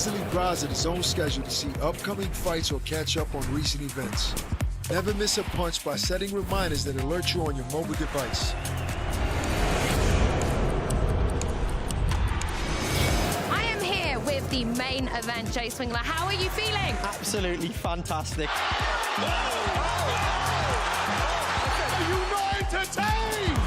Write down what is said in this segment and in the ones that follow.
easily browse at DAZN schedule to see upcoming fights or catch up on recent events. Never miss a punch by setting reminders that alert you on your mobile device. I am here with the main event, Jay Swingler. How are you feeling? Absolutely fantastic. Are you not entertained?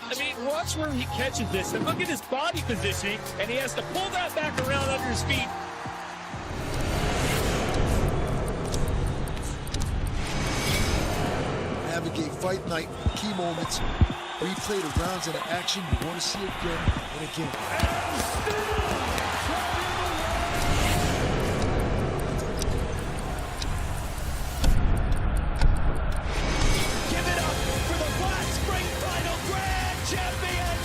I mean, watch where he catches this, and look at his body positioning, and he has to pull that back around under his feet. Navigate fight night, key moments, replay the rounds and the action you want to see again and again. Give it up for the Black Spring Final Grand Champion,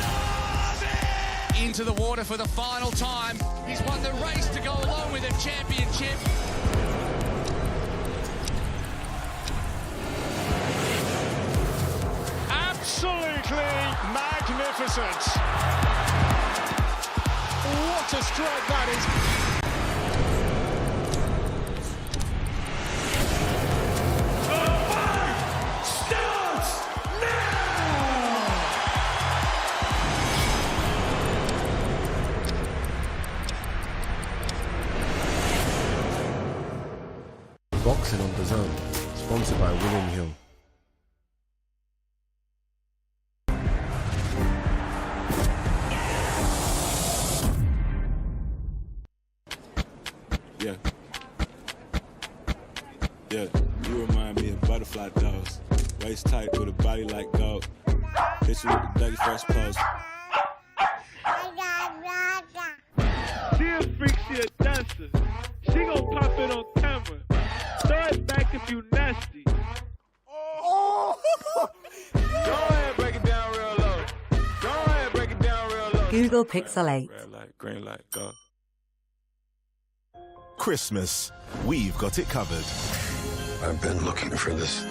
Navi! Into the water for the final time. He's won the race to go along with a championship. Absolutely magnificent. What a strike that is. The fight starts now! Boxing on DAZN, sponsored by William Hill. Yeah. Yeah, you remind me of butterfly dolls. Waist tight with a body like gold. Hit you with the Dougie Fresh pose. She a freak, she a dancer. She gon' pop it on camera. Throw it back if you nasty. Oh! Go ahead, break it down real low. Go ahead, break it down real low. Google Pixel 8. Red light, green light, go. Christmas, we've got it covered. I've been looking for this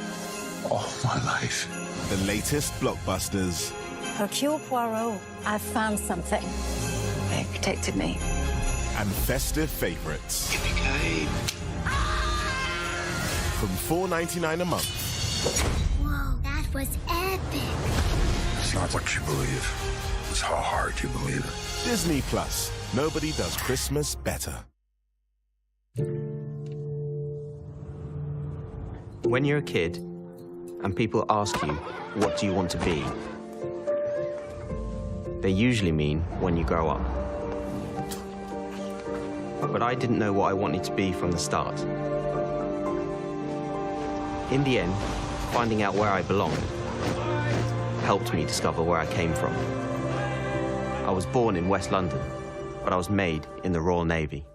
all my life. The latest blockbusters. Hercule Poirot, I've found something. They protected me. And festive favourites. Yippee-ki-yay. From $4.99 a month. Whoa, that was epic. It's not what you believe. It's how hard you believe it. Disney Plus. Nobody does Christmas better. When you're a kid and people ask you, what do you want to be? They usually mean when you grow up. But I didn't know what I wanted to be from the start. In the end, finding out where I belonged helped me discover where I came from. I was born in West London, but I was made in the Royal Navy.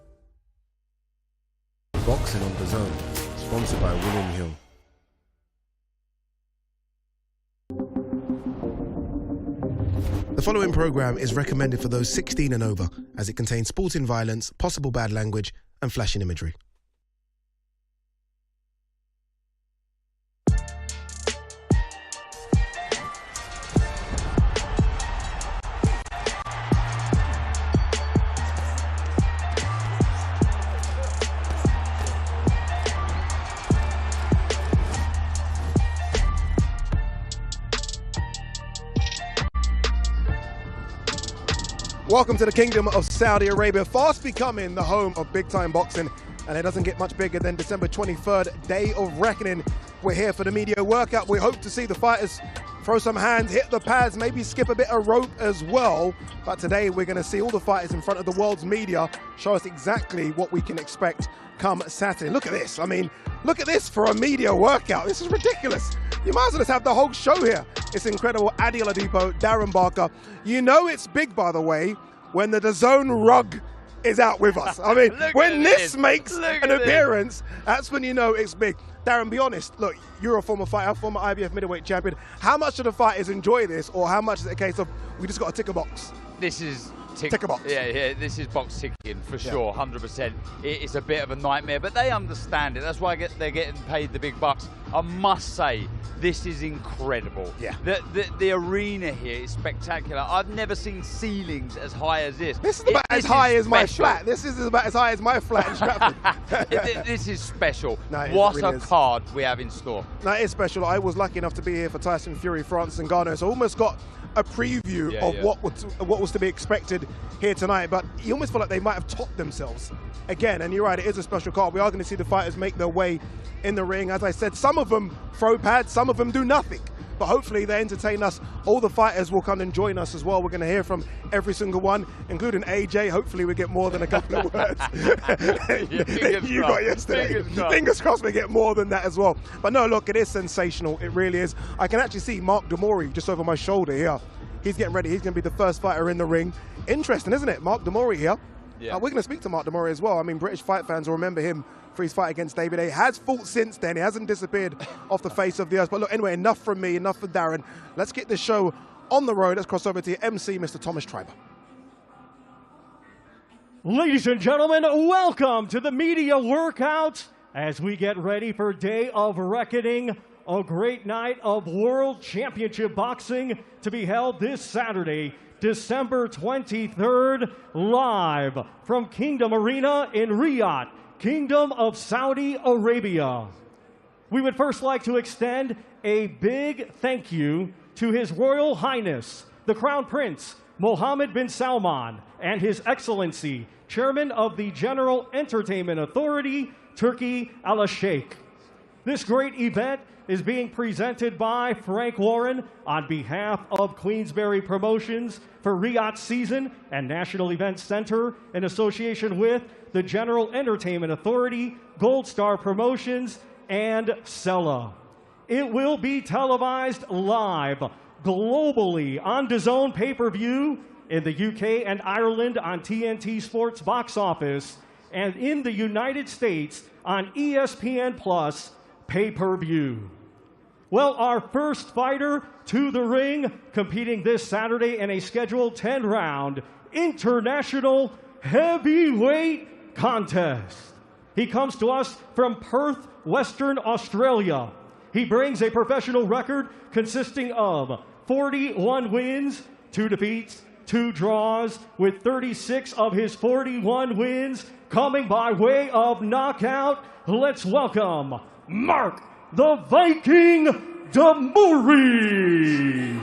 Boxing on DAZN, sponsored by William Hill. The following programme is recommended for those 16 and over, as it contains sporting violence, possible bad language, and flashing imagery. Welcome to the Kingdom of Saudi Arabia, fast becoming the home of big-time boxing, and it doesn't get much bigger than December 23rd, Day of Reckoning. We're here for the media workout. We hope to see the fighters throw some hands, hit the pads, maybe skip a bit of rope as well. But today we're going to see all the fighters in front of the world's media show us exactly what we can expect come Saturday. Look at this. I mean, look at this for a media workout. This is ridiculous. You might as well just have the whole show here. It's incredible. Adi Oladipo, Darren Barker. You know it's big, by the way, when the DAZN rug is out with us. I mean, when this makes an appearance, that's when you know it's big. Darren, be honest. Look, you're a former fighter, former IBF middleweight champion. How much do the fighters enjoy this, or how much is it a case of we just got to tick a box? This is tick a box. Yeah, this is box ticking for sure, 100%. It's a bit of a nightmare, but they understand it. That's why they're getting paid the big bucks. I must say, This is incredible. Yeah. The arena here is spectacular. I've never seen ceilings as high as this. This is about as high as my flat. This is about as high as my flat in Stratford. This is special. No, what really a card we have in store. No, it is special. I was lucky enough to be here for Tyson Fury, Francis Ngannou, so I almost got a preview of what was to be expected here tonight, but you almost feel like they might have topped themselves again. And you're right, it is a special card. We are going to see the fighters make their way in the ring. As I said, some of them throw pads, some of them do nothing, but hopefully they entertain us. All the fighters will come and join us as well. We're going to hear from every single one, including AJ. Hopefully we get more than a couple of words. You got yesterday. Fingers crossed we get more than that as well. But no, look, it is sensational. It really is. I can actually see Mark Demori just over my shoulder here. He's getting ready. He's going to be the first fighter in the ring. Interesting, isn't it? Mark Demori here. Yeah. We're going to speak to Mark Demori as well. I mean, British fight fans will remember him for his fight against David A. Has fought since then. He hasn't disappeared off the face of the earth. But look, anyway, enough from me, enough for Darren. Let's get this show on the road. Let's cross over to your MC, Mr. Thomas Triber. Ladies and gentlemen, welcome to the media workout as we get ready for Day of Reckoning, a great night of World Championship Boxing to be held this Saturday, December 23rd, live from Kingdom Arena in Riyadh, Kingdom of Saudi Arabia. We would first like to extend a big thank you to His Royal Highness, the Crown Prince, Mohammed bin Salman, and His Excellency, Chairman of the General Entertainment Authority, Turkey Al-Sheikh. This great event is being presented by Frank Warren on behalf of Queensberry Promotions for Riyadh Season and National Events Center in association with the General Entertainment Authority, Gold Star Promotions, and Sella. It will be televised live globally on DAZN pay-per-view in the UK and Ireland on TNT Sports Box Office, and in the United States on ESPN Plus pay-per-view. Well, our first fighter to the ring, competing this Saturday in a scheduled 10-round international heavyweight contest. He comes to us from Perth, Western Australia. He brings a professional record consisting of 41 wins, 2 defeats, 2 draws, with 36 of his 41 wins coming by way of knockout. Let's welcome Mark the Viking Demori.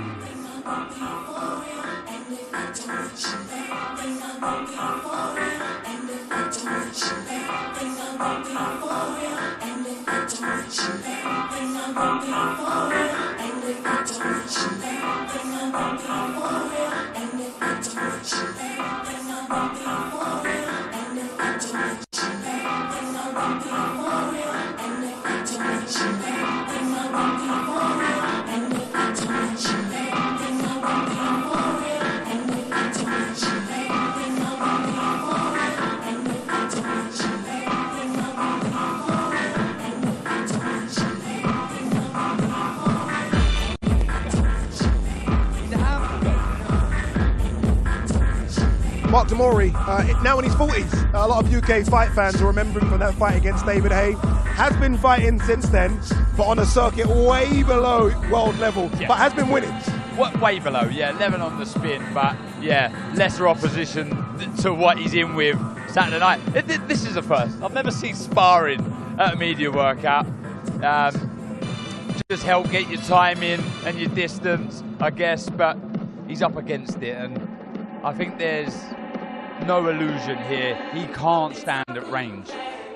Mark Demori, now in his 40s. A lot of UK fight fans will remember him from that fight against David Hay. Has been fighting since then, but on a circuit way below world level, but has been winning. Way below, yeah, 11 on the spin, but yeah, lesser opposition to what he's in with Saturday night. This is a first. I've never seen sparring at a media workout. Just help get your time in and your distance, I guess, but he's up against it, and I think there's no illusion here. He can't stand at range.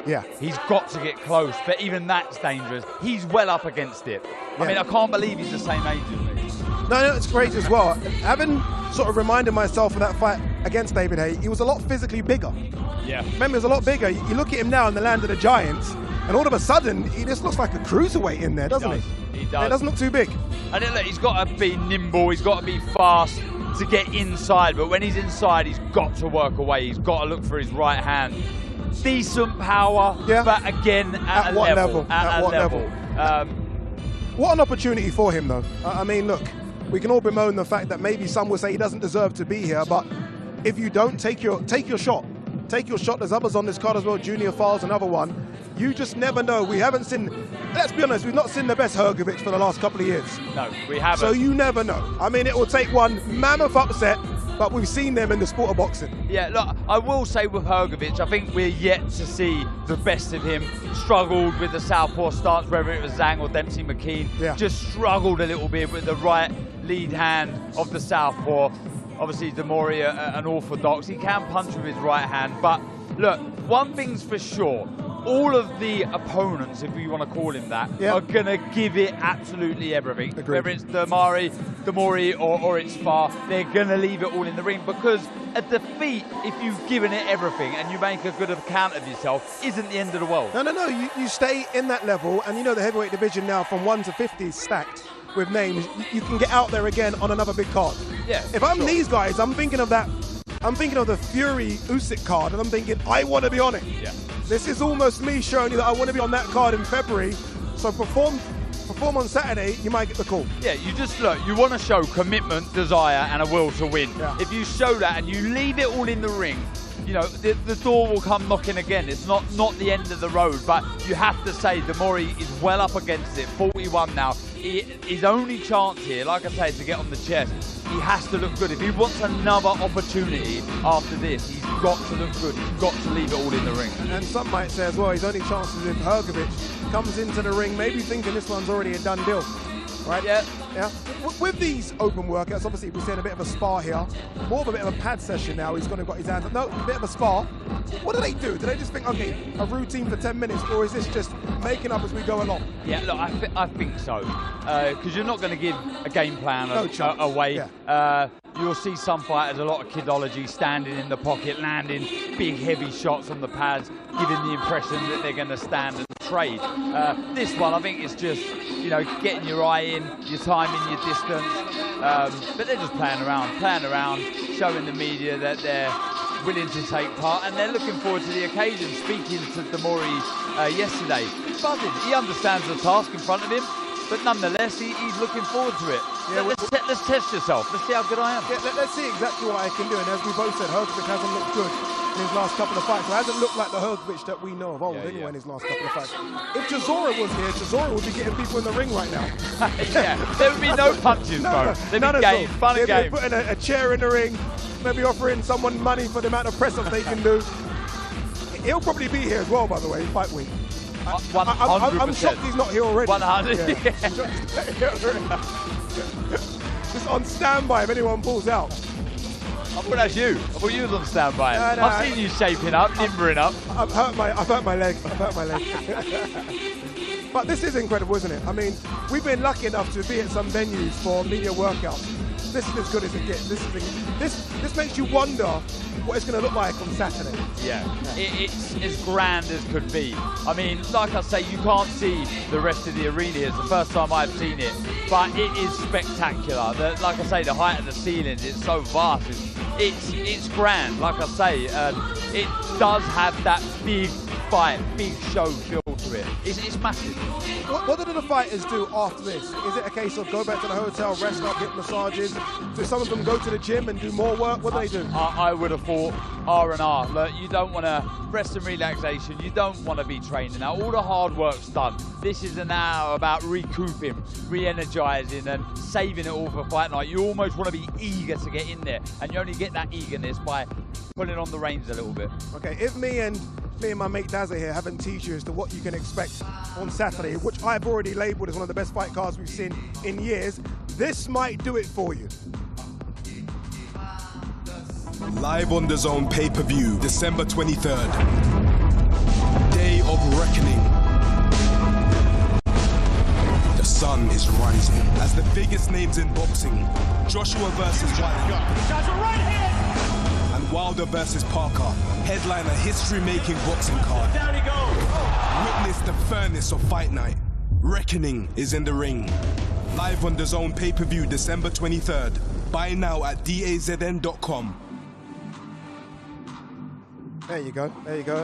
Yeah. He's got to get close, but even that's dangerous. He's well up against it. Yeah. I mean, I can't believe he's the same age as me. No, it's great as well. Having sort of reminded myself of that fight against David Hay, he was a lot physically bigger. Yeah. Remember, he was a lot bigger. You look at him now in the land of the giants, and all of a sudden, he just looks like a cruiserweight in there, doesn't he? He does. Yeah, it doesn't look too big. And look, he's got to be nimble, he's got to be fast to get inside, but when he's inside, he's got to work away. He's got to look for his right hand. Decent power, but again, at what level. At what level? What an opportunity for him, though. I mean, look, we can all bemoan the fact that maybe some would say he doesn't deserve to be here, but if you don't take your shot. Take your shot. There's others on this card as well. Junior Files, another one. You just never know. We haven't seen, let's be honest, we've not seen the best Hrgovic for the last couple of years. No, we haven't. So you never know. I mean, it will take one mammoth upset, but we've seen them in the sport of boxing. Yeah, look, I will say with Hrgovic, I think we're yet to see the best of him. Struggled with the southpaw stance, whether it was Zhang or Dempsey McKean. Yeah. Just struggled a little bit with the right lead hand of the southpaw. Obviously, Demori, an orthodox. He can punch with his right hand, but look, one thing's for sure. All of the opponents, if you want to call him that, are going to give it absolutely everything. Agreed. Whether it's Demori or it's Far, they're going to leave it all in the ring, because a defeat, if you've given it everything and you make a good account of yourself, isn't the end of the world. No. You stay in that level, and you know the heavyweight division now from 1 to 50 is stacked with names. You can get out there again on another big card. Yeah. If I'm these guys, I'm thinking of that. I'm thinking of the Fury Usyk card, and I'm thinking, I want to be on it. Yeah. This is almost me showing you that I want to be on that card in February. So perform on Saturday, you might get the call. Yeah, you just look, you want to show commitment, desire, and a will to win. Yeah. If you show that and you leave it all in the ring, you know, the door will come knocking again. It's not the end of the road, but you have to say Demori is well up against it, 41 now. His only chance here, like I say, is to get on the chest. He has to look good. If he wants another opportunity after this, he's got to look good. He's got to leave it all in the ring. And some might say as well, his only chances if Hrgovic comes into the ring, maybe thinking this one's already a done deal. Right? Yeah. With these open workouts, obviously we're seeing a bit of a spar here. More of a bit of a pad session now. He's got his hands up. No, a bit of a spar. What do they do? Do they just think, okay, a routine for 10 minutes, or is this just making up as we go along? Yeah, look, I think so. Because you're not going to give a game plan away. Yeah. You'll see some fighters, a lot of kidology, standing in the pocket, landing big, heavy shots on the pads, giving the impression that they're going to stand and trade. This one, I think, is just, you know, getting your eye in, your timing, your distance. But they're just playing around, showing the media that they're willing to take part, and they're looking forward to the occasion. Speaking to Demori yesterday, he's buzzing. He understands the task in front of him, but nonetheless, he's looking forward to it. Yeah, let's test yourself. Let's see how good I am. Yeah, let's see exactly what I can do. And as we both said, Hrgovic hasn't looked good in his last couple of fights. It hasn't looked like the Hrgovic that we know of old in his last couple of fights. If Chisora was here, Chisora would be getting people in the ring right now. Yeah, there would be no punches, bro. There'd be game, fun and game. Putting a chair in the ring, maybe offering someone money for the amount of press-ups they can do. He'll probably be here as well, by the way, fight week. 100%. I'm shocked he's not here already. 100. Just on standby if anyone pulls out. I thought that's you. I thought you was on standby. No, I've seen you shaping up, nimbering up. I've hurt my leg. But this is incredible, isn't it? I mean, we've been lucky enough to be at some venues for media workouts. This is as good as it gets. This makes you wonder what it's going to look like on Saturday. Yeah, it's as grand as could be. I mean, like I say, you can't see the rest of the arena. It's the first time I've seen it, but it is spectacular. Like I say, the height of the ceilings, it's so vast. It's grand, like I say. It does have that big fight, big show feel to it. It's massive. What do the fighters do after this? Is it a case of go back to the hotel, rest up, get massages? Do some of them go to the gym and do more work? What do they do? I would have thought R&R. Look, you don't want to rest and relaxation. You don't want to be training now. All the hard work's done. This is now about recouping, re-energizing and saving it all for fight night. You almost want to be eager to get in there, and you only get that eagerness by pulling on the reins a little bit. Okay, if me and my mate Dazza here haven't teased you as to what you can expect on Saturday, which I've already labelled as one of the best fight cards we've seen in years, this might do it for you. Live on DAZN pay-per-view, December 23rd. Day of reckoning. The sun is rising as the biggest names in boxing, Joshua versus Wallin, and Wilder versus Parker, headline a history-making boxing card. Down he goes. Witness the furnace of fight night. Reckoning is in the ring. Live on DAZN pay-per-view, December 23rd. Buy now at DAZN.com. There you go.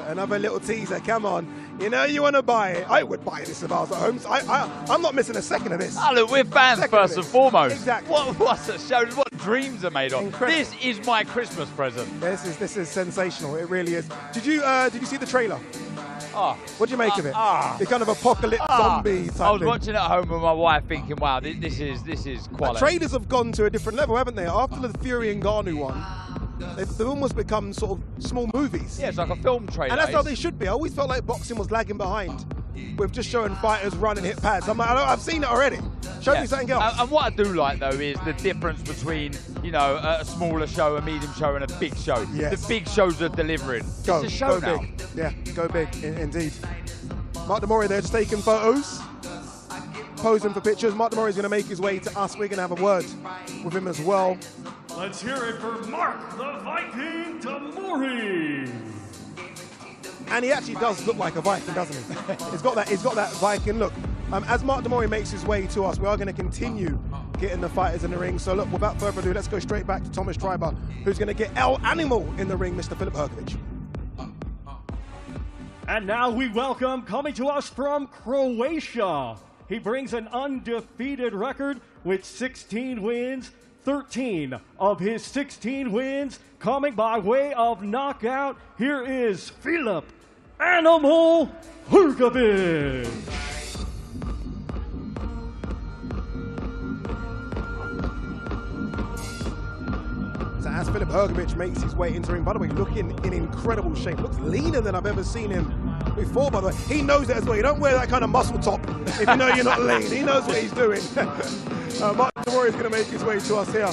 Another little teaser. Come on. You know you want to buy it. I would buy this if I was at home. So I'm not missing a second of this. Oh, look, we're fans first and foremost. Exactly. What's it shows? What dreams are made of? Incredible. This is my Christmas present. This is sensational. It really is. Did you see the trailer? What do you make of it? The kind of apocalypse zombie type I was thing. watching at home with my wife thinking, wow, this is quality. Traders have gone to a different level, haven't they? After the Fury and Ngannou one, they've almost become sort of small movies. Yeah, it's like a film trailer. And that's how they should be. I always felt like boxing was lagging behind with just showing fighters run and hit pads. I'm like, I've seen it already. Show me something else. And what I do like, though, is the difference between, you know, a smaller show, a medium show, and a big show. Yes. The big shows are delivering. It's a show go now. big. Yeah, go big, indeed. Mark Demore there just taking photos, posing for pictures. Mark Demore is going to make his way to us. We're going to have a word with him as well. Let's hear it for Mark the Viking Demore. And he actually does look like a Viking, doesn't he? He's got that Viking look. As Mark Demore makes his way to us, we are going to continue getting the fighters in the ring. So look, without further ado, let's go straight back to Thomas Triber, who's going to get El Animal in the ring, Mr. Filip Hrgović. And now we welcome, coming to us from Croatia, he brings an undefeated record with 16 wins, 13 of his 16 wins coming by way of knockout. Here is Filip Animal Hrgović. So as Filip Hrgović makes his way into the ring, by the way, looking in incredible shape, looks leaner than I've ever seen him before, by the way. He knows it as well. You don't wear that kind of muscle top if you know you're not lean. He knows what he's doing. Mark Demore is going to make his way to us here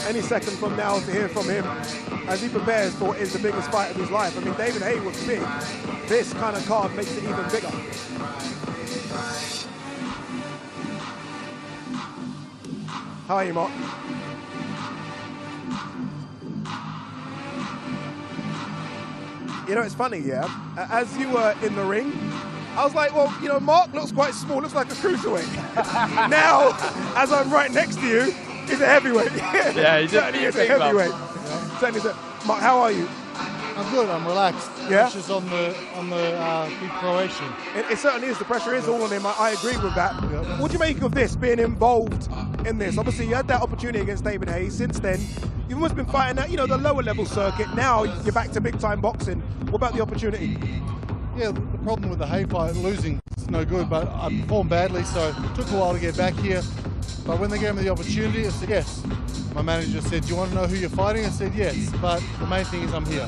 any second from now to hear from him as he prepares for what is the biggest fight of his life. I mean, David Haye was big. This kind of card makes it even bigger. How are you, Mark? You know, it's funny, yeah? As you were in the ring, I was like, well, you know, Mark looks quite small, looks like a cruiserweight. Now, as I'm right next to you, he's a heavyweight. Yeah, he's certainly is a heavyweight. Certainly is a... Mark, how are you? I'm good, I'm relaxed. Yeah? Pressure's on the big Croatian. It certainly is, the pressure is all on him, I agree with that. Yeah. What do you make of this, being involved in this? Obviously, you had that opportunity against David Haye. Since then, you've almost been fighting at, you know, the lower level circuit. Now, you're back to big time boxing. What about the opportunity? Yeah, the problem with the Haye fight, losing is no good, but I performed badly, so it took a while to get back here. But when they gave me the opportunity, I said yes. My manager said, do you want to know who you're fighting? I said yes, but the main thing is I'm here.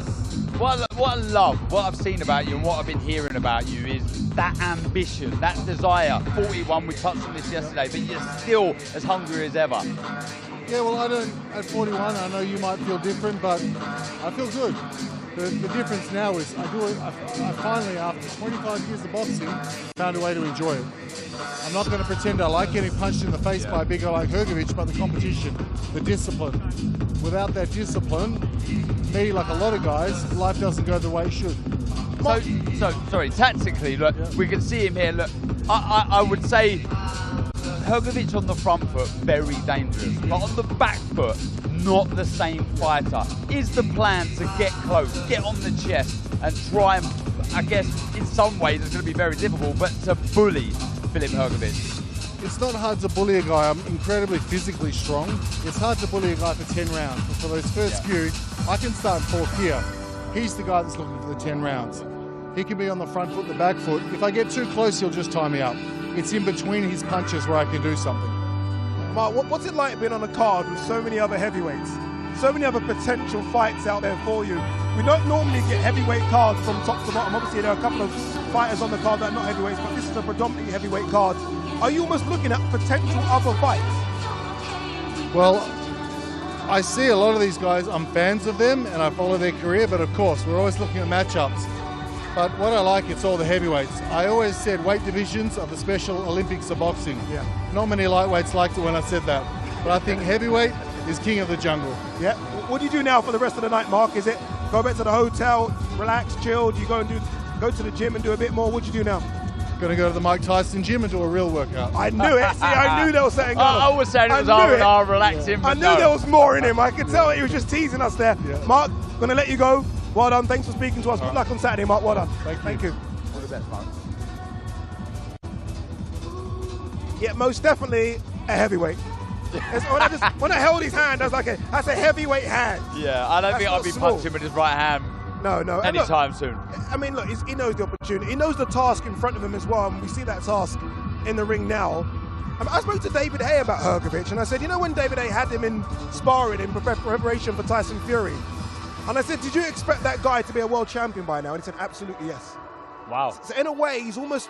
What I love, what I've seen about you and what I've been hearing about you is that ambition, that desire. 41, we touched on this yesterday, but you're still as hungry as ever. Yeah, well, I don't, at 41, I know you might feel different, but I feel good. The difference now is I finally, after 25 years of boxing, found a way to enjoy it. I'm not going to pretend I like getting punched in the face by a big guy like Hrgović, but the competition, the discipline. Without that discipline, me, like a lot of guys, life doesn't go the way it should. So sorry, tactically, look, we can see him here. Look, I would say Hrgović on the front foot, very dangerous. But on the back foot, not the same fighter. Is the plan to get close, get on the chest, and try and, I guess, in some ways it's going to be very difficult, but to bully Filip Hrgović? It's not hard to bully a guy. I'm incredibly physically strong. It's hard to bully a guy for 10 rounds. But for those first few, I can start fourth here. He's the guy that's looking for the 10 rounds. He can be on the front foot, the back foot. If I get too close, he'll just tie me up. It's in between his punches where I can do something. Mark, what's it like being on a card with so many other heavyweights? So many other potential fights out there for you. We don't normally get heavyweight cards from top to bottom. Obviously, there are a couple of fighters on the card that are not heavyweights, but this is a predominantly heavyweight card. Are you almost looking at potential other fights? Well, I see a lot of these guys. I'm fans of them, and I follow their career, but of course, we're always looking at matchups. But what I like, it's all the heavyweights. I always said weight divisions are the Special Olympics of boxing. Yeah. Not many lightweights liked it when I said that. But I think heavyweight is king of the jungle. Yeah. What do you do now for the rest of the night, Mark? Is it go back to the hotel, relax, chill? Do you go to the gym and do a bit more? What do you do now? Going to go to the Mike Tyson gym and do a real workout. I knew it. See, I knew there was something on. I was saying it was R&R, relaxing, but I knew there was more in him. I could tell he was just teasing us there. Yeah. Mark, going to let you go. Well done. Thanks for speaking to us. Good luck on Saturday, Mark. Well done. Thank you. All the best, Mark. Yeah, most definitely a heavyweight. When I held his hand, I was like, that's a heavyweight hand. Yeah, I don't think I'd be punching with his right hand No. Anytime soon. I mean, look, he knows the opportunity. He knows the task in front of him as well, and we see that task in the ring now. I spoke to David Hay about Hrgović, and I said, you know when David Hay had him in sparring in preparation for Tyson Fury? And I said, did you expect that guy to be a world champion by now? And he said, absolutely yes. Wow. So in a way, he's almost,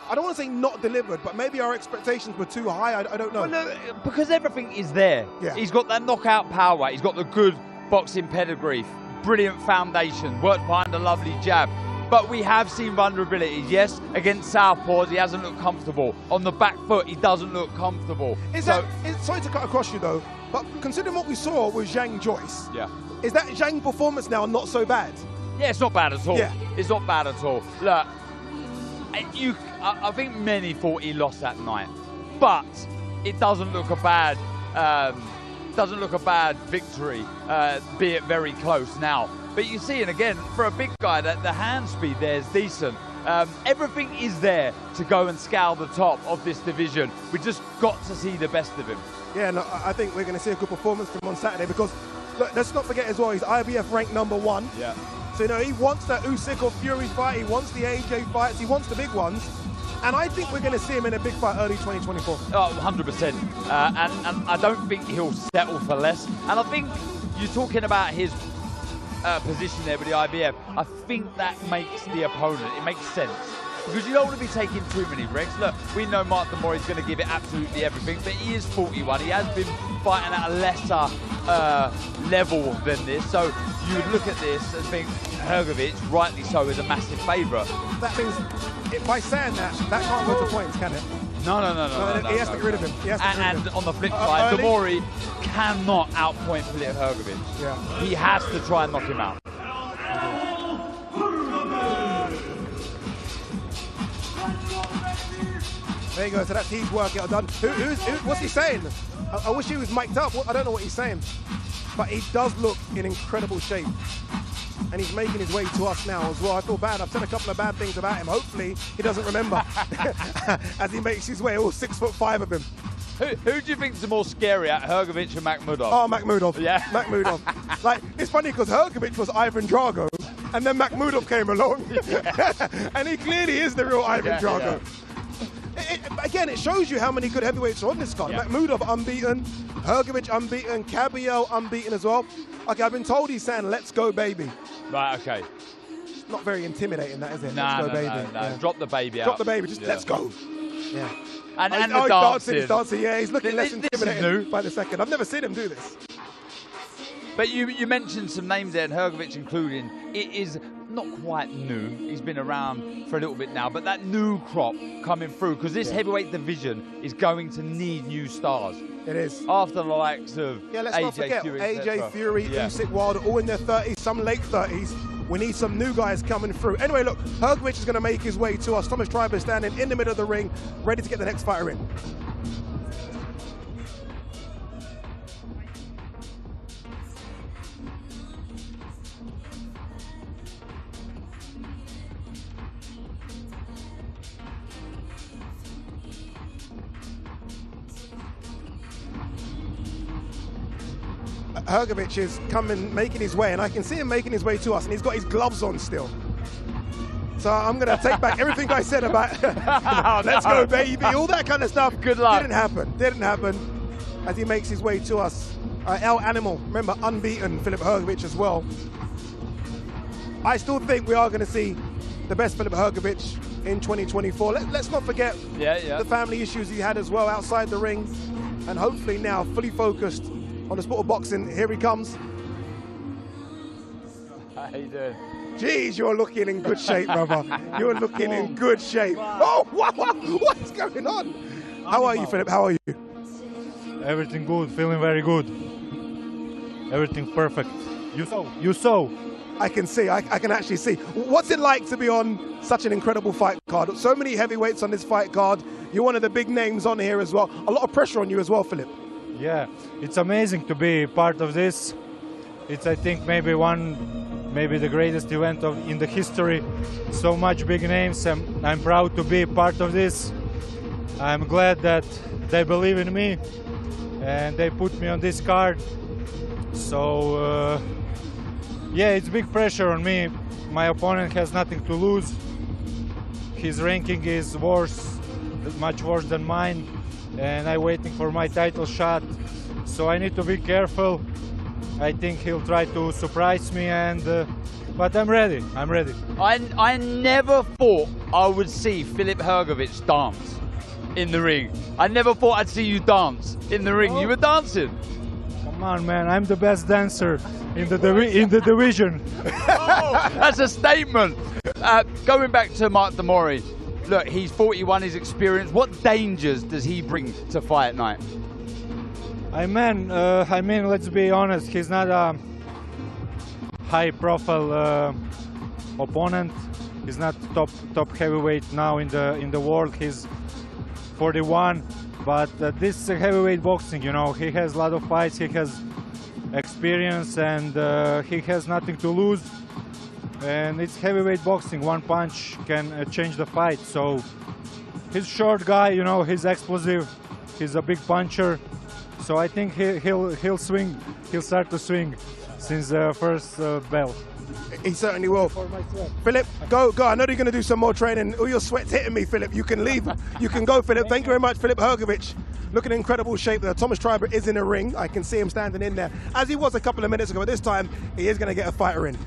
I don't want to say not delivered, but maybe our expectations were too high. I don't know. Well, no, because everything is there. Yeah. He's got that knockout power. He's got the good boxing pedigree, brilliant foundation, worked behind a lovely jab. But we have seen vulnerabilities. Yes, against southpaws, he hasn't looked comfortable. On the back foot, he doesn't look comfortable. Sorry to cut across you though, but considering what we saw with Zhang Joyce, is that Zhang performance now not so bad? Yeah, it's not bad at all. Yeah. It's not bad at all. Look, I think many thought he lost that night, but it doesn't look a bad victory, be it very close now. But you see, and again, for a big guy, that the hand speed there is decent. Everything is there to go and scale the top of this division. We just got to see the best of him. Yeah, no, I think we're going to see a good performance from him on Saturday because, look, let's not forget as well, he's IBF ranked #1. Yeah. So, you know, he wants that Usyk or Fury fight, he wants the AJ fights, he wants the big ones. And I think we're going to see him in a big fight early 2024. Oh, 100%. And I don't think he'll settle for less. And I think you're talking about his position there with the IBF. I think that makes the opponent, it makes sense. Because you don't want to be taking too many risks. Look, we know Mark de Moor is going to give it absolutely everything, but he is 41. He has been fighting at a lesser level than this. So you would look at this and think Hrgović, rightly so, is a massive favourite. That means, by saying that can't go to points, can it? No. He has to get rid of him. And on the flip side, de Moor cannot outpoint Filip Hrgović. Yeah. He has to try and knock him out. There you go, so that's his workout done. What's he saying? I wish he was mic'd up. I don't know what he's saying. But he does look in incredible shape. And he's making his way to us now as well. I feel bad. I've said a couple of bad things about him. Hopefully, he doesn't remember as he makes his way, all 6'5" of him. Who do you think is the more scary at, Hrgović or Makhmudov? Oh, Makhmudov. Yeah. Makhmudov. Like, it's funny because Hrgović was Ivan Drago, and then Makhmudov came along. And he clearly is the real Ivan Drago. Yeah. Again, it shows you how many good heavyweights are on this card. Yeah. Makhmudov unbeaten, Hrgović unbeaten, Cabello unbeaten as well. Okay, I've been told he's saying, let's go, baby. Right, okay. Not very intimidating, that, is it? Nah, let's go, baby. No. Yeah. Drop the baby out. Drop the baby, just let's go. Yeah. And the he's dancing. Yeah, he's looking less intimidating by the second. I've never seen him do this. But you mentioned some names there, and Hrgović including. It is not quite new. He's been around for a little bit now, but that new crop coming through, because this heavyweight division is going to need new stars. It is. After the likes of let's not forget, Fury, AJ Fury, Usyk, Wilder, all in their 30s, some late 30s. We need some new guys coming through. Anyway, look, Hrgović is going to make his way to us. Thomas Tribe is standing in the middle of the ring, ready to get the next fighter in. Hrgović is coming, making his way, and I can see him making his way to us, and he's got his gloves on still. So I'm going to take back everything I said about let's go, baby, all that kind of stuff. Good luck. Didn't happen as he makes his way to us. El Animal, remember, unbeaten Filip Hrgović as well. I still think we are going to see the best Filip Hrgović in 2024. Let's not forget the family issues he had as well outside the ring, and hopefully now fully focused on the sport of boxing. Here he comes. How you doing? Jeez, you're looking in good shape, brother. You're looking in good shape. Oh, what's going on? How are you, Filip? How are you? Everything good, feeling very good. Everything perfect. You saw. I can see, I can actually see. What's it like to be on such an incredible fight card? So many heavyweights on this fight card. You're one of the big names on here as well. A lot of pressure on you as well, Filip. Yeah, it's amazing to be part of this. It's, I think, maybe the greatest event in the history. So much big names. I'm proud to be part of this. I'm glad that they believe in me and they put me on this card. So Yeah, it's big pressure on me. My opponent has nothing to lose. His ranking is worse, much worse than mine, and I'm waiting for my title shot. So I need to be careful. I think he'll try to surprise me, but I'm ready. I'm ready. I never thought I would see Filip Hrgović dance in the ring. I never thought I'd see you dance in the ring. You were dancing. Come on, man! I'm the best dancer in the division. Oh, that's a statement. Going back to Mark Demori, look, he's 41, he's experienced. What dangers does he bring to fight night? I mean, let's be honest. He's not a high-profile opponent. He's not top heavyweight now in the world. He's 41, but this is heavyweight boxing. You know, he has a lot of fights. He has experience, and he has nothing to lose. And it's heavyweight boxing. One punch can change the fight. So he's a short guy. You know, he's explosive. He's a big puncher. So I think he'll swing. He'll start to swing since the first bell. He certainly will. Filip, go. I know you're going to do some more training. All your sweat's hitting me, Filip. You can leave. You can go, Filip. Thank you very much, Filip Hrgović. Looking in incredible shape there. Thomas Treiber is in the ring. I can see him standing in there, as he was a couple of minutes ago. But this time, he is going to get a fighter in.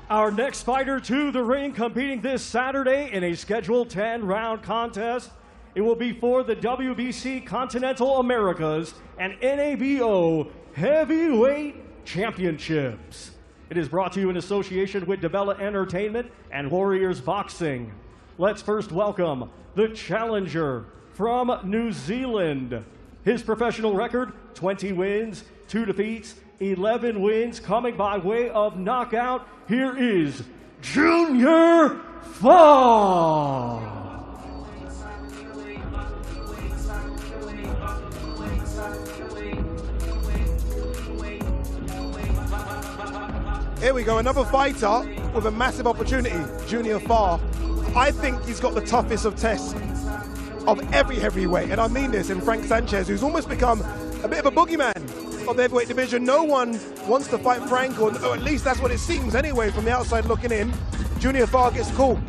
Our next fighter to the ring, competing this Saturday in a scheduled 10-round contest. It will be for the WBC Continental Americas and NABO Heavyweight Championships. It is brought to you in association with DeBella Entertainment and Warriors Boxing. Let's first welcome the challenger from New Zealand. His professional record, 20 wins, 2 defeats, 11 wins, coming by way of knockout. Here is Junior Fa. Here we go, another fighter with a massive opportunity, Junior Fa. I think he's got the toughest of tests of every heavyweight, and I mean this in Frank Sanchez, who's almost become a bit of a boogeyman of the heavyweight division. No one wants to fight Frank, or at least that's what it seems anyway from the outside looking in. Junior Fa gets cool.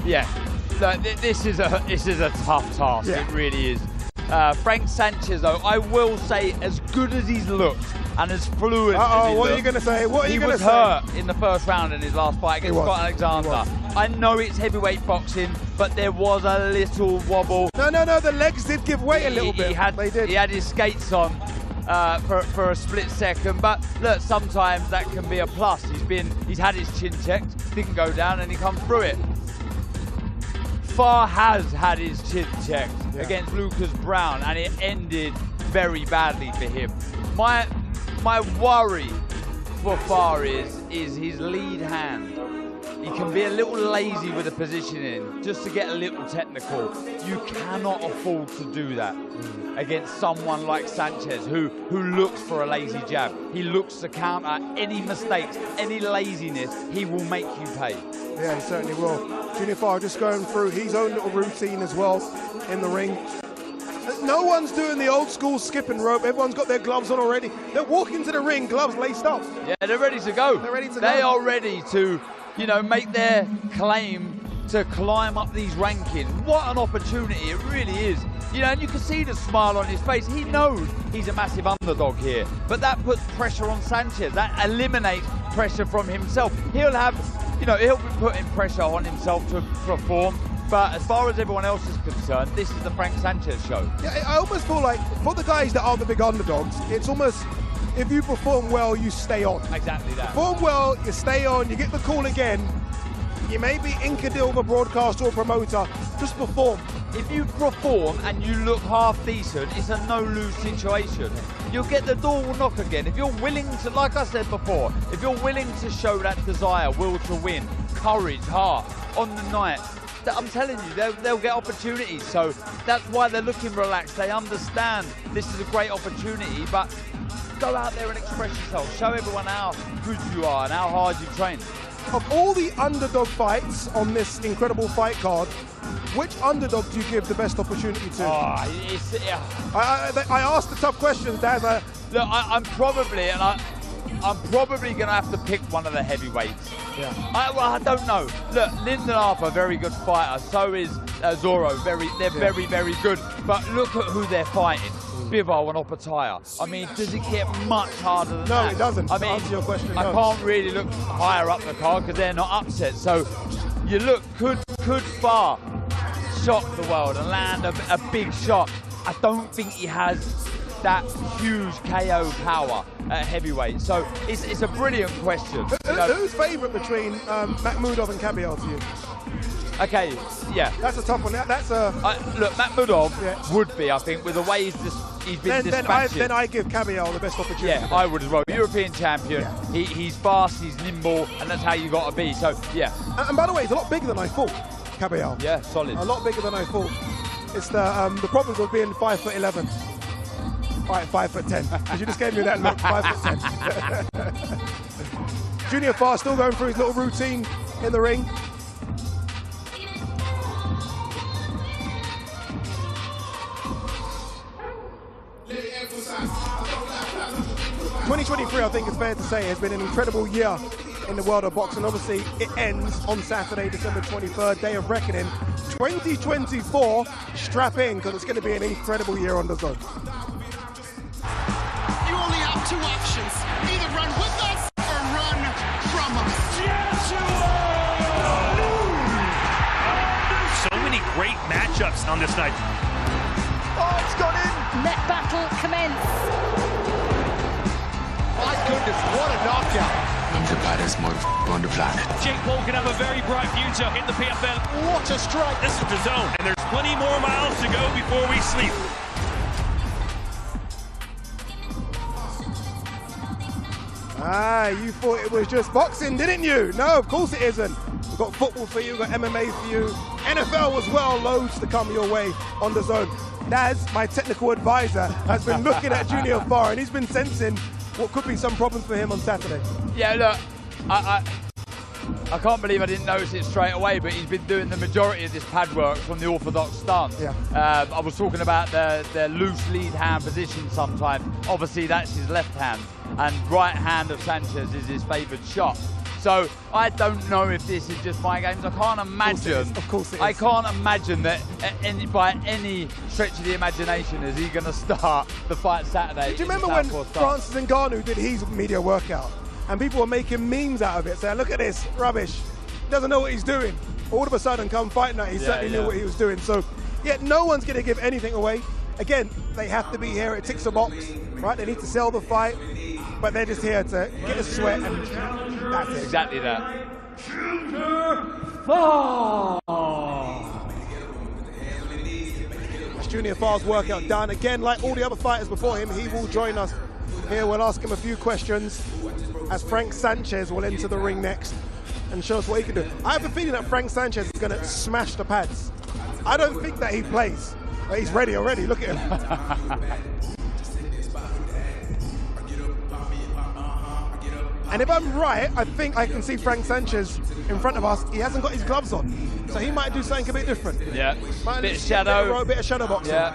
Yeah, this is a tough task. Yeah. It really is. Frank Sanchez, though, I will say, as good as he's looked and as fluent as he what looked, are you going to say? What are you going to say? He was hurt in the first round in his last fight against Scott Alexander. I know it's heavyweight boxing, but there was a little wobble. No, the legs did give way a little bit. He had his skates on for a split second, but look, sometimes that can be a plus. He's had his chin checked, didn't go down, and he come through it. Fa has had his chin checked against Lucas Brown, and it ended very badly for him. My worry for Fa is his lead hand. He can be a little lazy with the positioning, just to get a little technical. You cannot afford to do that against someone like Sanchez, who looks for a lazy jab. He looks to counter any mistakes, any laziness. He will make you pay. Yeah, he certainly will. Junior Fa just going through his own little routine as well in the ring. No one's doing the old school skip and rope. Everyone's got their gloves on already. They're walking to the ring, gloves laced up. Yeah, they're ready to go. They're ready to go. They are ready to, make their claim to climb up these rankings. What an opportunity it really is. And you can see the smile on his face. He knows he's a massive underdog here, but that puts pressure on Sanchez. That eliminates pressure from himself. He'll have, he'll be putting pressure on himself to perform. But as far as everyone else is concerned, this is the Frank Sanchez show. Yeah, I almost feel like for the guys that are the big underdogs, it's almost, if you perform well, you stay on. Exactly that. Perform well, you stay on, you get the call again. You may be ink a deal with a broadcaster or promoter, just perform. If you perform and you look half decent, it's a no-lose situation. You'll get the door will knock again. If you're willing to, like I said before, if you're willing to show that desire, will to win, courage, heart on the night, I'm telling you, they'll get opportunities. So that's why they're looking relaxed. They understand this is a great opportunity, but go out there and express yourself. Show everyone how good you are and how hard you train. Of all the underdog fights on this incredible fight card, which underdog do you give the best opportunity to? Oh, I asked the tough questions, Daz. Look, I'm probably going to have to pick one of the heavyweights. Yeah. I don't know. Look, Lyndon Arthur, very good fighter. So is Zorro. They're very, very good. But look at who they're fighting. Bivol and Opataya. I mean, does it get much harder than that? No, it doesn't. I mean, to answer your question, I can't really look higher up the card because they're not upset. So you look, could Far shock the world and land a big shot? I don't think he has that huge KO power at heavyweight. So it's a brilliant question. Who's favourite between Makhmudov and Kabayel to you? Okay, yeah. That's a tough one. That's a... look, Makhmudov would be, I think, with the way he's been dispatching. Then I give Kabayel the best opportunity. Yeah, I would as well. European champion. Yeah. He's fast, he's nimble, and that's how you got to be. So, yeah. And by the way, he's a lot bigger than I thought, Kabayel. Yeah, solid. A lot bigger than I thought. It's the problems of being 5'11". All right, 5'10", because you just gave me that look, 5'10". Junior Farr still going through his little routine in the ring. '23, I think it's fair to say, has been an incredible year in the world of boxing. Obviously, it ends on Saturday, December 23rd, Day of Reckoning. 2024, strap in, because it's going to be an incredible year on DAZN. You only have two options. Either run with us or run from us. So many great matchups on this night. Oh, it's gone in. Let battle commence. My goodness, what a knockout. I'm the baddest motherfucker on the planet. Jake Paul can have a very bright future in the PFL. What a strike. This is DAZN, and there's plenty more miles to go before we sleep. You thought it was just boxing, didn't you? No, of course it isn't. We've got football for you, we've got MMA for you, NFL as well, loads to come your way on DAZN. Daz, my technical advisor, has been looking at Junior Farr and he's been sensing what could be some problems for him on Saturday. Yeah, look, I can't believe I didn't notice it straight away, but he's been doing the majority of this pad work from the orthodox stance. Yeah. I was talking about the loose lead hand position sometimes. Obviously, that's his left hand, and right hand of Sanchez is his favoured shot. So I don't know if this is just my games. I can't imagine. Of course it is. I can't imagine that by any stretch of the imagination is he going to start the fight Saturday. Do you remember when Francis Ngannou did his media workout and people were making memes out of it, saying, "Look at this rubbish. He doesn't know what he's doing." All of a sudden, come fight night, he certainly knew what he was doing. So, yeah, no one's going to give anything away. Again, they have to be here. It ticks a box, right? They need to sell the fight, but they're just here to get a sweat, and that's it. Exactly that. That's Junior Farr's workout done. Again, like all the other fighters before him, he will join us here. We'll ask him a few questions as Frank Sanchez will enter the ring next and show us what he can do. I have a feeling that Frank Sanchez is going to smash the pads. I don't think that he plays. But he's ready already, look at him. And if I'm right, I think I can see Frank Sanchez in front of us. He hasn't got his gloves on, so he might do something a bit different. Yeah, bit of shadow. A bit of shadow boxing. Yeah.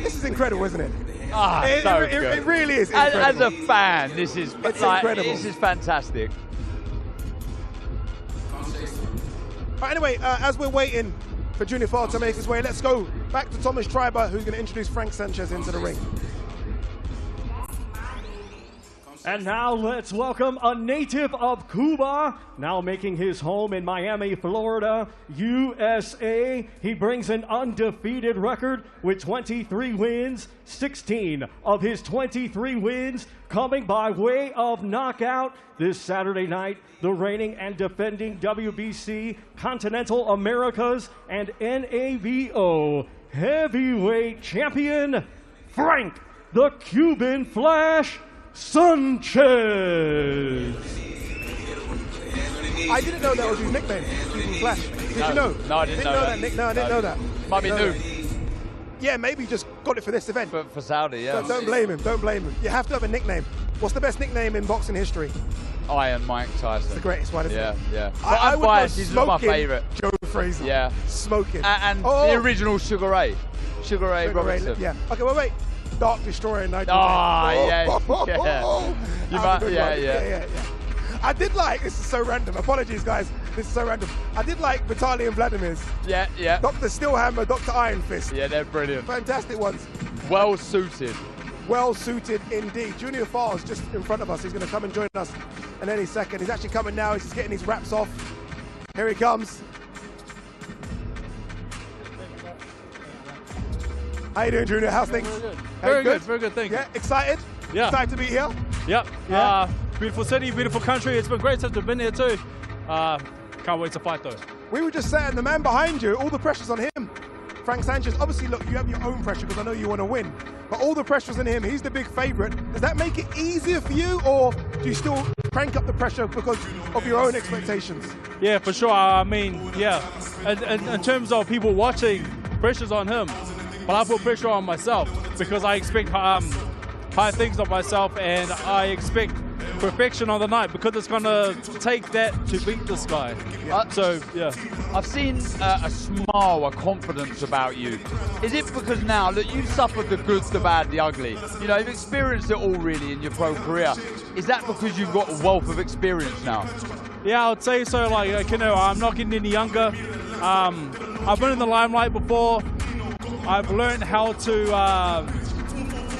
This is incredible, isn't it? It really is incredible. As a fan, this is incredible. This is fantastic. Right, anyway, as we're waiting for Junior Farr to make his way, let's go back to Thomas Schreiber, who's going to introduce Frank Sanchez into the ring. And now let's welcome a native of Cuba, now making his home in Miami, Florida, USA. He brings an undefeated record with 23 wins, 16 of his 23 wins coming by way of knockout. This Saturday night, the reigning and defending WBC, Continental Americas, and NABO heavyweight champion, Frank the Cuban Flash Sanchez. I didn't know that was his nickname, Cuban Flash. Did you know? No, I didn't know that. No, I didn't know that. Might be new. Yeah, maybe he just got it for this event. For Saudi, yeah. So don't blame him, don't blame him. You have to have a nickname. What's the best nickname in boxing history? Iron Mike Tyson. It's the greatest one, isn't it? Yeah. I would biased, he's my smoking favourite. Joe Fraser. Yeah. Smoking. And the original Sugar Ray. Sugar Ray Robertson. Yeah. Okay, wait. Dark Destroyer in 19. Yeah. I did like, this is so random, apologies guys, this is so random. I did like Vitaly and Vladimir's. Yeah. Dr. Steelhammer, Dr. Iron Fist. Yeah, they're brilliant. Fantastic ones. Well suited. Well suited indeed. Junior Farr's just in front of us. He's going to come and join us in any second. He's actually coming now. He's just getting his wraps off. Here he comes. How you doing, Junior? How's things? Very good, thank you. Yeah, excited? Yeah. Excited to be here? Yep. Yeah. Beautiful city, beautiful country. It's been great since I've been here too. Can't wait to fight though. We were just saying, the man behind you, all the pressure's on him. Frank Sanchez, obviously, look, you have your own pressure because I know you want to win, but all the pressure's on him. He's the big favorite. Does that make it easier for you, or do you still crank up the pressure because of your own expectations? Yeah, for sure. I mean, yeah. In terms of people watching, pressure's on him, but I put pressure on myself because I expect high things of myself, and I expect perfection on the night because it's going to take that to beat this guy. So, yeah. I've seen a smile, a confidence about you. Is it because now that you've suffered the good, the bad, the ugly? You know, you've experienced it all really in your pro career. Is that because you've got a wealth of experience now? Yeah, I would say so. Like, you know, I'm not getting any younger. I've been in the limelight before. I've learned how to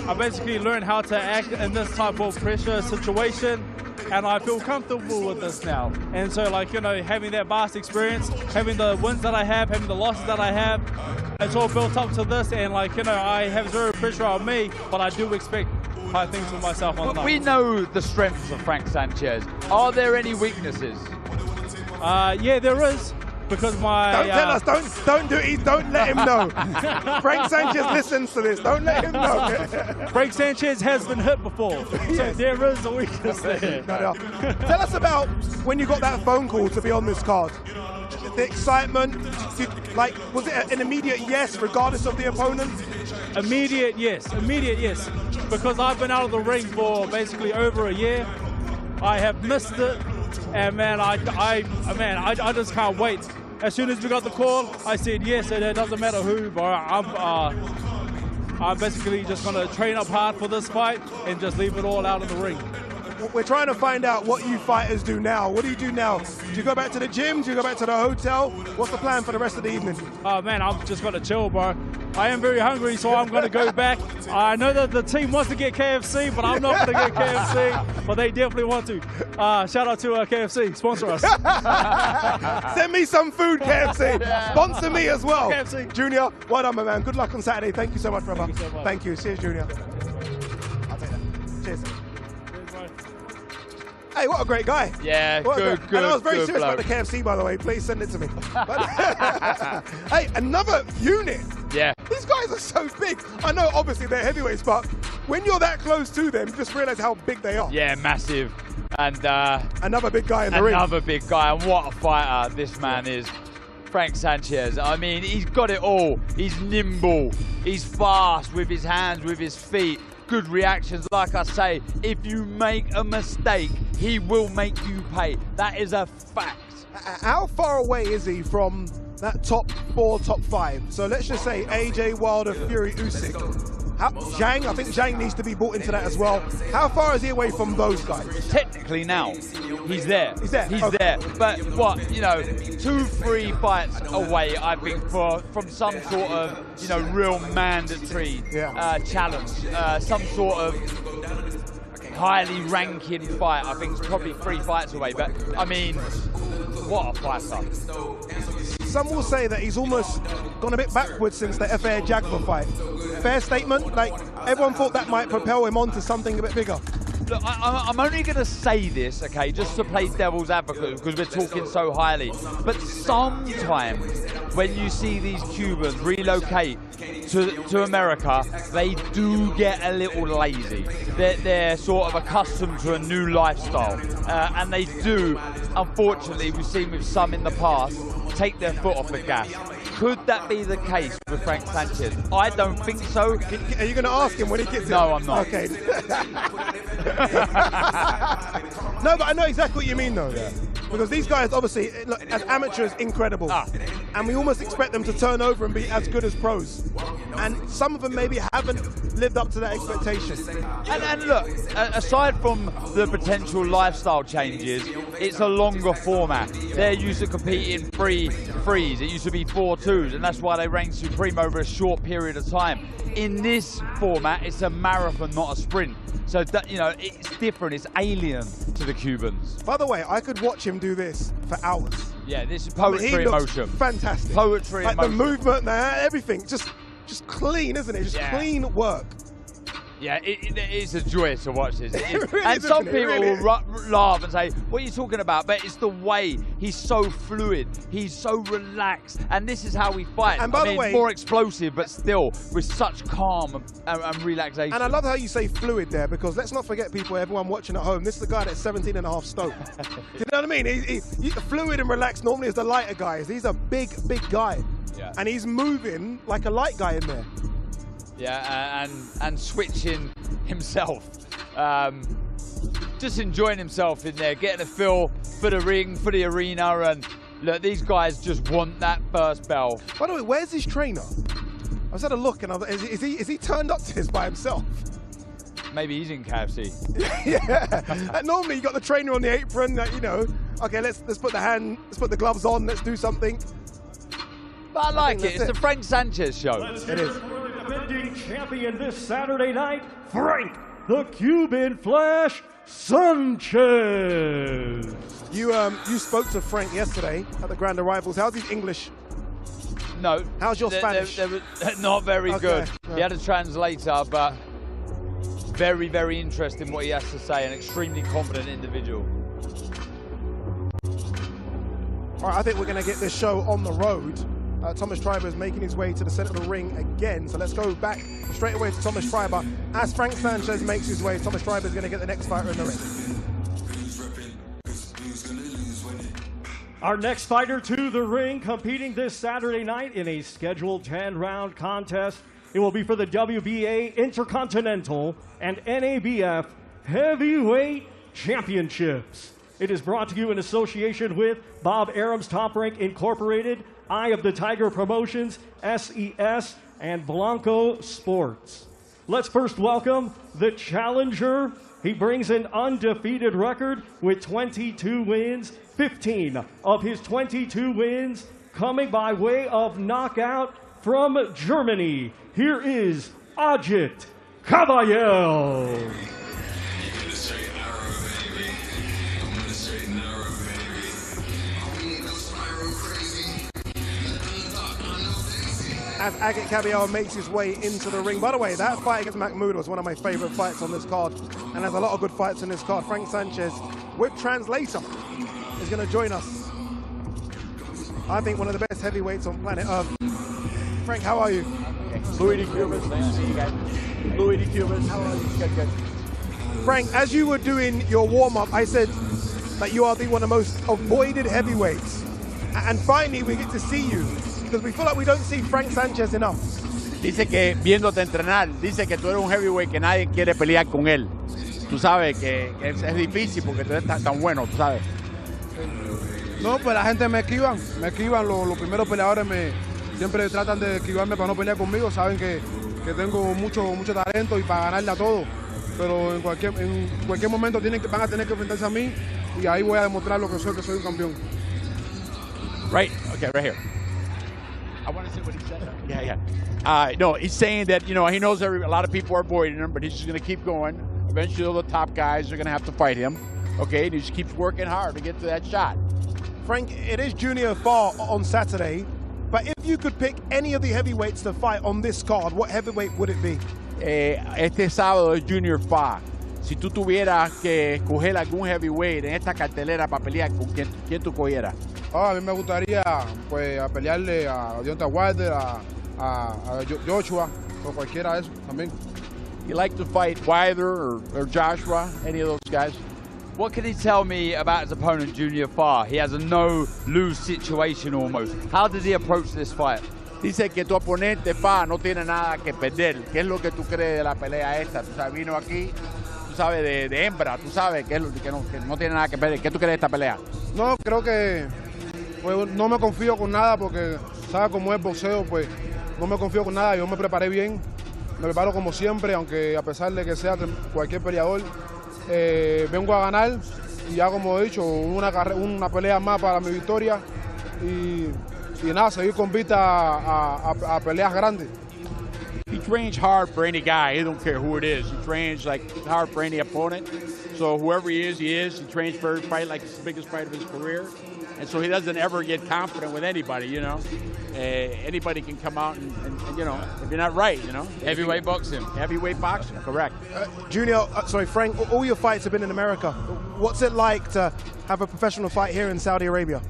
I basically learned how to act in this type of pressure situation, and I feel comfortable with this now. And so, like, you know, having that vast experience, having the wins that I have, having the losses that I have, it's all built up to this. And, like, you know, I have zero pressure on me, but I do expect high things for myself on the night. We know the strengths of Frank Sanchez. Are there any weaknesses? Yeah, there is. Because my don't tell us, don't let him know. Frank Sanchez listens to this. Don't let him know. Frank Sanchez has been hit before, so there is a weakness there. No. Tell us about when you got that phone call to be on this card. The excitement, was it an immediate yes, regardless of the opponent? Immediate yes, because I've been out of the ring for basically over a year. I have missed it. And man, I just can't wait. As soon as we got the call, I said yes, and it doesn't matter who, but I'm basically just gonna train up hard for this fight and just leave it all out in the ring. We're trying to find out what you fighters do now. What do you do now? Do you go back to the gym? Do you go back to the hotel? What's the plan for the rest of the evening? Oh man, I'm just gonna chill, bro. I am very hungry, so I'm gonna go back. I know that the team wants to get KFC, but I'm not gonna get KFC, but they definitely want to. Shout out to KFC, sponsor us. Send me some food, KFC. Yeah. Sponsor me as well. KFC. Junior, well done, my man. Good luck on Saturday. Thank you so much, brother. Thank you so much. Thank you. Cheers, Junior. I'll take that. Cheers. Hey, what a great guy. Yeah, good. And I was very serious about the KFC, by the way. Please send it to me. Hey, another unit. Yeah. These guys are so big. I know, obviously, they're heavyweights, but when you're that close to them, you just realize how big they are. Yeah, massive. And another big guy in the ring. Another big guy, and what a fighter this man is. Frank Sanchez. I mean, he's got it all. He's nimble. He's fast with his hands, with his feet. Good reactions. Like I say, if you make a mistake, he will make you pay. That is a fact. How far away is he from that top 4, top 5? So let's just say AJ, Wilder, Fury, Usyk. Zhang, I think Zhang needs to be brought into that as well. How far is he away from those guys? Technically now, he's there. He's there. He's there. But what, 2-3 fights away, I think, from some sort of, real mandatory challenge. Some sort of highly ranking fight. I think it's probably 3 fights away. But, I mean, what a fighter. Some will say that he's almost gone a bit backwards since the FA Jagba fight. Fair statement? Like, everyone thought that might propel him on to something a bit bigger. Look, I'm only going to say this, okay, just to play devil's advocate, because we're talking so highly. But sometimes when you see these Cubans relocate to America, they do get a little lazy. They're sort of accustomed to a new lifestyle. And they do, unfortunately, we've seen with some in the past, take their foot off the gas. Could that be the case with Frank Sanchez? I don't think so. Are you going to ask him when he gets in? No, I'm not. Okay. No, but I know exactly what you mean, though. Yeah. Because these guys, obviously, look, as amateurs, incredible. And we almost expect them to turn over and be as good as pros. And some of them maybe haven't lived up to that expectation. And look, aside from the potential lifestyle changes, it's a longer format. They're used to competing 3-3s. It used to be 4-2s, and that's why they reign supreme over a short period of time. In this format, it's a marathon, not a sprint. So, that, you know, it's different. It's alien to the Cubans. By the way, I could watch him do this for hours. Yeah, this is poetry in motion. Fantastic. Poetry in motion. Like the movement, everything. Just clean, isn't it? Just clean work. Yeah, it is a joy to watch this. Really and some is, people really will laugh and say, what are you talking about? But it's the way. He's so fluid. He's so relaxed. And this is how we fight. And by the way, more explosive, but still with such calm and relaxation. And I love how you say fluid there, because let's not forget, people, everyone watching at home, this is a guy that's 17.5 stone. Do you know what I mean? He's fluid and relaxed normally is the lighter guys. He's a big guy. Yeah. And he's moving like a light guy in there. Yeah, and switching himself. Just enjoying himself in there, getting a feel for the ring, for the arena, and look, these guys just want that first bell. By the way, where's his trainer? I was at a look, and is he turned up to this by himself? Maybe he's in KFC. Yeah. Normally you got the trainer on the apron, you know. Okay, let's put the gloves on, let's do something. But I like it. It's the Frank Sanchez show. It is. Defending champion this Saturday night, Frank the Cuban Flash Sanchez. You spoke to Frank yesterday at the Grand Arrivals. How's his English? No. How's your Spanish? Not very good. Yeah. He had a translator, but very, very interesting what he has to say. An extremely confident individual. All right, I think we're going to get this show on the road. Thomas Schreiber is making his way to the center of the ring again. So let's go back straight away to Thomas Schreiber. As Frank Sanchez makes his way, Thomas Schreiber is going to get the next fighter in the ring. Our next fighter to the ring, competing this Saturday night in a scheduled 10-round contest. It will be for the WBA Intercontinental and NABF Heavyweight Championships. It is brought to you in association with Bob Arum's Top Rank Incorporated, Eye of the Tiger Promotions, SES, and Blanco Sports. Let's first welcome the challenger. He brings an undefeated record with 22 wins, 15 of his 22 wins coming by way of knockout from Germany. Here is Ajit Kabayel. As Ajit Kabayel makes his way into the ring. By the way, that fight against Mahmoud was one of my favorite fights on this card, and there's a lot of good fights in this card. Frank Sanchez, with translator, is going to join us. I think one of the best heavyweights on planet Earth. Frank, how are you? Louis D. Cubas, nice to see you guys. Louis D. Cubas, how are you? Good. Frank, as you were doing your warm-up, I said that you are one of the most avoided heavyweights. And finally, we get to see you. Because we feel like we don't see Frank Sanchez enough. Dice que viéndote entrenar, dice que tú eres un heavyweight que nadie quiere pelear con él. Tú sabes que es difícil porque tú eres tan bueno, tú sabes. No, pues la gente me esquivan, los primeros peleadores siempre tratan de esquivarme para no pelear conmigo, saben que tengo mucho talento y para ganarle a todo, pero en cualquier momento van a tener que enfrentarse a mí y ahí voy a demostrar que soy un campeón. Right, okay, right here. I want to see what he said. Yeah. No, he's saying that, you know, he knows a lot of people are avoiding him, but he's just going to keep going. Eventually, all the top guys are going to have to fight him. Okay, and he just keeps working hard to get to that shot. Frank, it is Junior Farr on Saturday, but if you could pick any of the heavyweights to fight on this card, what heavyweight would it be? Este sábado es Junior Farr. Si tú tuvieras que escoger algún heavyweight en esta cartelera para pelear, ¿con quién tú cogieras? A mí me gustaría pues a pelearle a Deontay Wilder, a Joshua, o cualquiera de esos también. You like to fight Wilder or Joshua, any of those guys? What can he tell me about his opponent, Junior Farr? He has a no-lose situation almost. How did he approach this fight? Dice que tu oponente, Farr, no tiene nada que perder. ¿Qué es lo que tú crees de la pelea esta? Tú sabes, vino aquí, tú sabes, de hembra, tú sabes que no tiene nada que perder. ¿Qué tú crees de esta pelea? No, creo que pues, no me confío con nada porque, ¿sabes cómo es boxeo? Pues no me confío con nada. Yo me preparé bien, me preparo como siempre, aunque a pesar de que sea cualquier peleador, vengo a ganar y ya como he dicho, una pelea más para mi victoria y nada, seguir con vista a peleas grandes. He trains hard for any guy. He don't care who it is. He trains like hard for any opponent. So whoever he is, he is. He trains for every fight like it's the biggest fight of his career. And so he doesn't ever get confident with anybody, you know. Anybody can come out and, you know, if you're not right, you know. Heavyweight boxing. Heavyweight boxing, correct. Junior, sorry, Frank, all your fights have been in America. What's it like to have a professional fight here in Saudi Arabia?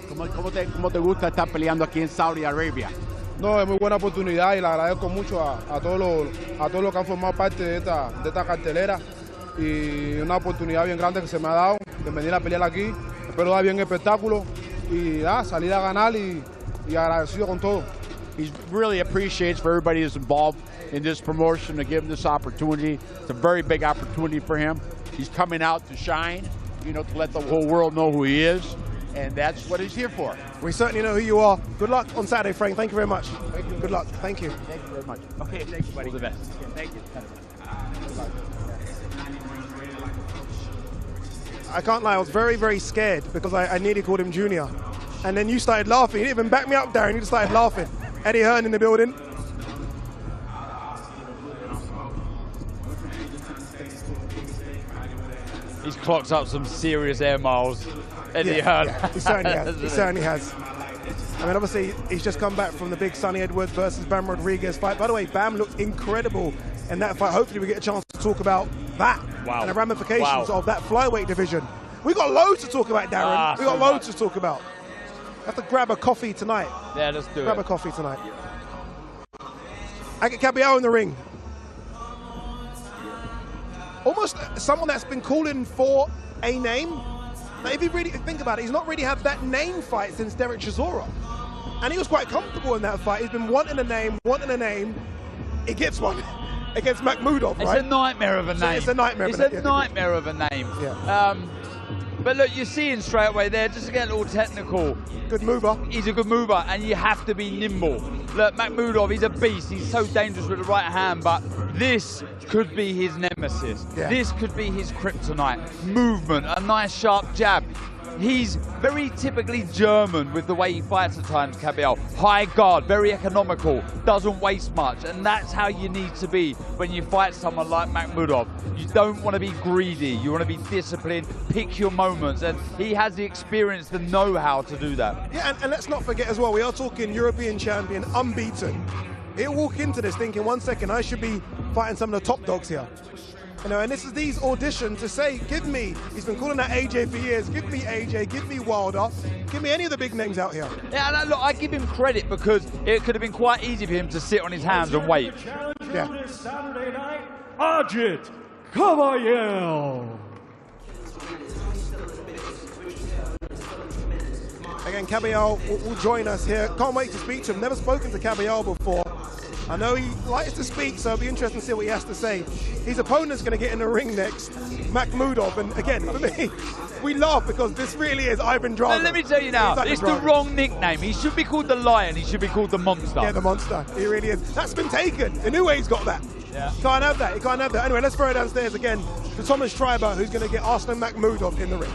¿Cómo te gusta estar peleando aquí en Saudi Arabia? No, es muy buena oportunidad y le agradezco mucho a todos los que han formado parte de esta cartelera y una oportunidad bien grande que se me ha dado de venir a pelear aquí. Espero dar bien el espectáculo y salir a ganar y agradecido con todo. He really appreciates for everybody who's involved in this promotion to give him this opportunity. It's a very big opportunity for him. He's coming out to shine, you know, to let the whole world know who he is. And that's what he's here for. We certainly know who you are. Good luck on Saturday, Frank. Thank you very much. Thank you. Good luck. Thank you. Thank you very much. Okay, thank you, buddy. All the best. Thank you. I can't lie, I was very, very scared because I nearly called him Junior. And then you started laughing. You didn't even back me up, Darren. You just started laughing. Eddie Hearn in the building. He's clocked up some serious air miles. Eddie Hearn. Yeah, he certainly has. He certainly has. I mean, obviously, he's just come back from the big Sonny Edwards versus Bam Rodriguez fight. By the way, Bam looked incredible in that fight. Hopefully, we get a chance to talk about that and the ramifications of that flyweight division. We got loads to talk about, Darren. We got loads to talk about. I have to grab a coffee tonight. Yeah, let's do it. Grab a coffee tonight. I get Caballero in the ring. Almost someone that's been calling for a name. Now, if you really think about it, he's not really had that name fight since Derek Chisora. And he was quite comfortable in that fight. He's been wanting a name. He gets one against Makhmudov, right? It's a nightmare of a name. It's a nightmare of a name. It's a nightmare of a name. Yeah. But look, you're seeing straight away there, just to get a little technical. Good mover. He's a good mover, and you have to be nimble. Look, Makhmudov, he's a beast. He's so dangerous with the right hand, but this could be his nemesis. Yeah. This could be his kryptonite. Movement, a nice sharp jab. He's very typically German with the way he fights at times, Caballero. High guard, very economical, doesn't waste much, and that's how you need to be when you fight someone like Makhmudov. You don't want to be greedy, you want to be disciplined, pick your moments, and he has the experience, the know-how to do that. Yeah, and let's not forget as well, we are talking European champion, unbeaten. He'll walk into this thinking, 1 second, I should be fighting some of the top dogs here. You know, and this is these auditions to say, give me, he's been calling that AJ for years, give me AJ, give me Wilder, give me any of the big names out here. Yeah, and look, I give him credit because it could have been quite easy for him to sit on his hands and wait. Yeah. This Saturday night, Ajit Caballero. Again, Caballero will join us here. Can't wait to speak to him. Never spoken to Caballero before. I know he likes to speak, so it'll be interesting to see what he has to say. His opponent's going to get in the ring next, Makhmudov. And again, for me, we laugh because this really is Ivan Drago. Let me tell you now, it's the wrong nickname. He should be called the Lion. He should be called the Monster. Yeah, the Monster. He really is. That's been taken. Inouye's got that. Yeah. Can't have that. He can't have that. Anyway, let's throw it downstairs again to Thomas Schreiber, who's going to get Arslan Makhmudov in the ring.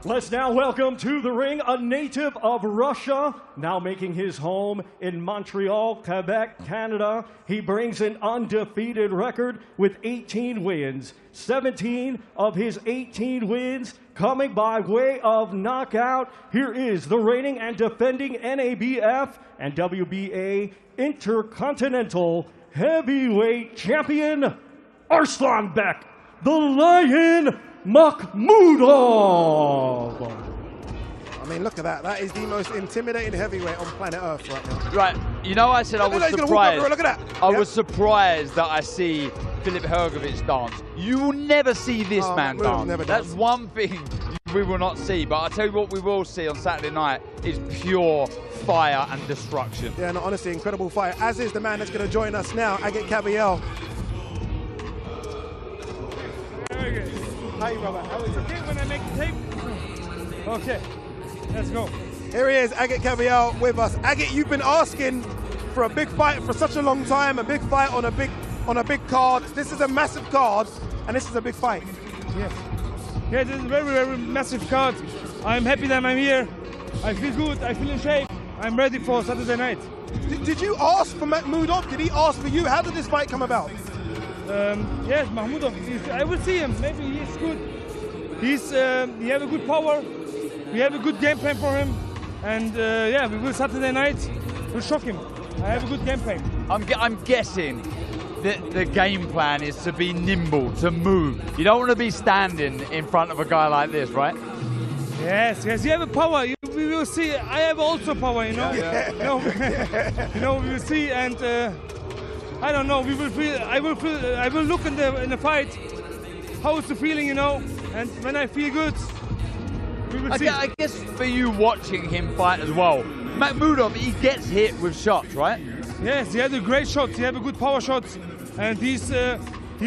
Let's now welcome to the ring a native of Russia, now making his home in Montreal, Quebec, Canada. He brings an undefeated record with 18 wins. 17 of his 18 wins coming by way of knockout. Here is the reigning and defending NABF and WBA Intercontinental Heavyweight Champion, Arslanbek, the Lion Makhmudov. I mean, look at that. That is the most intimidating heavyweight on planet Earth right now. Right. You know, I said I was surprised. Look at that. I was surprised that I see Filip Hrgovic dance. You will never see this man dance. That's one thing you we will not see. But I'll tell you what we will see on Saturday night is pure fire and destruction. Yeah, no, honestly, incredible fire. As is the man that's going to join us now, Agit Kabayel. Hi, brother. How is it? Okay when I make the tape? Okay, let's go. Here he is, Agit Kabayel with us. Agit, you've been asking for a big fight for such a long time, a big fight on a big card. This is a massive card, and this is a big fight. Yes. Yeah, this is a very, very massive card. I'm happy that I'm here. I feel good, I feel in shape. I'm ready for Saturday night. Did you ask for Makhmudov? Did he ask for you? How did this fight come about? Yes, Makhmudov. I will see him. Maybe he's good. He has a good power. We have a good game plan for him, and yeah, we will Saturday night. We'll shock him. I have a good game plan. I'm guessing that the game plan is to be nimble, to move. You don't want to be standing in front of a guy like this, right? Yes, yes. You have a power. We will see. I have also power. You know. Yeah. You know, we will see, and I don't know. We will feel. I will look in the fight. How is the feeling? You know, and when I feel good, we will see. I guess for you watching him fight as well, Makhmudov, he gets hit with shots, right? Yes, he had a great shot. He had a good power shot, and he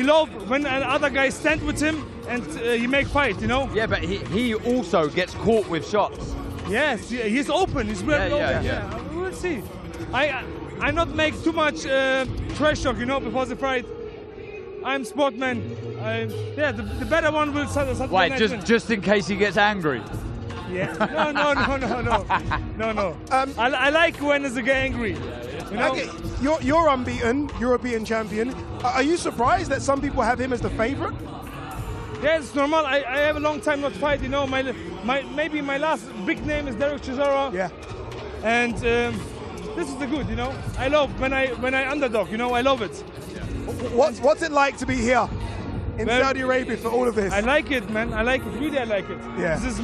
loves when another guy stand with him and he make fight. You know. Yeah, but he also gets caught with shots. Yes, he's open. He's very open. Yeah, we will see. I not make too much trash talk, you know, before the fight. I'm sportman. Yeah, the better one will Saturday Wait, night just in case he gets angry. Yeah. No. I like when they get angry. You know? Okay, you're unbeaten, European champion. Are you surprised that some people have him as the favorite? Yeah, it's normal. I have a long time not fight. You know, maybe my last big name is Derek Chisora. Yeah. And this is the good. You know, I love when I underdog. You know, I love it. What's it like to be here in Saudi Arabia for all of this? I like it, man. I like it. Really, I like it. Yeah. This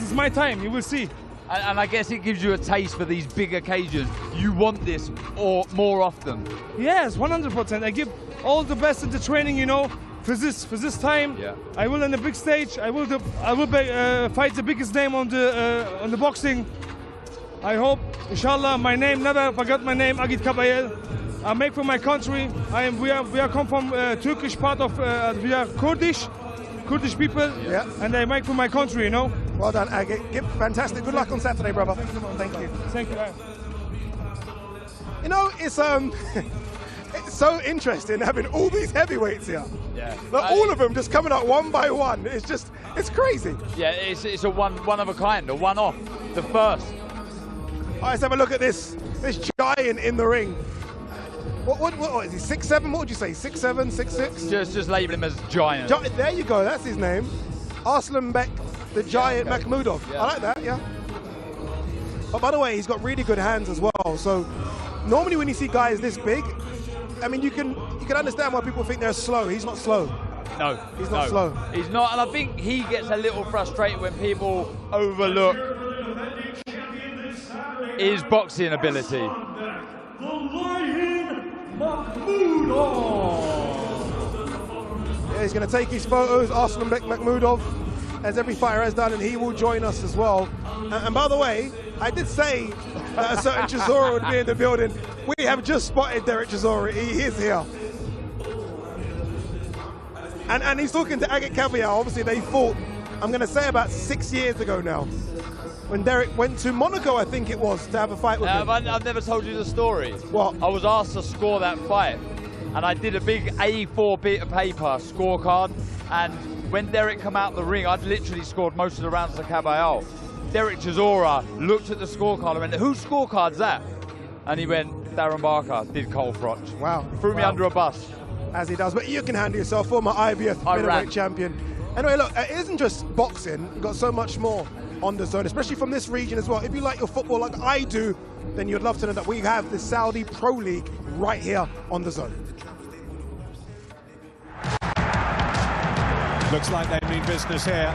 is my time. You will see. And I guess it gives you a taste for these big occasions. You want this or more often. Yes, 100%. I give all the best in the training, you know, for this time. Yeah. I will on the big stage. I will fight the biggest name on the boxing. I hope, inshallah, my name never forget my name, Agit Kabayel. I make for my country. We are come from Turkish part of we are Kurdish people. Yeah. And I make for my country, you know. Well done, Agit. Fantastic. Good luck on Saturday, brother. Thank you. Thank you. You know, it's it's so interesting having all these heavyweights here. Yeah. Like, all of them just coming up one by one. It's crazy. Yeah, it's a one of a kind, a one-off, the first. All right, let's have a look at this giant in the ring. What is he, 6'7"? What would you say, 6'7", 6'6"? Just label him as giant. There you go, that's his name. Arslanbek, the giant Makhmudov. Yeah. I like that, yeah. But by the way, he's got really good hands as well. So normally when you see guys this big, I mean, you can understand why people think they're slow. He's not slow. No, he's not slow. He's not, and I think he gets a little frustrated when people overlook his boxing ability. The Lion Makhmudov. Yeah, he's going to take his photos, Arslanbek Makhmudov, as every fighter has done, and he will join us as well. And by the way, I did say that a certain Chisora would be in the building. We have just spotted Derek Chisora. He is here. And he's talking to Agit Kabayel. Obviously, they fought, I'm going to say, about 6 years ago now, when Derek went to Monaco, I think it was, to have a fight with him. I've never told you the story. What? I was asked to score that fight, and I did a big A4 bit of paper scorecard, and when Derek come out the ring, I'd literally scored most of the rounds of Kabayel. Derek Chisora looked at the scorecard and went, whose scorecard's that? And he went, Darren Barker did Cole Froch. Wow. Threw me under a bus. As he does, but you can handle yourself, former IBF middleweight champion. Anyway, look, it isn't just boxing. We've got so much more on DAZN, especially from this region as well. If you like your football like I do, then you'd love to know that we have the Saudi Pro League right here on DAZN. Looks like they mean business here.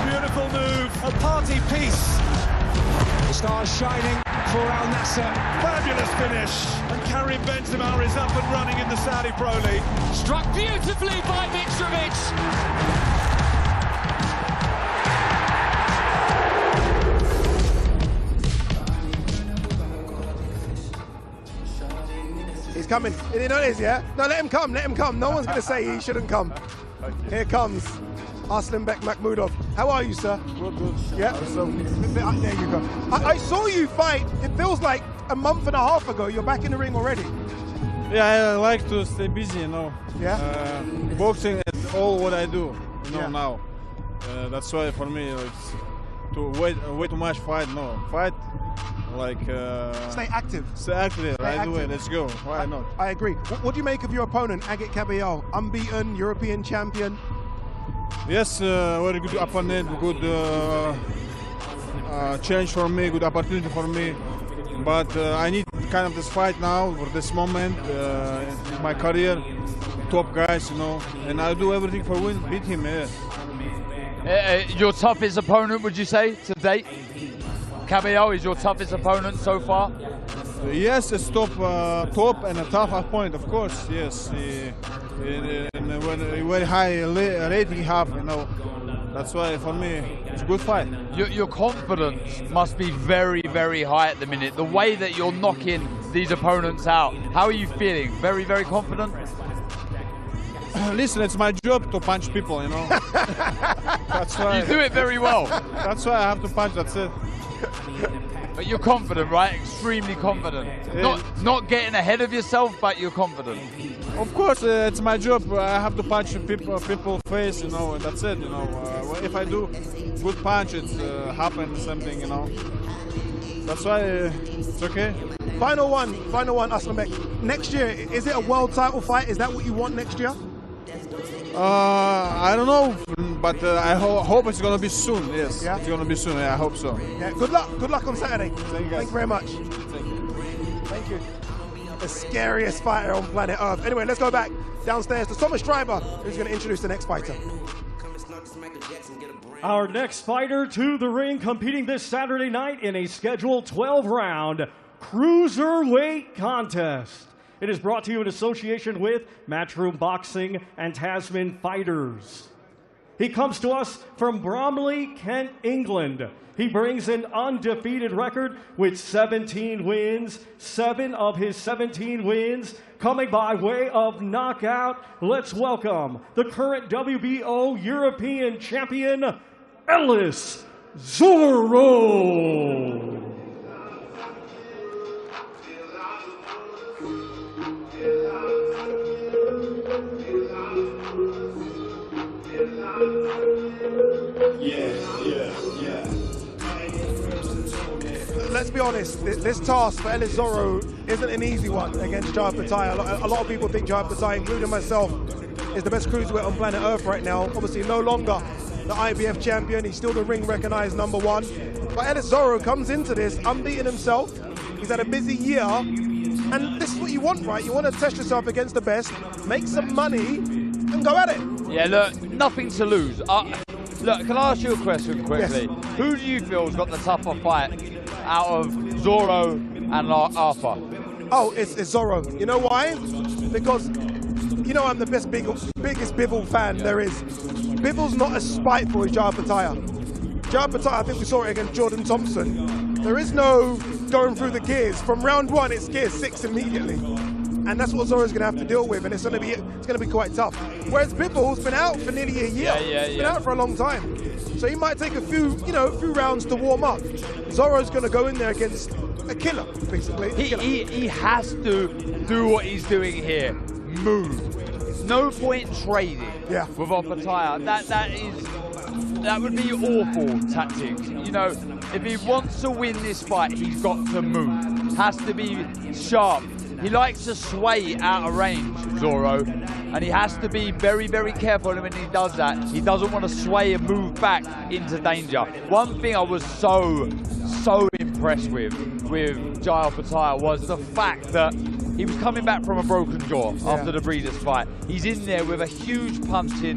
Beautiful move, a party piece. The stars shining. for Al Nassr. Fabulous finish. And Karim Benzema is up and running in the Saudi Pro League. Struck beautifully by Mitrovic. He's coming. You know it is, yeah? No, let him come, let him come. No one's going to say he shouldn't come. Here comes Aslanbek Makhmudov. How are you, sir? Good. Yeah? So, there you go. I saw you fight, it feels like a month and a half ago. You're back in the ring already. Yeah, I like to stay busy, you know. Yeah? Boxing is all what I do, you know, now. That's why for me, it's to wait too much fight, no. Fight, like... stay active. Stay active, right away, let's go. Why not? I agree. What do you make of your opponent, Agit Kabayel? Unbeaten, European champion? Yes, very good opponent, good challenge for me, good opportunity for me. But I need kind of this fight now, for this moment in my career. Top guys, you know, and I'll do everything for win, beat him, yeah. Your toughest opponent, would you say, to date? Kabayel is your toughest opponent so far? Yes, it's top and a tough opponent, of course, yes. When a very high rating have, you know, that's why for me it's a good fight. Your confidence must be very, very high at the minute. The way that you're knocking these opponents out, how are you feeling? Very, very confident? Listen, it's my job to punch people, you know. That's why. You do it very well. That's why I have to punch, that's it. But you're confident, right? Extremely confident. Yeah. Not getting ahead of yourself, but you're confident. Of course, it's my job. I have to punch people face, you know, and that's it, you know. If I do good punch, it happens something, you know. That's why it's okay. Final one, Aslanbek. Next year, is it a world title fight? Is that what you want next year? I don't know, but I hope it's gonna be soon. Yes, yeah? It's gonna be soon. Yeah, I hope so. Yeah, good luck on Saturday. Thank you very much. Thank you. The scariest fighter on planet Earth. Anyway, let's go back downstairs to Thomas Schreiber, who's going to introduce the next fighter. Our next fighter to the ring, competing this Saturday night in a scheduled 12-round cruiserweight contest. It is brought to you in association with Matchroom Boxing and Tasman Fighters. He comes to us from Bromley, Kent, England. He brings an undefeated record with 17 wins, 7 of his 17 wins coming by way of knockout. Let's welcome the current WBO European champion, Ellis Zorro. Let's be honest, this task for Ellis Zorro isn't an easy one against Jai Pattaya. A lot of people think Jai Pattaya, including myself, is the best cruiserweight on planet Earth right now. Obviously no longer the IBF champion, he's still the ring-recognized #1. But Ellis Zorro comes into this unbeaten himself. He's had a busy year, and this is what you want, right? You want to test yourself against the best, make some money, and go at it. Yeah, look, nothing to lose. Look, can I ask you a question quickly? Yes. Who do you feel has got the tougher fight out of Zorro and Arthur? Oh, it's Zorro. You know why? Because you know I'm the biggest Bivol fan there is. Bivol's not as spiteful as Jai Pattaya. Jai Pattaya, I think we saw it against Jordan Thompson. There is no going through the gears. From round 1, it's gear 6 immediately. And that's what Zorro's going to have to deal with, and it's going to be quite tough. Whereas Bivol's been out for nearly a year. He's been out for a long time. So he might take a few rounds to warm up. Zorro's going to go in there against a killer, basically. He has to do what he's doing here. Move. No point trading with Pattaya. That would be awful tactics. You know, if he wants to win this fight, he's got to move. Has to be sharp. He likes to sway out of range, Zorro, and he has to be very, very careful when he does that. He doesn't want to sway and move back into danger. One thing I was so impressed with Jai Pattaya was the fact that he was coming back from a broken jaw after the Breeders' fight. He's in there with a huge punching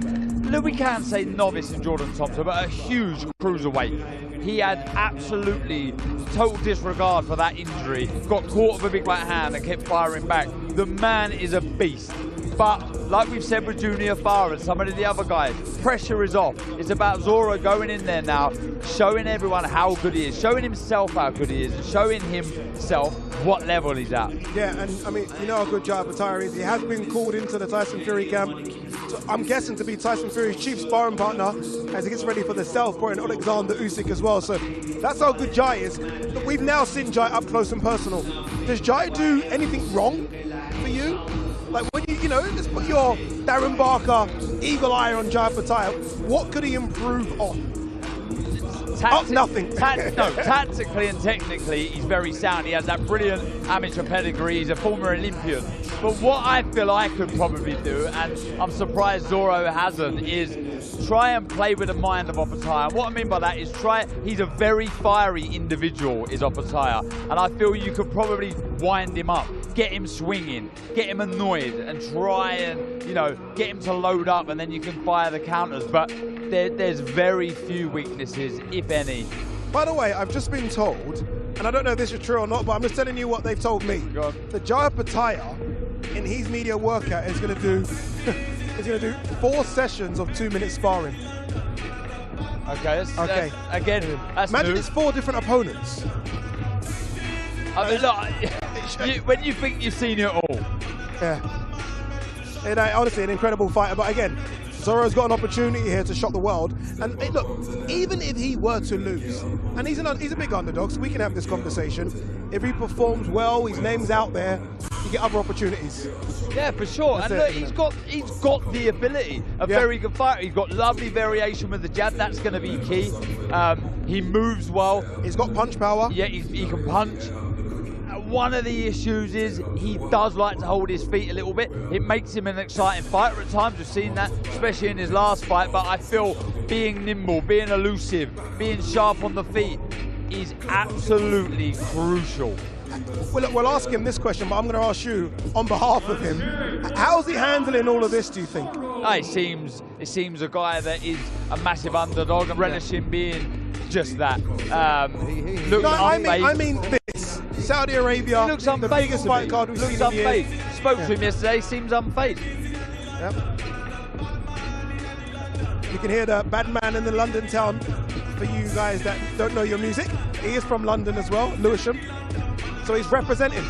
look, we can say novice in Jordan Thompson, but a huge cruiserweight. He had absolutely total disregard for that injury, got caught with a big right hand and kept firing back. The man is a beast. But like we've said with Junior Farr and some of the other guys, pressure is off. It's about Zoro going in there now, showing everyone how good he is, showing himself how good he is, and showing himself what level he's at. Yeah, and I mean, you know how good Jaya Pataya is. He has been called into the Tyson Fury camp. So I'm guessing to be Tyson Fury's chief sparring partner as he gets ready for the Southpaw and Alexander Usyk as well. So that's how good Jaya is. But we've now seen Jaya up close and personal. Does Jaya do anything wrong for you? Like when you know, let's put your Darren Barker eagle eye on Jaya Pataya. What could he improve on? Nothing. Tactically and technically, he's very sound. He has that brilliant amateur pedigree. He's a former Olympian. But what I feel I could probably do, and I'm surprised Zoro hasn't, is try and play with the mind of Opataya. And what I mean by that is he's a very fiery individual, is Opataya. And I feel you could probably wind him up, get him swinging, get him annoyed, and try and, you know, get him to load up, and then you can fire the counters. But there's very few weaknesses, if any. By the way, I've just been told, and I don't know if this is true or not, but I'm just telling you what they've told me. That Jaya Pataya, in his media workout, is going to do 4 sessions of 2-minute sparring. Okay. That's imagine new. it's 4 different opponents. I mean, look, when you think you've seen it all. Yeah. And honestly, an incredible fighter. But again, Zoro's got an opportunity here to shock the world. And hey, look, even if he were to lose, and he's a big underdog, so we can have this conversation. If he performs well, his name's out there, you get other opportunities. Yeah, for sure. And look, he's got the ability. A very good fighter. He's got lovely variation with the jab. That's going to be key. He moves well. He's got punch power. Yeah, he can punch. One of the issues is he does like to hold his feet a little bit. It makes him an exciting fighter at times. We've seen that, especially in his last fight. But I feel being nimble, being elusive, being sharp on the feet is absolutely crucial. Well, look, we'll ask him this question, but I'm going to ask you on behalf of him. How's he handling all of this, do you think? It seems a guy that is a massive underdog and relishing being just that. I mean this. Saudi Arabia, looks the biggest fight card we've seen in years. Spoke to him yesterday, seems unfazed. Yep. You can hear the bad man in the London town. For you guys that don't know your music, he is from London as well, Lewisham. So he's representing.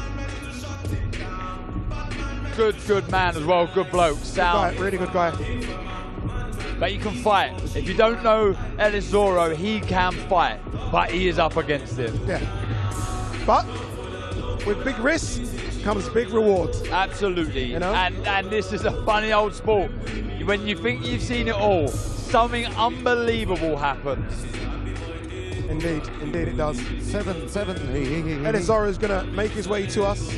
Good man as well, good bloke, sound. Good guy, really good guy. But he can fight. If you don't know Ellis Zoro, he can fight, but he is up against him. Yeah. But with big risks comes big rewards. Absolutely. You know? And this is a funny old sport. When you think you've seen it all, something unbelievable happens. Indeed it does. 7-7. Ellis Zoro is going to make his way to us.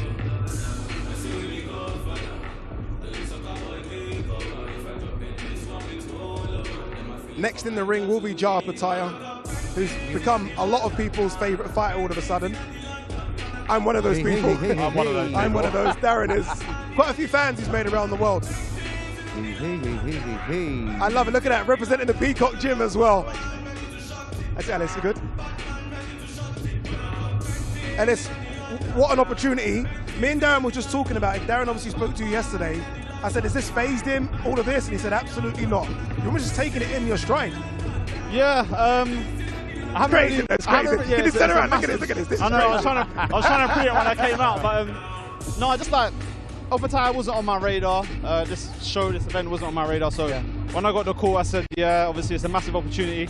Next in the ring will be Jaya Pataya, who's become a lot of people's favourite fighter all of a sudden. I'm one of those people. I'm one of those. I'm one of those. Darren is. Quite a few fans he's made around the world. I love it. Look at that, representing the Peacock Gym as well. That's Ellis, you good? Ellis, what an opportunity. Me and Darren were just talking about it. Darren obviously spoke to you yesterday. I said, has this phased him, all of this? And he said, absolutely not. You were just taking it in your stride. Yeah, I haven't crazy, that's crazy. Yeah, Can you turn around? Look at this. This I know, I was trying to pre it when I came out, but no, I just like, Opataya wasn't on my radar. This show, this event wasn't on my radar, so when I got the call, I said, yeah, obviously it's a massive opportunity.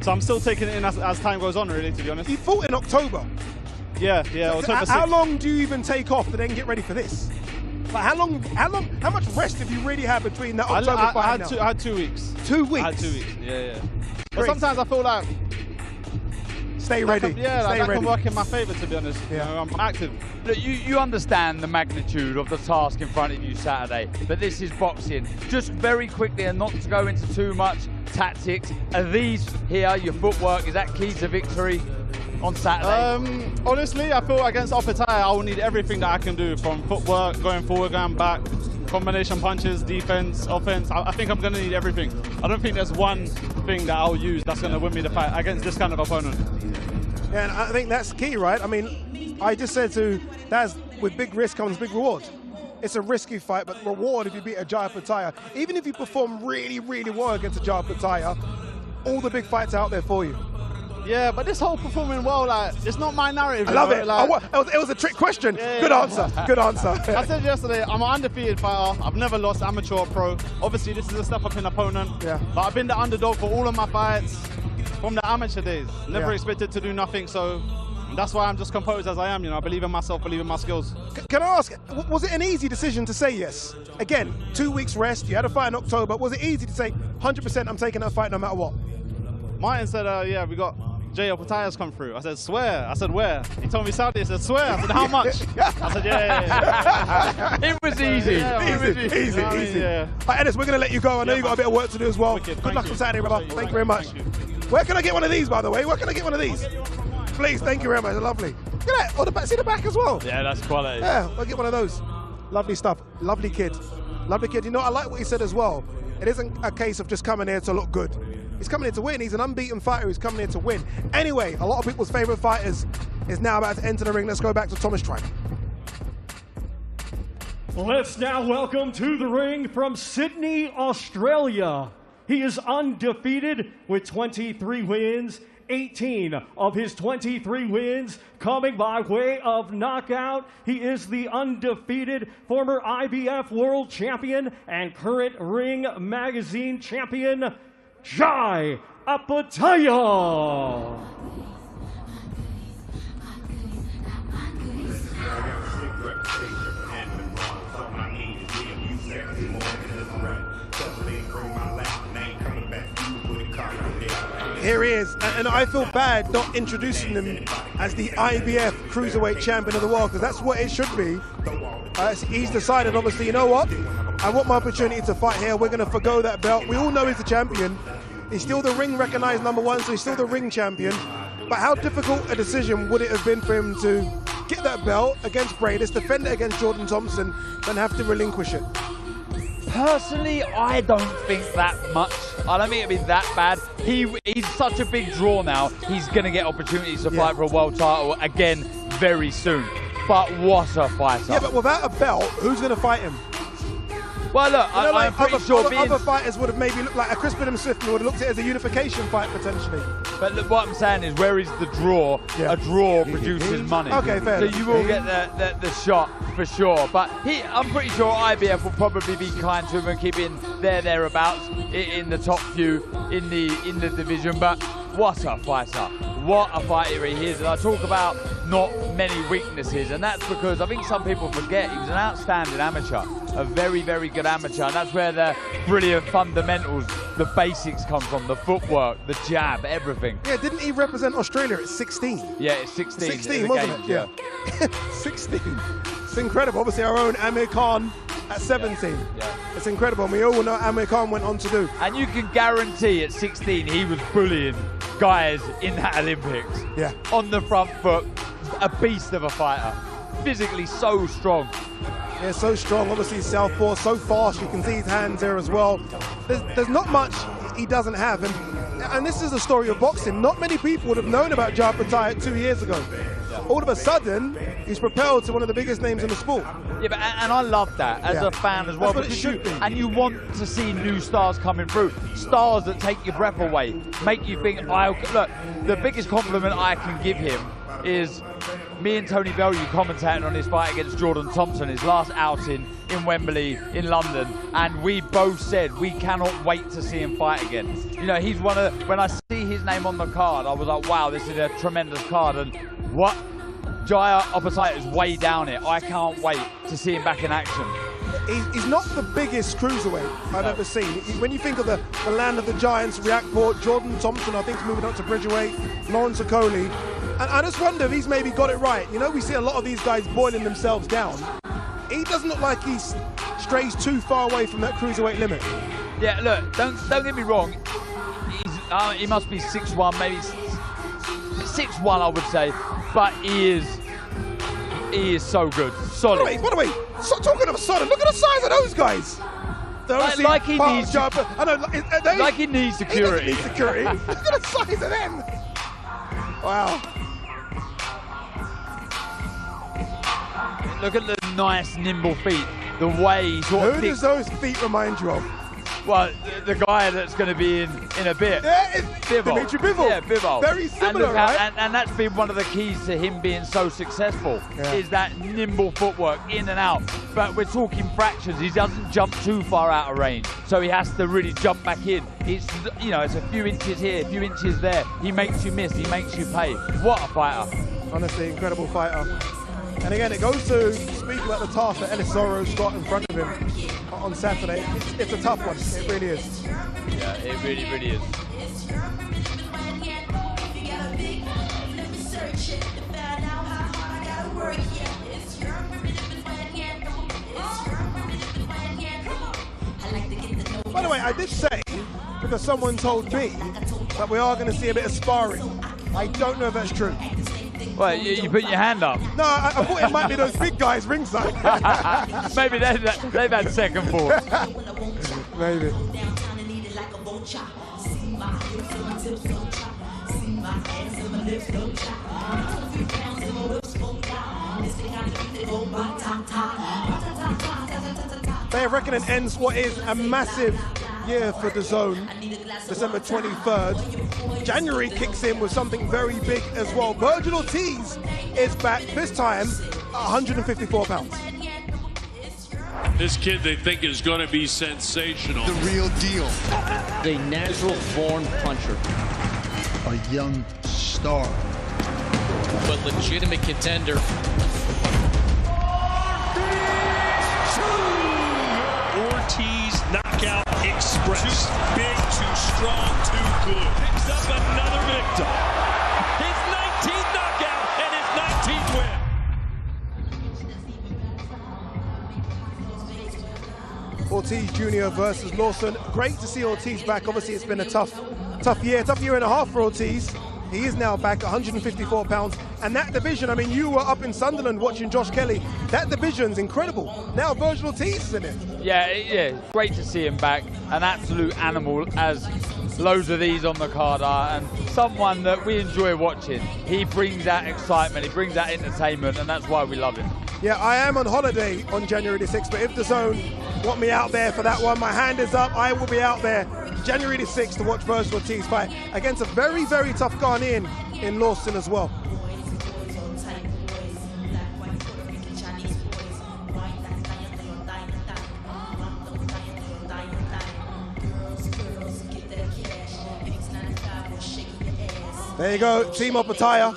So I'm still taking it in as time goes on, really, to be honest. You fought in October. Yeah, October 6th. How long do you even take off to then get ready for this? Like how much rest have you really had between that October fight I had 2 weeks. 2 weeks? I had 2 weeks, yeah. But sometimes I feel like... Stay ready. That can work in my favour, to be honest. Yeah. You know, I'm active. Look, you understand the magnitude of the task in front of you Saturday, but this is boxing. Just very quickly, and not to go into too much tactics, are these here, your footwork, is that key to victory on Saturday? Honestly, I feel against Opataya, I will need everything that I can do, from footwork, going forward, going back. Combination punches, defense, offense. I think I'm going to need everything. I don't think there's one thing that I'll use that's going to win me the fight against this kind of opponent. Yeah, and I think that's key, right? I mean, I just said to Daz, with big risk comes big reward. It's a risky fight, but reward if you beat a Jaya Pattaya. Even if you perform really, really well against a Jaya Pattaya, all the big fights are out there for you. Yeah, but this whole performing well, like, it's not my narrative. I love it. Like, It was a trick question. Yeah, Good answer. Good answer. I said yesterday, I'm an undefeated fighter. I've never lost amateur or pro. Obviously, this is a step-up opponent. Yeah. But I've been the underdog for all of my fights from the amateur days. Never expected to do nothing, so that's why I'm just composed as I am. You know, I believe in myself, believe in my skills. Can I ask, was it an easy decision to say yes? Again, 2 weeks rest, you had a fight in October. Was it easy to say, 100% I'm taking that fight no matter what? Martin said, yeah, we got Jaya Pattaya's come through. I said, swear. I said, where? He told me Saudi. I said, swear. I said, how much? I said, yeah. It was easy. Easy. Yeah. All right, Ennis, we're going to let you go. I know you've got a bit of work to do as well. Good luck on Saturday, brother. Thank you very much. Where can I get one of these, by the way? Where can I get one of these? Please, thank you very much. They're lovely. Look at that. Oh, the back, see the back as well? Yeah, that's quality. Yeah, I'll get one of those. Lovely stuff. Lovely kid. Lovely kid. You know, I like what he said as well. It isn't a case of just coming here to look good. He's coming here to win. He's an unbeaten fighter who's coming here to win. Anyway, a lot of people's favorite fighters is now about to enter the ring. Let's go back to Thomas Tribe. Let's now welcome to the ring from Sydney, Australia. He is undefeated with 23 wins. 18 of his 23 wins coming by way of knockout. He is the undefeated former IBF world champion and current Ring Magazine champion, Jaya Pattaya. Here he is, and I feel bad not introducing him as the IBF Cruiserweight Champion of the world, because that's what it should be. He's decided, obviously, you know what? I want my opportunity to fight here. We're going to forgo that belt. We all know he's the champion. He's still the ring recognized #1, so he's still the ring champion. But how difficult a decision would it have been for him to get that belt against Bradis, defend it against Jordan Thompson, and have to relinquish it? Personally, I don't think that much. I don't think it'd be that bad. He's such a big draw now. He's going to get opportunities to fight for a world title again very soon. But what a fighter. Yeah, but without a belt, who's going to fight him? Well, look, you know, I'm pretty sure other fighters would have maybe looked like a Chris Smith would have looked at it as a unification fight potentially. But look, what I'm saying is, where is the draw? A draw produces money. Okay, fair. So you will get the shot for sure. But I'm pretty sure IBF will probably be kind to him and keep him thereabouts in the top few in the division. But what a fighter! What a fighter he is. And I talk about not many weaknesses, and that's because I think some people forget he was an outstanding amateur, a very, very good amateur, and that's where the brilliant fundamentals, the basics come from, the footwork, the jab, everything. Yeah, didn't he represent Australia at 16? Yeah, it's 16. 16, wasn't it? Yeah. 16. It's incredible. Obviously, our own Amir Khan at 17. Yeah. It's incredible. And we all know Amir Khan went on to do. And you can guarantee at 16 he was bullying guys in that Olympics. Yeah. On the front foot, a beast of a fighter. Physically so strong. Yeah, so strong. Obviously, southpaw, so fast. You can see his hands there as well. There's not much he doesn't have. And this is the story of boxing. Not many people would have known about Jaya Pattaya 2 years ago. Yeah. All of a sudden, he's propelled to one of the biggest names in the sport. Yeah, but and I love that as a fan as well. That's what it should be. And you want to see new stars coming through. Stars that take your breath away, make you think, look, the biggest compliment I can give him is me and Tony Bellew commentating on his fight against Jordan Thompson, his last outing in Wembley in London, and we both said we cannot wait to see him fight again. You know, he's one of, when I see his name on the card, I was like, wow, this is a tremendous card, and what? Jaya Pattaya is way down it. I can't wait to see him back in action. He's not the biggest cruiserweight I've ever seen. When you think of the land of the giants, Riakport, Jordan Thompson, I think he's moving up to Bridgerweight, Lawrence Okoli. And I just wonder if he's maybe got it right. You know, we see a lot of these guys boiling themselves down. He doesn't look like he strays too far away from that cruiserweight limit. Yeah, look, don't get me wrong. He must be 6'1", maybe 6'1", I would say. But he is so good, solid. By the way, talking of solid, look at the size of those guys. Like he needs like he needs security. He doesn't need security. Look at the size of them. Wow. Look at the nice, nimble feet. The way he's Who does those feet remind you of? Well, the guy that's going to be in a bit. Yeah, it's Bivol. Dimitri Bivol. Yeah, Bivol. Very similar, and right? And that's been one of the keys to him being so successful, is that nimble footwork in and out. But we're talking fractions. He doesn't jump too far out of range, so he has to really jump back in. It's, you know, it's a few inches here, a few inches there. He makes you miss. He makes you pay. What a fighter. Honestly, incredible fighter. And again, it goes to speak about the task that Ellis Zorro's got in front of him on Saturday. It's a tough one. It really is. Yeah, it really, really is. By the way, I did say, because someone told me, that we are going to see a bit of sparring. I don't know if that's true. Well, you put your hand up. No, I thought it might be those big guys ringside. Maybe they've had second thoughts. Maybe. Day of Reckoning ends what is a massive year for DAZN, December 23rd. January kicks in with something very big as well. Virgil Ortiz is back, this time at 154 pounds. This kid they think is going to be sensational. The real deal. A natural-born puncher. A young star. But legitimate contender. Ortiz knockout express. Too big, too strong, too good. Picks up another victim. His 19th knockout and his 19th win. Ortiz Jr. versus Lawson. Great to see Ortiz back. Obviously, it's been a tough year and a half for Ortiz. He is now back, 154 pounds. And that division, I mean, you were up in Sunderland watching Josh Kelly. That division's incredible. Now Virgil Ortiz is in it. Yeah, great to see him back. An absolute animal, as loads of these on the card are, and someone that we enjoy watching. He brings that excitement, he brings that entertainment, and that's why we love him. Yeah, I am on holiday on January the 6th, but if DAZN want me out there for that one, my hand is up. I will be out there January the 6th to watch Virgil Ortiz fight against a very, very tough Ghanaian in Lawson as well. There you go, team up attire.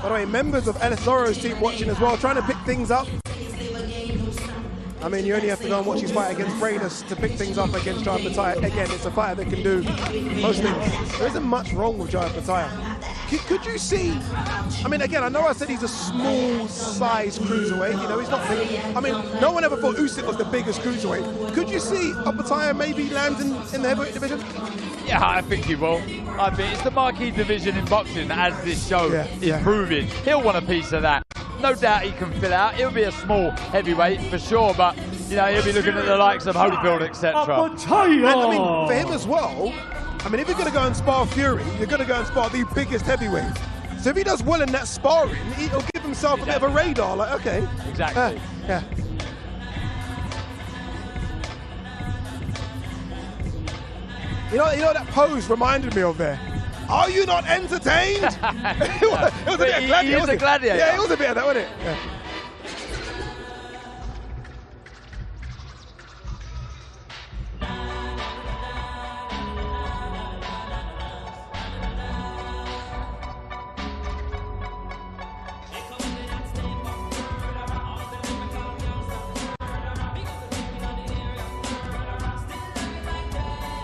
By the way, members of Ellis Zorro's team watching as well, trying to pick things up. I mean, you only have to go and watch his fight against Brainus to pick things up against Jai Pattaya. Again, it's a fighter that can do most things. There isn't much wrong with Jai Pattaya. Could you see, I mean, again, I know I said he's a small size cruiserweight, you know, he's not big. I mean, no one ever thought Usyk was the biggest cruiserweight. Could you see Pattaya maybe land in the heavyweight division? Yeah, I think he will. I think it's the marquee division in boxing, as this show is proving. He'll want a piece of that. No doubt he can fill out. He'll be a small heavyweight for sure, but you know, he'll be looking at the likes of Holyfield, etc. And I mean, for him as well, I mean, if you're going to go and spar Fury, you're going to go and spar the biggest heavyweight. So if he does well in that sparring, he'll give himself a bit of a radar. Like, okay, exactly. Yeah. You know that pose reminded me of there. Are you not entertained? It was a bit of gladiator. He was a gladiator. Yeah, it was a bit of that, wasn't it? Yeah.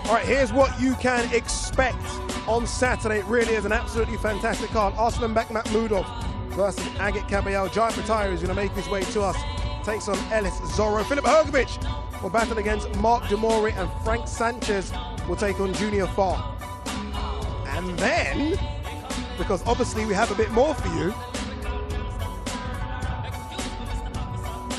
All right, here's what you can expect on Saturday. It really is an absolutely fantastic card. Arslan Makhmudov versus Agit Kabayel. Jai Pattaya is going to make his way to us. Takes on Ellis Zorro. Filip Hrgovic will battle against Mark Demori, and Frank Sanchez will take on Junior Farr. And then because obviously we have a bit more for you.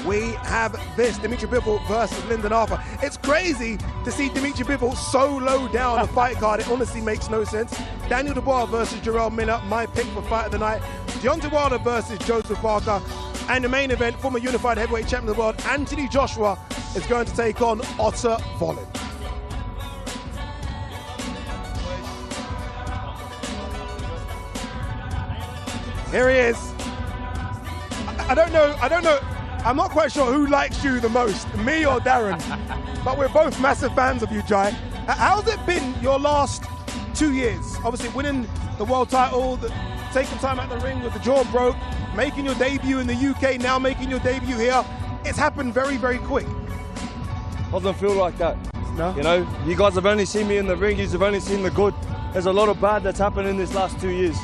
We have this, Dimitri Bivol versus Lyndon Arthur. It's crazy to see Dimitri Bivol so low down the fight card. It honestly makes no sense. Daniel Dubois versus Jarrell Miller, my pick for fight of the night. Deontay Wilder versus Joseph Parker. And the main event, former unified heavyweight champion of the world, Anthony Joshua, is going to take on Otto Wallin. Here he is. I don't know. I'm not quite sure who likes you the most, me or Darren, but we're both massive fans of you, Jai. How's it been your last 2 years? Obviously winning the world title, taking time out the ring with the jaw broke, making your debut in the UK, now making your debut here. It's happened very, very quick. Doesn't feel like that. No? You know, you guys have only seen me in the ring, you have only seen the good. There's a lot of bad that's happened in this last 2 years.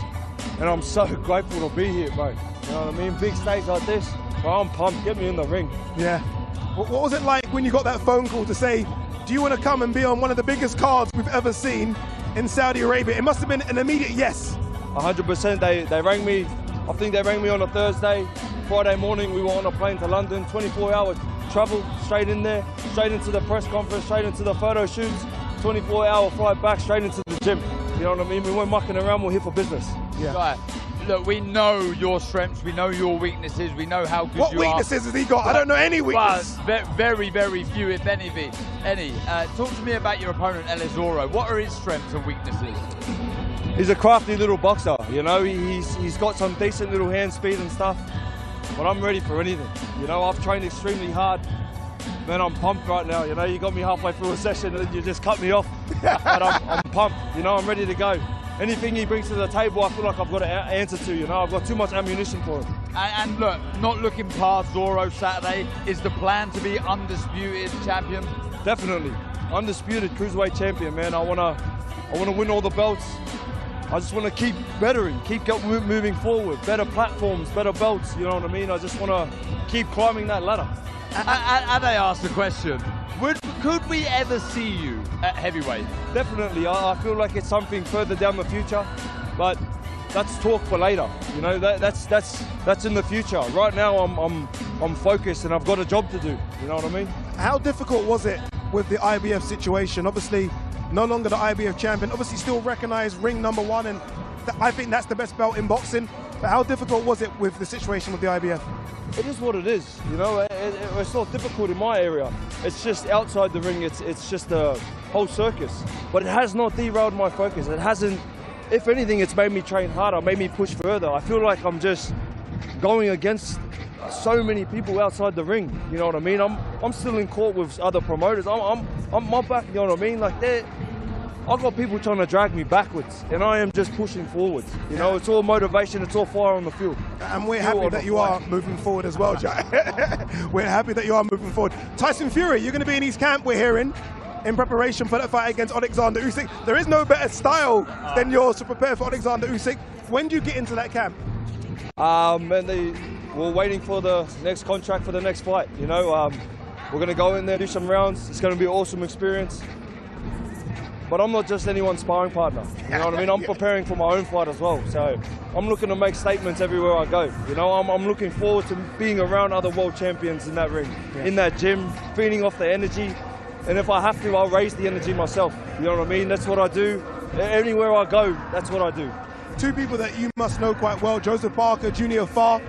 And I'm so grateful to be here, bro. You know what I mean? Big stage like this, bro, I'm pumped. Get me in the ring. Yeah. What was it like when you got that phone call to say, do you want to come and be on one of the biggest cards we've ever seen in Saudi Arabia? It must have been an immediate yes. 100%. They rang me, I think they rang me on a Thursday. Friday morning, we were on a plane to London, 24 hours travel, straight in there, straight into the press conference, straight into the photo shoots, 24-hour flight back, straight into the gym. You know what I mean? We weren't mucking around, we're here for business. Yeah. Right. Look, we know your strengths, we know your weaknesses, we know how good you are. What weaknesses has he got? I don't know any weaknesses. But very, very few, if any. Talk to me about your opponent, Elizoro. What are his strengths and weaknesses? He's a crafty little boxer, you know, he's got some decent little hand speed and stuff, but I'm ready for anything. You know, I've trained extremely hard. Man, I'm pumped right now, you know, you got me halfway through a session and you just cut me off. But I'm pumped, you know, I'm ready to go. Anything he brings to the table, I feel like I've got to answer to, you know, I've got too much ammunition for him. And look, not looking past Zorro Saturday, is the plan to be undisputed champion? Definitely, undisputed cruiserweight champion, man. I wanna win all the belts. I just want to keep bettering, keep moving forward, better platforms, better belts, you know what I mean? I just want to keep climbing that ladder. And I asked the question, could we ever see you at heavyweight? Definitely, I feel like it's something further down the future, but that's talk for later. You know, that's in the future. Right now, I'm focused and I've got a job to do. You know what I mean? How difficult was it with the IBF situation? Obviously, no longer the IBF champion. Obviously, still recognized ring #1, and I think that's the best belt in boxing. But how difficult was it with the situation with the IBF? It is what it is, you know. It's not difficult in my area. It's just outside the ring. It's just a whole circus. But it has not derailed my focus. It hasn't. If anything, it's made me train harder, made me push further. I feel like I'm just going against so many people outside the ring. You know what I mean? I'm still in court with other promoters. I'm my back. You know what I mean? Like I've got people trying to drag me backwards, and I am just pushing forwards. You know, it's all motivation, it's all fire on the field. And we're happy that you are moving forward as well, Jai. We're happy that you are moving forward. Tyson Fury, you're going to be in his camp, we're hearing, in preparation for that fight against Alexander Usyk. There is no better style than yours to prepare for Alexander Usyk. When do you get into that camp? We're waiting for the next contract for the next fight. You know, we're going to go in there, do some rounds. It's going to be an awesome experience. But I'm not just anyone's sparring partner, you know what I mean? I'm preparing for my own fight as well. So I'm looking to make statements everywhere I go. You know, I'm looking forward to being around other world champions in that ring, in that gym, feeding off the energy. And if I have to, I'll raise the energy myself. You know what I mean? That's what I do. Anywhere I go, that's what I do. Two people that you must know quite well, Joseph Parker, Junior Farr,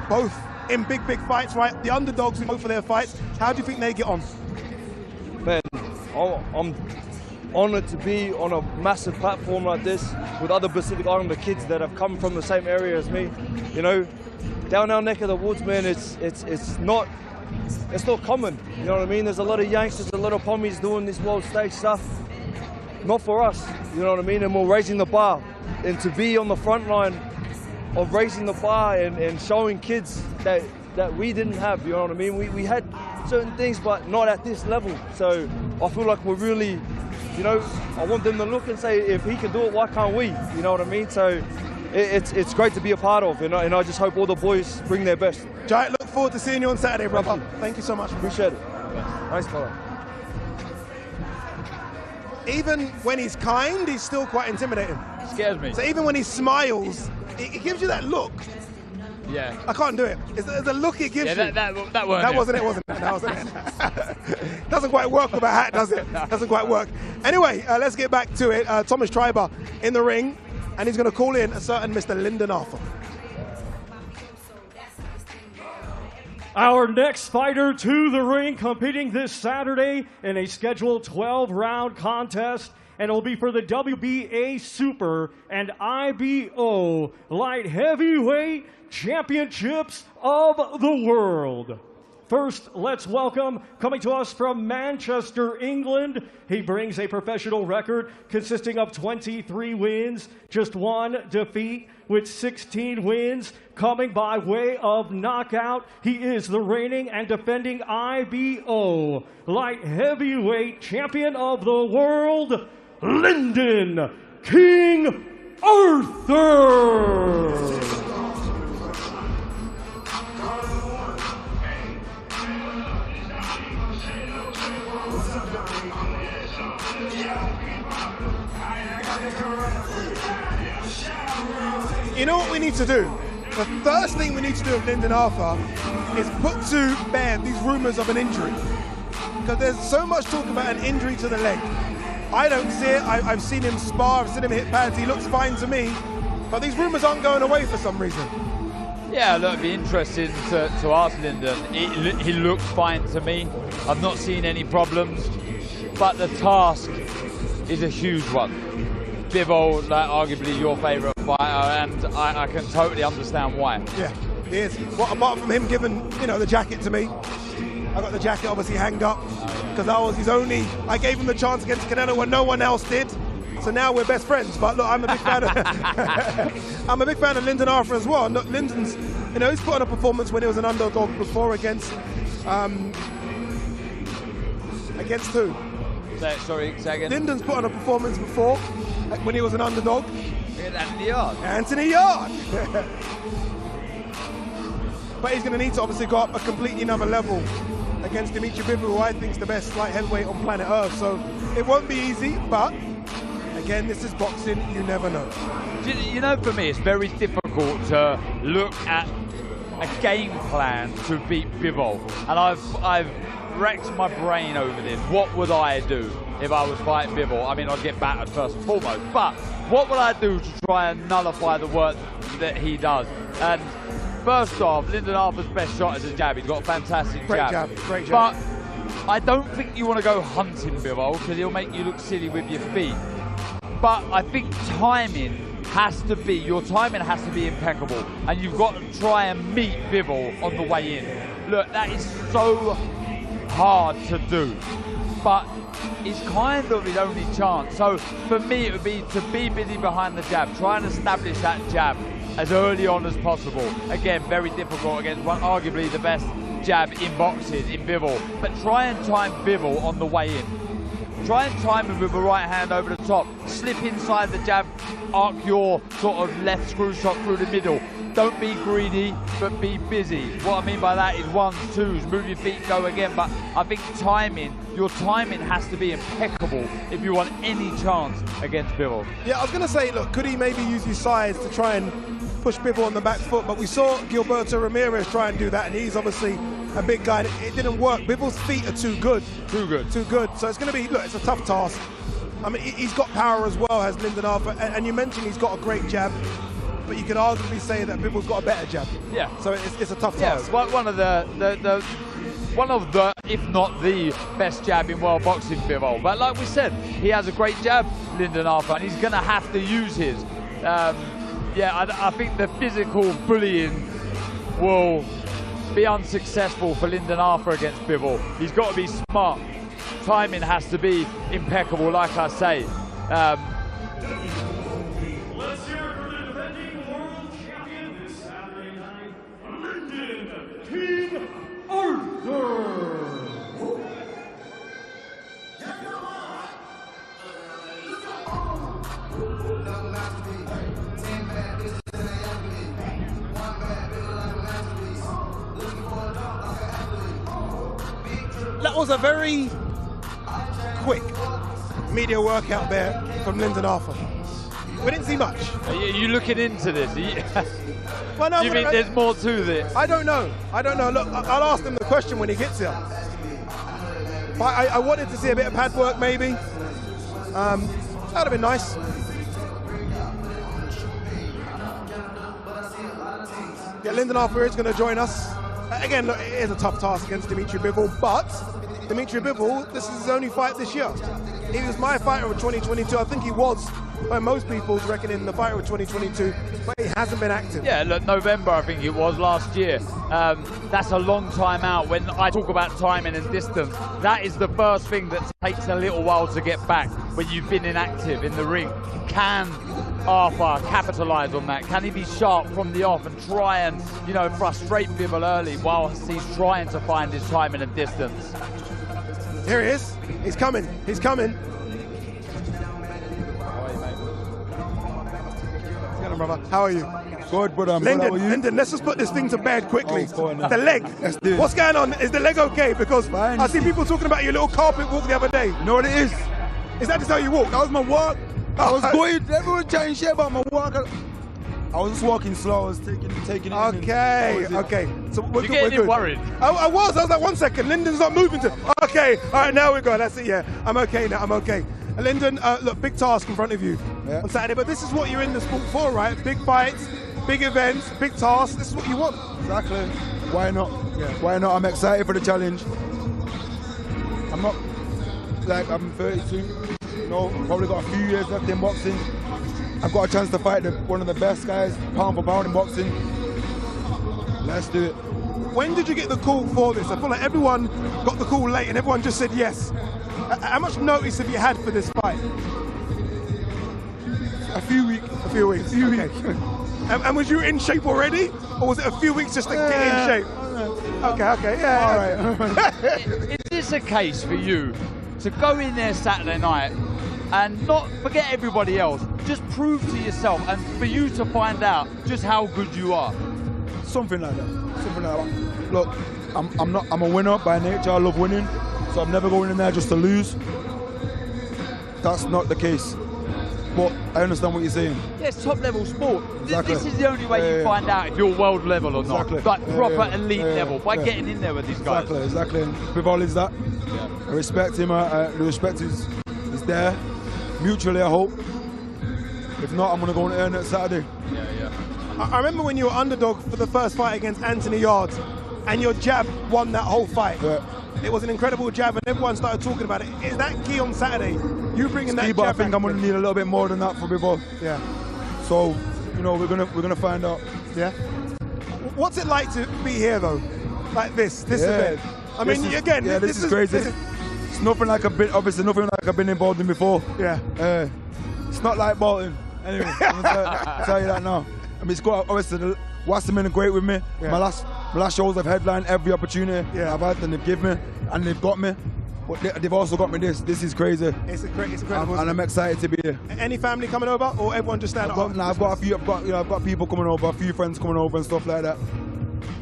both in big fights, right? The underdogs we know for their fights. How do you think they get on? Man, I'm honored to be on a massive platform like this with other Pacific Islander kids that have come from the same area as me. You know, down our neck of the woods, man, it's not common. You know what I mean? There's a lot of youngsters, a lot of pommies doing this world stage stuff. Not for us, you know what I mean? And we're raising the bar. And to be on the front line of raising the bar and showing kids that we didn't have, you know what I mean? We had certain things, but not at this level. So I feel like we're really, you know, I want them to look and say, if he can do it, why can't we? You know what I mean? So it's great to be a part of, and I just hope all the boys bring their best. Jai, look forward to seeing you on Saturday, brother. Thank you so much. Appreciate it. Thanks, brother. even when he's kind, he's still quite intimidating. Scares me. So even when he smiles, it gives you that look. Yeah. I can't do it. It's the look it gives you. That wasn't That it. wasn't it, wasn't it? That wasn't it. Doesn't quite work with a hat, does it? Doesn't quite work. Anyway, let's get back to it. Thomas Treiber in the ring, and he's going to call in a certain Mr. Lyndon Arthur. Our next fighter to the ring, competing this Saturday in a scheduled 12-round contest, and it'll be for the WBA Super and IBO Light Heavyweight Championships of the World. First, let's welcome, coming to us from Manchester, England, he brings a professional record consisting of 23 wins, just 1 defeat, with 16 wins coming by way of knockout. He is the reigning and defending IBO Light Heavyweight Champion of the World, Lyndon King Arthur. You know what we need to do? The first thing we need to do with Lyndon Arthur is put to bed these rumors of an injury. Because there's so much talk about an injury to the leg. I don't see it. I've seen him spar, I've seen him hit pads. He looks fine to me. But these rumors aren't going away for some reason. Yeah, look, it'd be interesting to ask Lyndon. He looks fine to me. I've not seen any problems. But the task is a huge one. Bivol, like, arguably your favourite fighter, and I can totally understand why. Yeah, he is. Well, apart from him giving, the jacket to me, I got the jacket obviously hanged up because I was his only. I gave him the chance against Canelo when no one else did. So now we're best friends. But look, I'm a big fan of I'm a big fan of Lyndon Arthur as well. Look, Lyndon's, he's put on a performance when he was an underdog before against who? Sorry, say again. Lyndon's put on a performance before when he was an underdog. Anthony Yard. Anthony Yard. But he's going to need to obviously go up a completely another level against Dimitri Bivol, who I think is the best light heavyweight on planet Earth. So it won't be easy, but again, this is boxing. You never know. For me, it's very difficult to look at a game plan to beat Bivol, and I've racked my brain over this. What would I do if I was fighting Bivol? I mean, I'd get battered first and foremost, but what would I do to try and nullify the work that he does? And first off, Lyndon Arthur's best shot is a jab. He's got a fantastic jab. Great jab. But I don't think you want to go hunting Bivol because he'll make you look silly with your feet. But I think your timing has to be impeccable, and you've got to try and meet Bivol on the way in. Look, that is so hard to do, but it's kind of his only chance. So for me, it would be to be busy behind the jab, try and establish that jab as early on as possible. Again, very difficult against arguably the best jab in boxing in Bivol, but try and time Bivol on the way in. Try and time him with a right hand over the top, slip inside the jab, arc your sort of left screw shot through the middle. Don't be greedy, but be busy. What I mean by that is 1s, 2s, move your feet, go again. But I think your timing has to be impeccable if you want any chance against Bivol. Yeah, I was going to say, look, could he maybe use his size to try and push Bivol on the back foot? But we saw Gilberto Ramirez try and do that, and he's obviously a big guy. It didn't work. Bivol's feet are too good. Too good. So it's going to be, look, it's a tough task. I mean, he's got power as well, has Lyndon Arthur, and you mentioned he's got a great jab. But you could arguably say that Bivol's got a better jab. Yeah. So it's a tough task. Yeah, one of the, if not the best jab in world boxing, Bivol. But like we said, he has a great jab, Lyndon Arthur, and he's going to have to use his. I think the physical bullying will be unsuccessful for Lyndon Arthur against Bivol. He's got to be smart. Timing has to be impeccable, like I say. Let's hear it for the defending world champion this Saturday night, Lyndon King Arthur. That was a very quick media workout there from Lyndon Arthur. We didn't see much. Are you looking into this? Well, no, you think there's more to this? I don't know. Look, I'll ask him the question when he gets here. But I wanted to see a bit of pad work, maybe. That'd have been nice. Yeah, Lyndon Arthur is going to join us. Again, look, it is a tough task against Dimitri Bivol, but Dimitri Bivol, this is his only fight this year. He was my fighter of 2022. I think he was, by most people's reckoning, the fighter of 2022, but he hasn't been active. Yeah, look, November, I think it was last year. That's a long time out. When I talk about timing and distance, that is the first thing that takes a little while to get back when you've been inactive in the ring. Can Arthur capitalize on that? Can he be sharp from the off and try and, you know, frustrate Bivol early whilst he's trying to find his timing and distance? Here he is. He's coming. He's coming. Hello, brother. How are you? Good, brother. Lyndon, let's just put this thing to bed quickly. The leg. What's going on? Is the leg okay? Because I see people talking about your little carpet walk the other day. You know what it is? Is that just how you walk? That was my walk. I was going, everyone trying to share about my walk. I was just walking slow. I was taking it. Okay. So we're getting worried. I was like, 1 second. Lyndon's not moving to. Okay. All right, now we're going. That's it. Yeah. I'm okay now. I'm okay. Lyndon, look, big task in front of you on Saturday, but this is what you're in the sport for, right? Big fights, big events, big tasks. This is what you want. Exactly. Why not? Yeah. Why not? I'm excited for the challenge. I'm 32. You know, probably got a few years left in boxing. I've got a chance to fight one of the best guys, pound for pound in boxing. Let's do it. When did you get the call for this? I feel like everyone got the call late and everyone just said yes. How much notice have you had for this fight? A few weeks. Okay. And was you in shape already? Or was it a few weeks just to get in shape? Okay, yeah. All right. Is this a case for you to go in there Saturday night and not forget everybody else, just prove to yourself and for you to find out just how good you are? Something like that. Look, I'm a winner by nature. I love winning. So I'm never going in there just to lose. That's not the case. But I understand what you're saying. Yeah, it's top level sport. Exactly. This is the only way you find out if you're world level or not. Like proper elite level, by getting in there with these guys. Exactly. And Bivol is that. Yeah. I respect him. The respect is there. Mutually, I hope. If not, I'm going to go and earn it Saturday. Yeah. I remember when you were underdog for the first fight against Anthony Yarde, and your jab won that whole fight. Yeah. It was an incredible jab, and everyone started talking about it. Is that key on Saturday? You bringing that jab? But I think I'm going to need a little bit more than that for Bivol. Yeah. So, you know, we're gonna find out. Yeah. What's it like to be here though, like this event? I mean, again, this is crazy. It's nothing like obviously nothing like I've been involved in before. Yeah. It's not like Bolton. Anyway, I'm gonna tell you that now. I mean, it's got obviously Wasserman are great with me. Yeah. My last shows I've headlined every opportunity I've had, and they've given me, and they've got me. But they've also got me this. This is crazy. It's incredible. And I'm excited to be here. Any family coming over, or everyone just stand at home? I've got a few. I've got people coming over, a few friends coming over and stuff like that.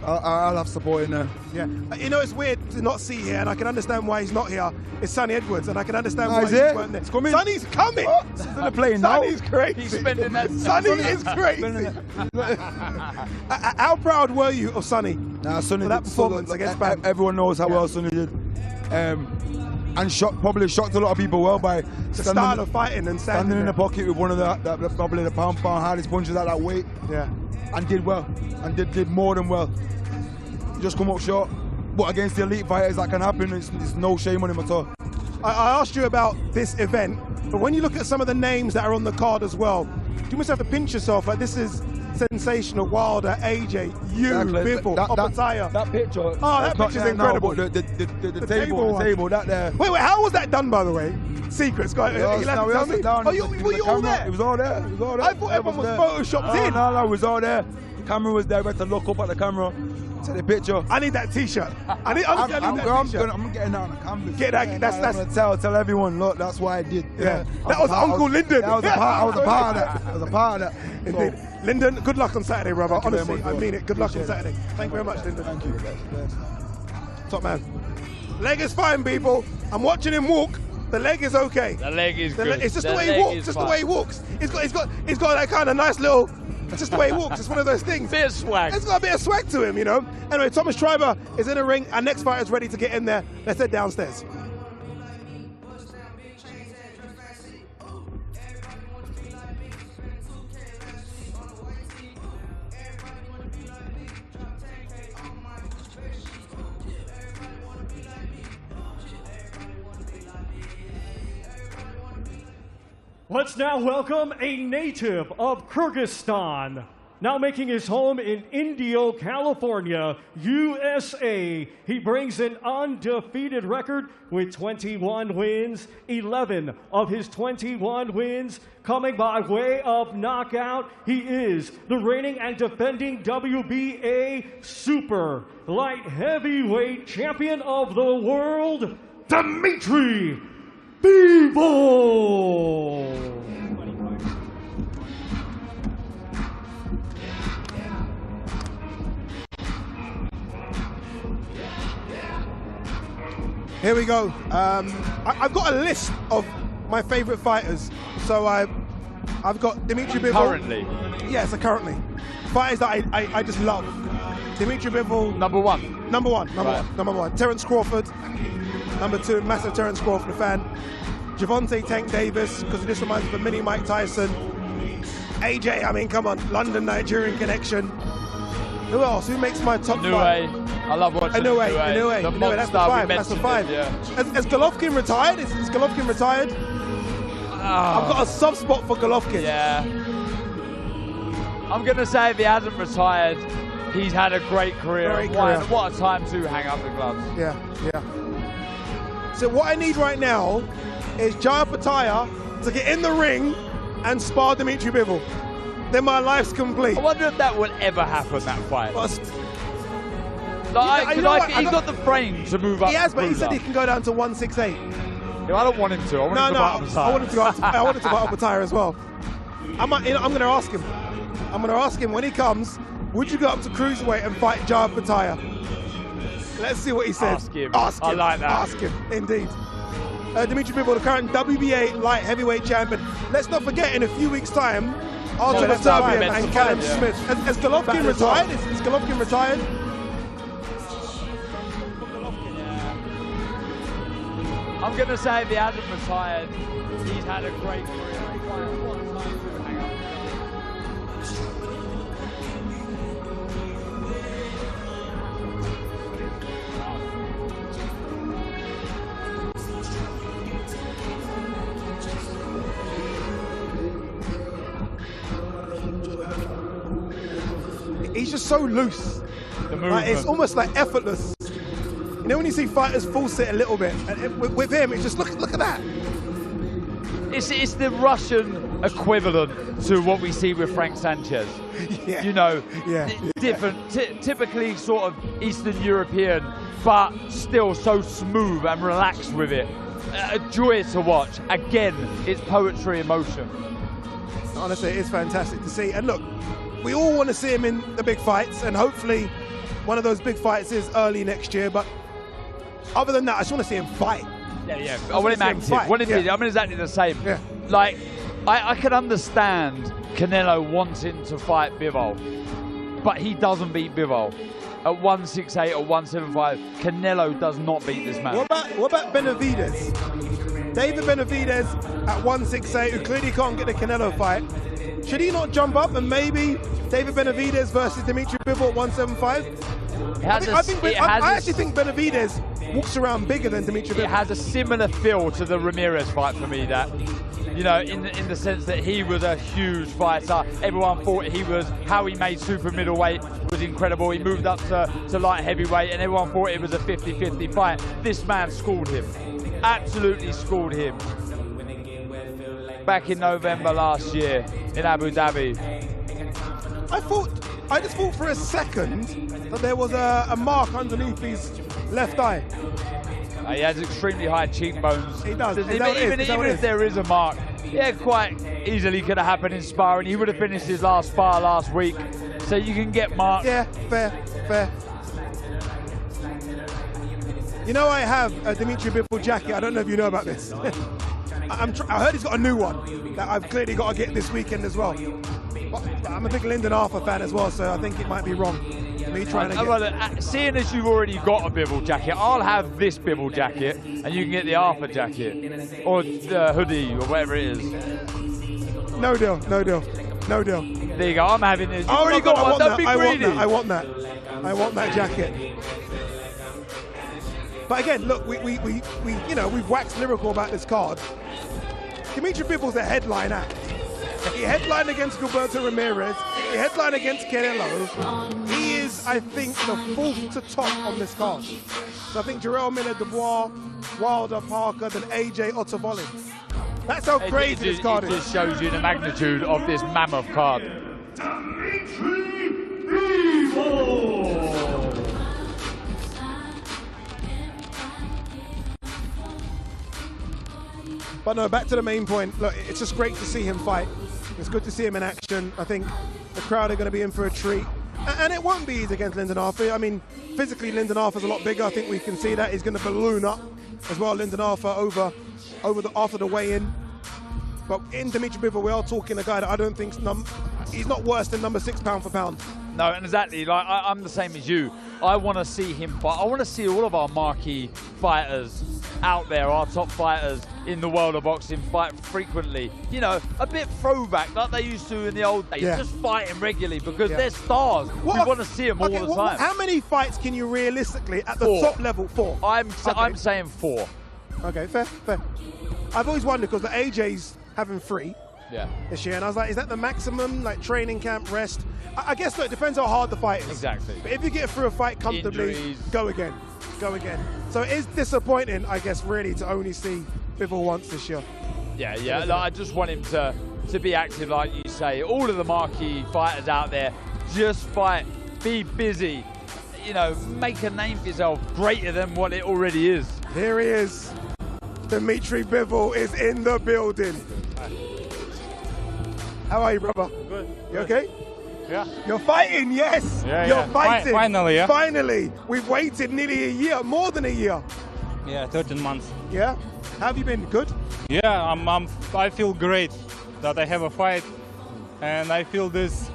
I'll have support in there. Yeah. You know, it's weird to not see here, and I can understand why he's not here. It's Sonny Edwards, and I can understand why he's weren't there. It's coming. Sonny's coming. He's on the plane now. Sonny's crazy. He's spending that. Sonny is crazy. How proud were you of Sonny? Sonny for that performance against Bam? Everyone knows how well Sonny did. And probably shocked a lot of people well by the style of fighting and standing in the pocket with one of probably the pound hardest punches at that weight. Yeah. And did well. And did more than well. Just come up short. But against the elite fighters, that can happen. It's no shame on him at all. I asked you about this event, but when you look at some of the names that are on the card as well, you must have to pinch yourself. Like, this is sensational. Wilder, AJ, Bivol, Opataya. That picture. Oh, that picture's incredible. No, the table, that there. Wait, how was that done, by the way? Secrets, guys. Were you all there? It was all there. I thought everyone was photoshopped in. No, it was all there. The camera was there. We had to look up at the camera. Take the picture. I need that T-shirt. I'm getting that on the canvas. Get that. That's. I'm gonna tell everyone. Look, that's what I did. Yeah. That was Uncle Lyndon. I was a part of that. Indeed. Lyndon, good luck on Saturday, brother. Honestly, I mean it. Good luck on Saturday. Thank you very much, Lyndon. Thank you. Top man. Leg is fine, people. I'm watching him walk. The leg is okay. The leg is good. It's just the way he walks. Just the way he walks. He's got that kind of nice little. It's just the way he walks. It's one of those things. Bit of swag. It's got a bit of swag to him, you know. Anyway, Thomas Schreiber is in the ring. Our next fighter is ready to get in there. Let's head downstairs. Let's now welcome a native of Kyrgyzstan, now making his home in Indio, California, USA. He brings an undefeated record with 21 wins, 11 of his 21 wins coming by way of knockout. He is the reigning and defending WBA Super Light Heavyweight Champion of the World, Dmitry Bivol. Here we go. I've got a list of my favorite fighters. So I've got Dmitry Bivol. Currently? Yeah, so currently. Fighters that I just love. Dmitry Bivol. Number one. Number one. Terence Crawford. Number two, massive Terence Crawford fan. Gervonta Tank Davis, because it just reminds me of a mini Mike Tyson. AJ, I mean, come on, London Nigerian connection. Who else? Who makes my top five? I love watching Inoue. The That's the five. That's the five. Yeah. Has Golovkin retired? Is Golovkin retired? I've got a soft spot for Golovkin. Yeah. I'm going to say if he hasn't retired, he's had a great career. What a time to hang up the gloves. Yeah. So what I need right now is Jaya Pataya to get in the ring and spar Dmitry Bivol. Then my life's complete. I wonder if that will ever happen, that fight. He's got the frame to move up. He has, but he said he can go down to 168. Yeah, I don't want him to. I want him to fight Pataya. I want him to fight Pataya as well. I'm going to ask him. I'm going to ask him when he comes, would you go up to cruiserweight and fight Jaya Pataya? Let's see what he says. Ask him. Ask him. I like that. Ask him, indeed. Dmitry Bivol, the current WBA light heavyweight champion. Let's not forget, in a few weeks' time, Artur Beterbiev and Callum Smith. Has Golovkin retired? Is Golovkin retired? I'm going to say if he hasn't retired, he's had a great career. He's just so loose. It's almost like effortless. You know when you see fighters full sit a little bit, and with him, it's just look at that. It's the Russian equivalent to what we see with Frank Sanchez. Yeah. You know, different, typically sort of Eastern European, but still so smooth and relaxed with it. A joy to watch. Again, it's poetry in motion. Honestly, it is fantastic to see. And look, we all want to see him in the big fights, and hopefully one of those big fights is early next year. But other than that, I just want to see him fight. Yeah. I want him active. I mean, exactly the same. Yeah. Like, I can understand Canelo wanting to fight Bivol, but he doesn't beat Bivol. At 168 or 175, Canelo does not beat this man. What about Benavidez? David Benavidez at 168, who clearly can't get the Canelo fight. Should he not jump up and maybe David Benavidez versus Dmitry Bivol at 175? I actually think Benavidez walks around bigger than Dmitry Bivol. It has a similar feel to the Ramirez fight for me, that, you know, in the sense that he was a huge fighter. Everyone thought how he made super middleweight was incredible. He moved up to light heavyweight and everyone thought it was a 50-50 fight. This man schooled him. Absolutely schooled him. Back in November last year in Abu Dhabi. I just thought for a second that there was a mark underneath his left eye. He has extremely high cheekbones. He does. Even if there is a mark, yeah, quite easily could have happened in sparring. He would have finished his last spar last week, so you can get marked. Yeah, fair. You know, I have a Dimitri Bivol jacket. I don't know if you know about this. I heard he's got a new one that I've clearly got to get this weekend as well. But I'm a big Lyndon Arthur fan as well, so I think it might be wrong. Me trying to get... Seeing as you've already got a Bivol jacket, I'll have this Bivol jacket, and you can get the Arthur jacket, or the hoodie, or whatever it is. No deal, no deal, no deal. There you go, I'm having this. I already got one. Don't be greedy. I want that. I want that jacket. But again, look, we you know, we've waxed lyrical about this card. Dimitri Bivol's a headline act. He headlined against Gilberto Ramirez. He headlined against Canelo. He is, I think, the fourth to top on this card. So I think Jarrell Miller, Dubois, Wilder, Parker, then AJ, Otto Wallin. That's how crazy this card is. It just shows you the magnitude of this mammoth card. But no, back to the main point. Look, it's just great to see him fight. It's good to see him in action. I think the crowd are going to be in for a treat. And it won't be easy against Lyndon Arthur. I mean, physically, Lyndon Arthur's a lot bigger. I think we can see that. He's going to balloon up as well, Lyndon Arthur, after the weigh-in. But in Dimitri Bivol, we are talking a guy that I don't think he's not worse than number 6 pound for pound. No, and exactly. Like I'm the same as you. I want to see him fight. I want to see all of our marquee fighters out there, our top fighters in the world of boxing, fight frequently. You know, a bit throwback like they used to in the old days. Yeah. Just fighting regularly because they're stars. We want to see them all the time. How many fights can you realistically at the top level? 4. I'm saying 4. Okay, fair. I've always wondered because the AJ's having 3 this year, and I was like, is that the maximum, like training camp, rest? I guess look, it depends how hard the fight is. Exactly. But if you get through a fight comfortably, Injuries. go again. So it is disappointing, I guess, really, to only see Bivol once this year. Yeah. Like, I just want him to be active, like you say. All of the marquee fighters out there, just fight, be busy. You know, make a name for yourself greater than what it already is. Here he is. Dimitri Bivol is in the building. How are you, brother? Good. You okay? Yeah. You're fighting, yes. Yeah, You're fighting. Finally, yeah. Finally. We've waited nearly a year, more than a year. Yeah, 13 months. Yeah. How have you been? Good? Yeah, I feel great that I have a fight, and I feel this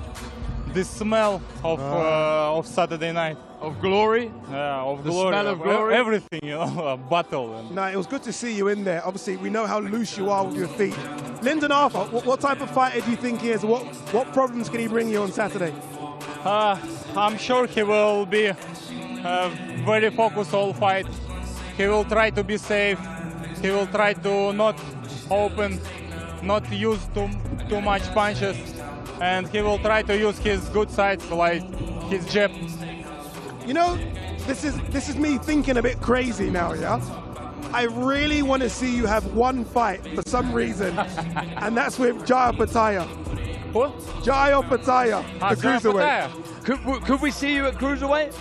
smell of Saturday night. Of glory? Yeah, of the glory. Smell of glory? Everything, you know, a battle. No, it was good to see you in there. Obviously, we know how loose you are with your feet. Lyndon Arthur, what type of fighter do you think he is? What problems can he bring you on Saturday? I'm sure he will be very focused all fight. He will try to be safe. He will try to not open, not use too much punches, and he will try to use his good sides like his jab. You know, this is me thinking a bit crazy now, yeah? I really want to see you have one fight for some reason, and that's with Jaya Pataya. Who? Jaya Pataya, the cruiserweight. Could we see you at cruiserweight?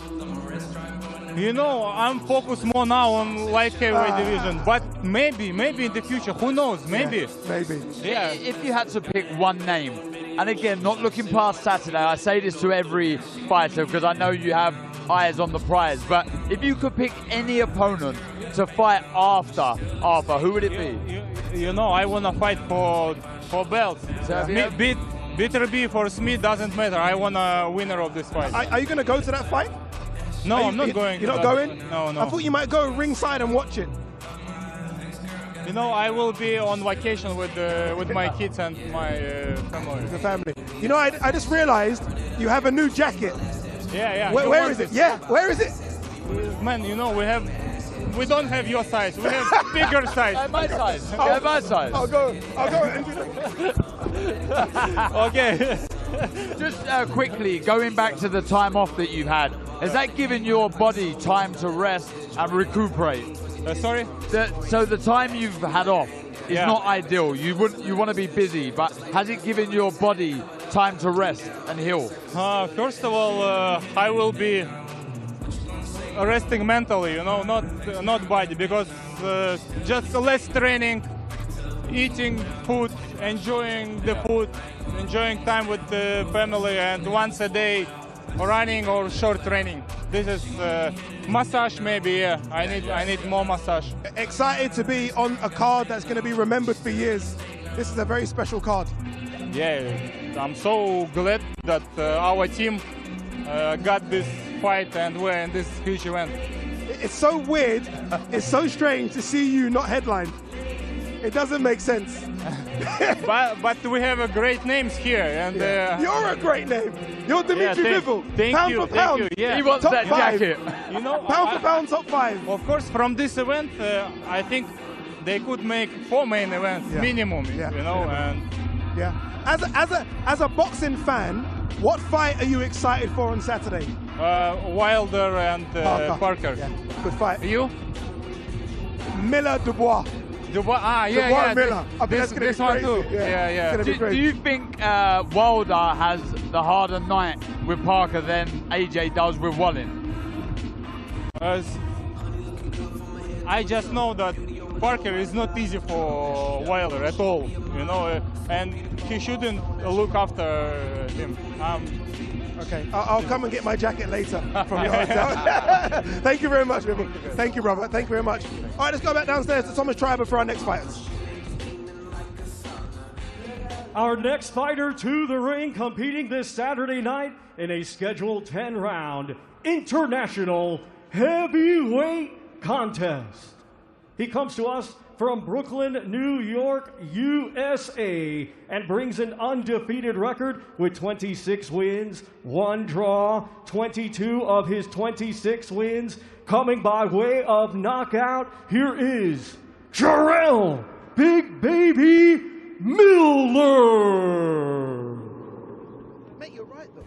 You know, I'm focused more now on light heavyweight division, but maybe in the future, who knows, maybe. Yeah, maybe. Yeah. If you had to pick one name, and again, not looking past Saturday, I say this to every fighter because I know you have eyes on the prize, but if you could pick any opponent to fight after Arthur, who would it be? You know, I want to fight for belts. Beat or be for Smith doesn't matter. I want a winner of this fight. Are you going to go to that fight? No, I'm not going. You're not going? No. I thought you might go ringside and watch it. You know, I will be on vacation with my kids and my family. The family. You know, I just realized you have a new jacket. Yeah. Where is it? Yeah, where is it? Man, you know, we don't have your size. We have bigger size. My size. Yeah, my size. I'll go and do that. Okay. Just quickly, going back to the time off that you've had, has that given your body time to rest and recuperate? Sorry? So the time you've had off is not ideal. You want to be busy, but has it given your body time to rest and heal? First of all, I will be resting mentally, you know, not body, because just less training, eating food, enjoying the food, enjoying time with the family, and once a day running or short training. this is massage maybe. I need more massage. Excited to be on a card that's going to be remembered for years. This is a very special card. Yeah, I'm so glad that our team got this fight and we're in this huge event. It's so weird, it's so strange to see you not headline. It doesn't make sense. but we have great names here, and you're a great name. You're Dimitri Bivol. Thank for pound. you. Yeah. He wants top that 5. jacket. You know, pound for pound, top 5. Of course, from this event, I think they could make 4 main events minimum. You know, and As a boxing fan, what fight are you excited for on Saturday? Wilder and Parker. Yeah. Good fight. You? Miller Dubois. Dubois, Dubois Miller. This one too. Yeah. Do you think Wilder has the harder night with Parker than AJ does with Wallin? I just know that Parker is not easy for Wilder at all, you know, and he shouldn't look after him. Okay, I'll come and get my jacket later from your hotel. Thank you very much, Bivol. Thank you, brother. Thank you very much. All right, let's go back downstairs to Thomas Triber for our next fighters. Our next fighter to the ring, competing this Saturday night in a scheduled 10-round international heavyweight contest. He comes to us from Brooklyn, New York, USA, and brings an undefeated record with 26 wins, 1 draw, 22 of his 26 wins coming by way of knockout. Here is Jarrell Big Baby Miller. Mate, you're right though.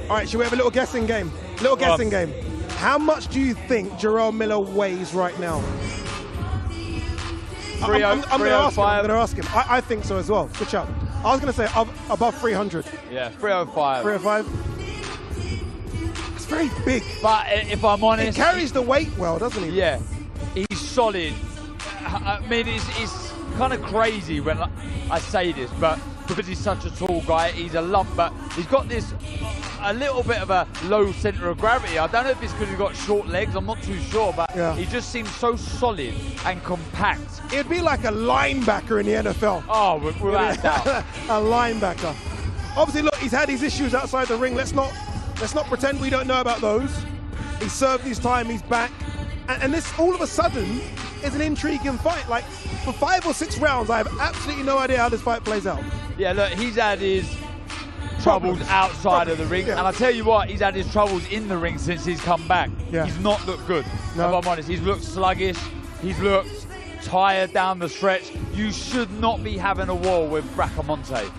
All right, should we have a little guessing game? Game. How much do you think Jarrell Miller weighs right now? I'm going to ask him. I think so as well. Good shout. I was going to say above 300. Yeah, 305. 305. It's very big. But if I'm honest... He carries the weight well, doesn't he? Yeah. He's solid. I mean, it's kind of crazy when I say this, but because he's such a tall guy, he's a lump, but he's got this a little bit of a low center of gravity. I don't know if it's because he's got short legs, I'm not too sure, but he just seems so solid and compact. It'd be like a linebacker in the NFL. Oh, without doubt. A linebacker. Obviously, look, he's had his issues outside the ring. Let's not pretend we don't know about those. He served his time, he's back. And this, all of a sudden, is an intriguing fight. Like, for 5 or 6 rounds, I have absolutely no idea how this fight plays out. Yeah, look, he's had his troubles outside of the ring, and I tell you what, he's had his troubles in the ring since he's come back. He's not looked good, if I'm honest. He's looked sluggish, he's looked tired down the stretch. You should not be having a war with Bracamonte.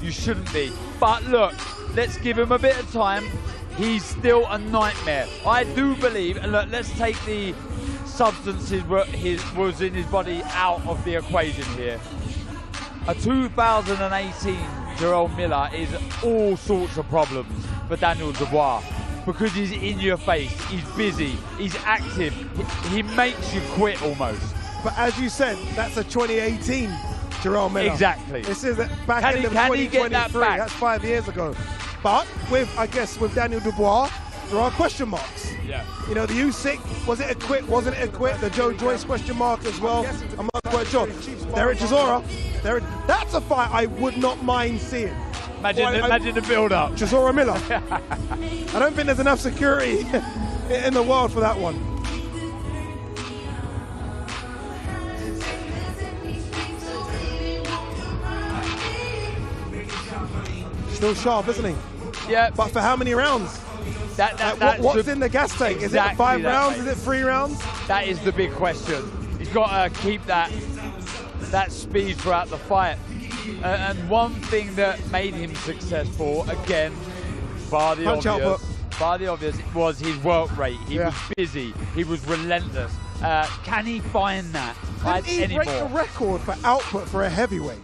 You shouldn't be. But look, let's give him a bit of time. He's still a nightmare. I do believe, and look, let's take the substances was in his body out of the equation here. A 2018 Jarrell Miller is all sorts of problems for Daniel Dubois because he's in your face, he's busy, he's active, he makes you quit almost. But as you said, that's a 2018 Jarrell Miller. Exactly. This is back end of 2023. That's 5 years ago. But I guess with Daniel Dubois, there are question marks. Yeah. You know, the Usyk, was it a quit, wasn't it a quit? The Joe Joyce question mark as well. I'm not quite sure. Derek Chisora, that's a fight I would not mind seeing. Imagine the build-up. Chisora Miller. I don't think there's enough security in the world for that one. Still sharp, isn't he? Yeah. But for how many rounds? What's in the gas tank? Is it 5 rounds? Is it 3 rounds? That is the big question. He's got to keep that speed throughout the fight. And one thing that made him successful, again, bar the obvious, was his work rate. He was busy. He was relentless. Can he find that Didn't he break the record for output for a heavyweight?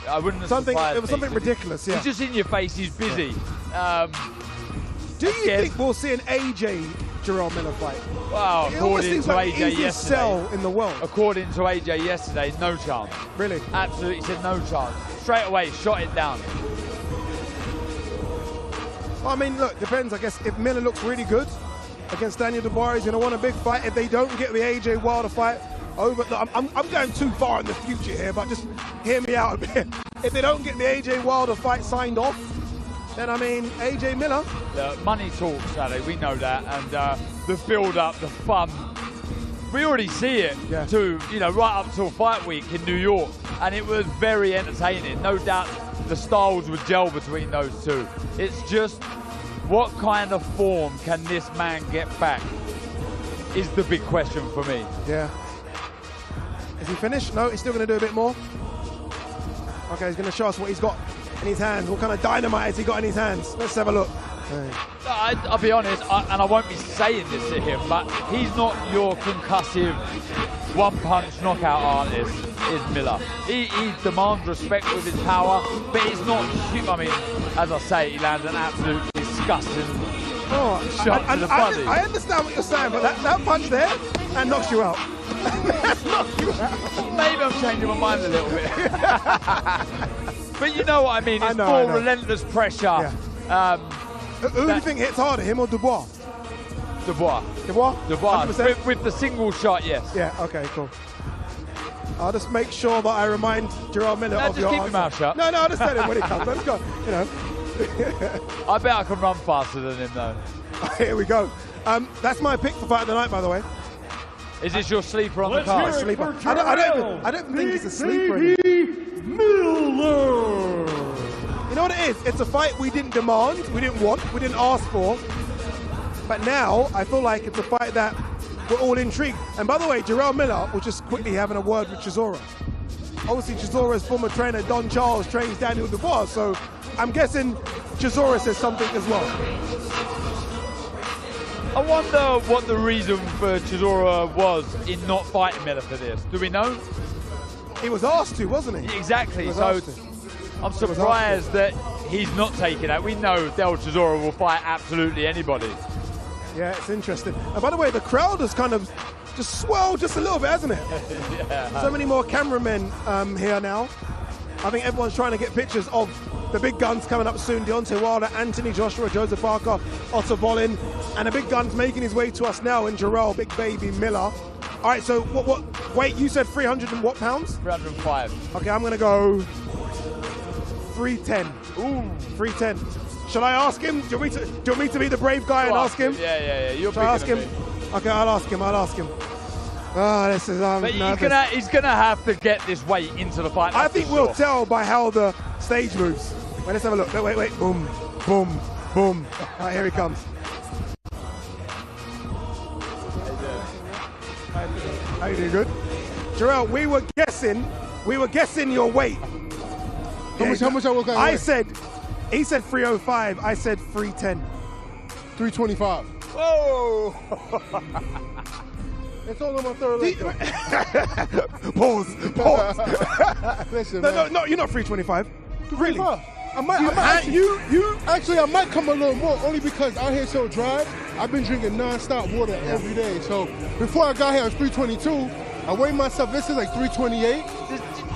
I wouldn't have surprised It was something ridiculous, He's just in your face, he's busy. Do you think we'll see an AJ Jarrell Miller fight? Well, It almost according seems to like the AJ easiest yesterday, sell in the world. According to AJ yesterday, no chance. Really? Absolutely, he said no chance. Straight away, shot it down. Well, I mean, look, depends. I guess if Miller looks really good against Daniel Dubois, he's going to want a big fight. If they don't get the AJ Wilder fight over, look, I'm going too far in the future here, but just hear me out a bit. If they don't get the AJ Wilder fight signed off, then I mean, AJ Miller. The money talks, Ali, we know that, and the build-up, the fun. We already see it too, you know, right up till fight week in New York, and it was very entertaining. No doubt the styles would gel between those two. It's just, what kind of form can this man get back is the big question for me. Yeah. Is he finished? No, he's still going to do a bit more. Okay, he's going to show us what he's got in his hands. What kind of dynamite has he got in his hands? Let's have a look. I'll be honest, and I won't be saying this to him, but he's not your concussive one-punch knockout artist, is Miller. He demands respect with his power, but he's not, I mean, as I say, he lands an absolute disgusting shot to the body. I understand what you're saying, but that punch there, that knocks you out. Knocks you out. Maybe I'm changing my mind a little bit. But you know what I mean, it's more relentless pressure. Yeah. Who do you think hits harder, him or Dubois? Dubois. Dubois? Dubois. With the single shot, yes. Yeah, okay, cool. I'll just make sure that I remind Jarrell Miller of your just keep your mouth shut. No, I'll just tell him when he comes. Let's go, you know. I bet I can run faster than him, though. Here we go. That's my pick for fight of the night, by the way. Is this your sleeper on the card? Sleeper. I don't think it's a sleeper Miller. You know what it is? It's a fight we didn't demand, we didn't want, we didn't ask for. But now I feel like it's a fight that we're all intrigued. And by the way, Jarrell Miller was just quickly having a word with Chisora. Obviously, Chisora's former trainer, Don Charles, trains Daniel Dubois, so I'm guessing Chisora says something as well. I wonder what the reason for Chisora was in not fighting Miller for this. Do we know? He was asked to, wasn't he? Exactly. So I'm surprised that he's not taking that. We know Del Chisora will fight absolutely anybody. Yeah, it's interesting. And by the way, the crowd has kind of just swelled just a little bit, hasn't it? Yeah. So many more cameramen here now. I think everyone's trying to get pictures of the big guns coming up soon. Deontay Wilder, Anthony Joshua, Joseph Parker, Otto Wallin, and the big guns making his way to us now in Jarrell, Big Baby Miller. All right, so what weight? You said 300 and what pounds? 305. Okay, I'm going to go 310. Ooh, 310. Shall I ask him? Do you want me to be the brave guy and ask him? Yeah. You're Shall I ask him? Okay, I'll ask him. Oh, this is but he's gonna have to get this weight into the fight. I think we'll tell by how the stage moves. Wait, let's have a look. Wait. Boom, boom, boom. All right, here he comes. How you doing? Good? Jarrell, we were guessing your weight. How much I was going? He said 305. I said 310. 325. Whoa! It's all on my third leg. Pause. Listen, no, you're not 325. Really? I might come a little more, only because out here so dry. I've been drinking non-stop water every day. So before I got here, I was 322. I weighed myself. This is like 328.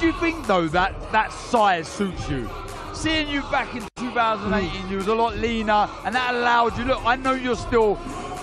Do you think though that size suits you? Seeing you back in 2018, you was a lot leaner, and that allowed you. Look, I know you're still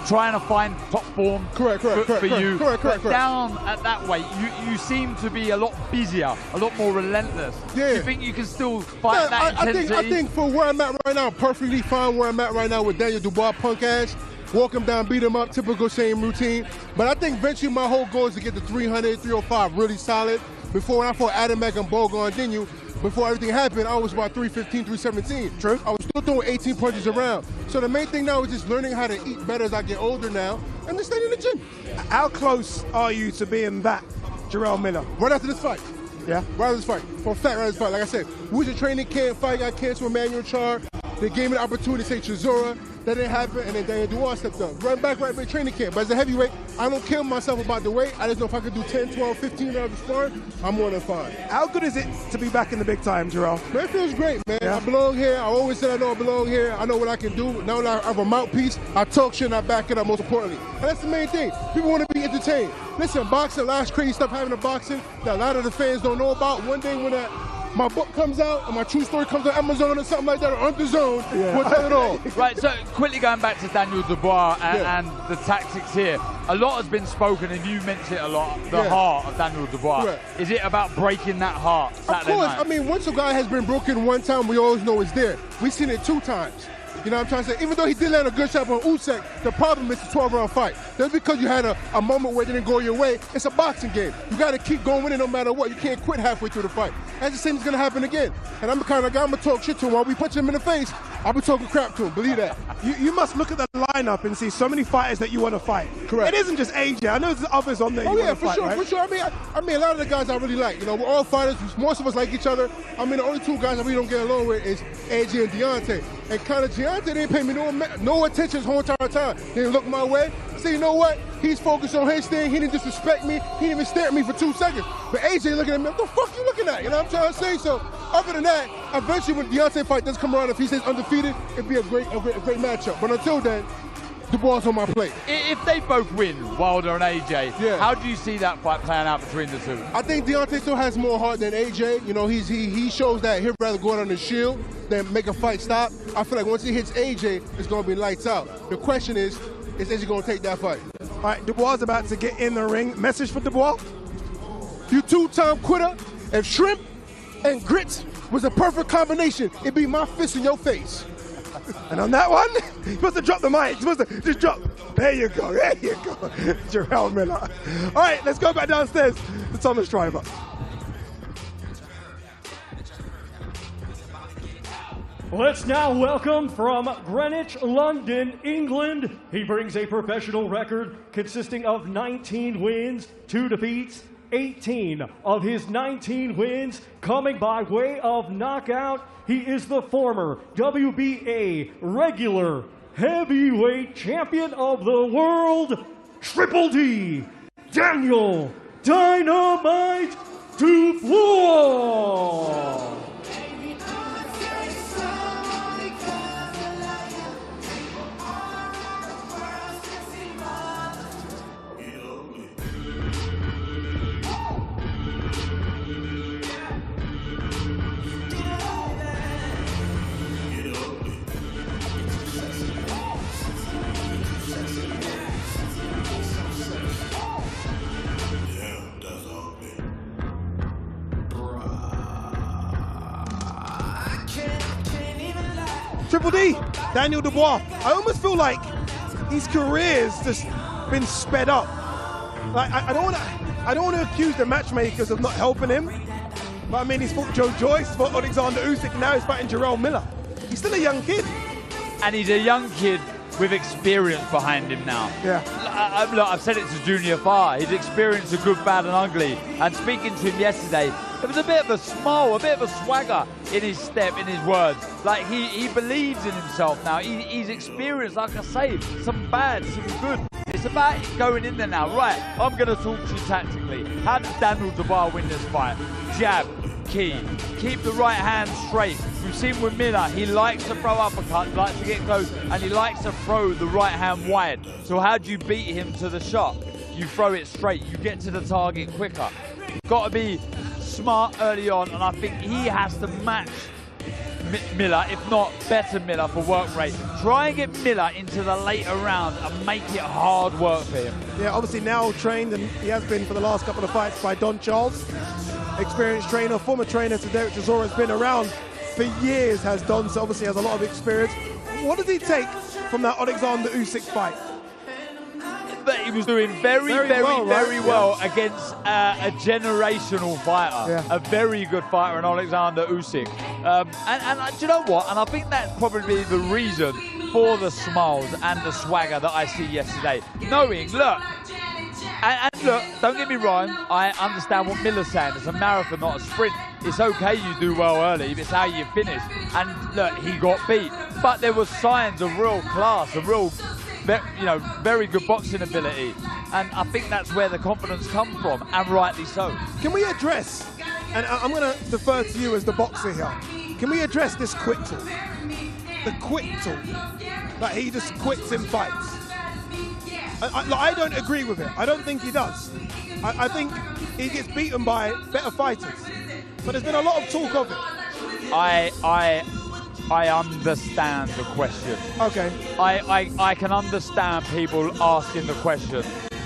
trying to find top form for you. Correct. Down at that weight, you seem to be a lot busier, a lot more relentless. Yeah. Do you think you can still fight that intensity? I think for where I'm at right now, perfectly fine where I'm at right now with Daniel Dubois, punk ass. Walk him down, beat him up, typical same routine. But I think eventually my whole goal is to get to 300, 305 really solid. Before when I fought Adamek and Bogan Dinu, before everything happened, I was about 315, 317. True. I was still throwing 18 punches around. So the main thing now is just learning how to eat better as I get older now and just staying in the gym. How close are you to being that Jarrell Miller? Right after this fight. Yeah? Right after this fight. For a fact, right after this fight. Like I said, we was a training camp fight, got canceled with Manuel Char. They gave me the opportunity to say Chisora. That didn't happen, and then Daniel Dubois stepped up. Run back right in training camp. But as a heavyweight, I don't kill myself about the weight. I just know if I could do 10, 12, 15 hours of sparring, I'm more than fine. How good is it to be back in the big time, Jarrell? Man, it feels great, man. Yeah. I belong here. I always said I know I belong here. I know what I can do. Now that I have a mouthpiece, I talk shit and I back it up, most importantly. And that's the main thing. People want to be entertained. Listen, boxing, a lot of crazy stuff happening in boxing that a lot of the fans don't know about. One day when my book comes out and my true story comes on Amazon or something like that, or on DAZN, we'll tell it all. Right, so quickly going back to Daniel Dubois and the tactics here. A lot has been spoken, and you mentioned it a lot, the heart of Daniel Dubois. Correct. Is it about breaking that heart Saturday Of course, night? I mean, once a guy has been broken one time, we always know it's there. We've seen it 2 times. You know what I'm trying to say? Even though he did land a good shot on Usyk, the problem is the 12-round fight. Just because you had a moment where it didn't go your way, it's a boxing game. You got to keep going with it no matter what. You can't quit halfway through the fight. That's the same thing going to happen again. And I'm the kind of guy, I'm going to talk shit to him. While we punch him in the face, I'll be talking crap to him. Believe that. You must look at the lineup and see so many fighters that you want to fight. Correct. It isn't just AJ. I know there's others on there. Oh you yeah, want to for fight, sure, right? for sure. I mean, a lot of the guys I really like. You know, we're all fighters. Most of us like each other. I mean, the only 2 guys I really don't get along with is AJ and Deontay. And kind of Deontay didn't pay me no attention this whole entire time. He didn't look my way. So you know what? He's focused on his thing. He didn't disrespect me. He didn't even stare at me for 2 seconds. But AJ looking at me, what the fuck you looking at? You know what I'm trying to say? So other than that, eventually when Deontay fight does come around, if he stays undefeated, it'd be a great matchup. But until then, the ball's on my plate. If they both win, Wilder and AJ, how do you see that fight playing out between the 2? I think Deontay still has more heart than AJ. You know, he shows that he'd rather go out on the shield than make a fight stop. I feel like once he hits AJ, it's going to be lights out. The question is AJ going to take that fight? All right, Dubois is about to get in the ring. Message for Dubois? You 2-time quitter. If shrimp and grits was a perfect combination, it'd be my fist in your face. And on that one, you're supposed to drop the mic. You're supposed to just drop. There you go. There you go. Jarrell Miller. All right, let's go back downstairs to Thomas Driver. Let's now welcome from Greenwich, London, England. He brings a professional record consisting of 19 wins, 2 defeats, 18 of his 19 wins coming by way of knockout. He is the former WBA regular heavyweight champion of the world, Triple D, Daniel Dynamite Dubois. Triple D, Daniel Dubois. I almost feel like his career's just been sped up. Like I don't want to accuse the matchmakers of not helping him, but I mean he's fought Joe Joyce, fought Alexander Usyk, and now he's fighting Jarrell Miller. He's still a young kid. And he's a young kid with experience behind him now. Yeah. Look, I've said it to Junior Farr. He's experienced the good, bad, and ugly. And speaking to him yesterday, there was a bit of a smile, a bit of a swagger in his step, in his words. Like he believes in himself now. He's experienced, like I say, some bad, some good. It's about going in there now. Right, I'm going to talk to you tactically. How does Daniel Dubois win this fight? Jab, key. Keep the right hand straight. We've seen with Miller, he likes to throw uppercuts, likes to get close, and he likes to throw the right hand wide. So how do you beat him to the shot? You throw it straight. You get to the target quicker. You've got to be smart early on, and I think he has to match Miller, if not better Miller for work rate. Try and get Miller into the later round and make it hard work for him. Yeah, obviously now trained, and he has been for the last couple of fights by Don Charles. Experienced trainer, former trainer to Derek Chisora, has been around for years, has done so, obviously has a lot of experience. What did he take from that Alexander Usyk fight? That he was doing very well against a generational fighter, a very good fighter in Alexander Usyk. And do you know what? And I think that's probably the reason for the smiles and the swagger that I see yesterday. Knowing, look, and look, don't get me wrong, I understand what Miller's saying. It's a marathon, not a sprint. It's okay you do well early, it's how you finish. And look, he got beat. but there were signs of real class, of real, very good boxing ability. And I think that's where the confidence comes from, and rightly so. Can we address, and I'm going to defer to you as the boxer here, can we address this quit talk? The quit talk, that he just quits in fights. I don't agree with it. I don't think he does. I think he gets beaten by better fighters. But there's been a lot of talk of it. I understand the question. Okay. I can understand people asking the question.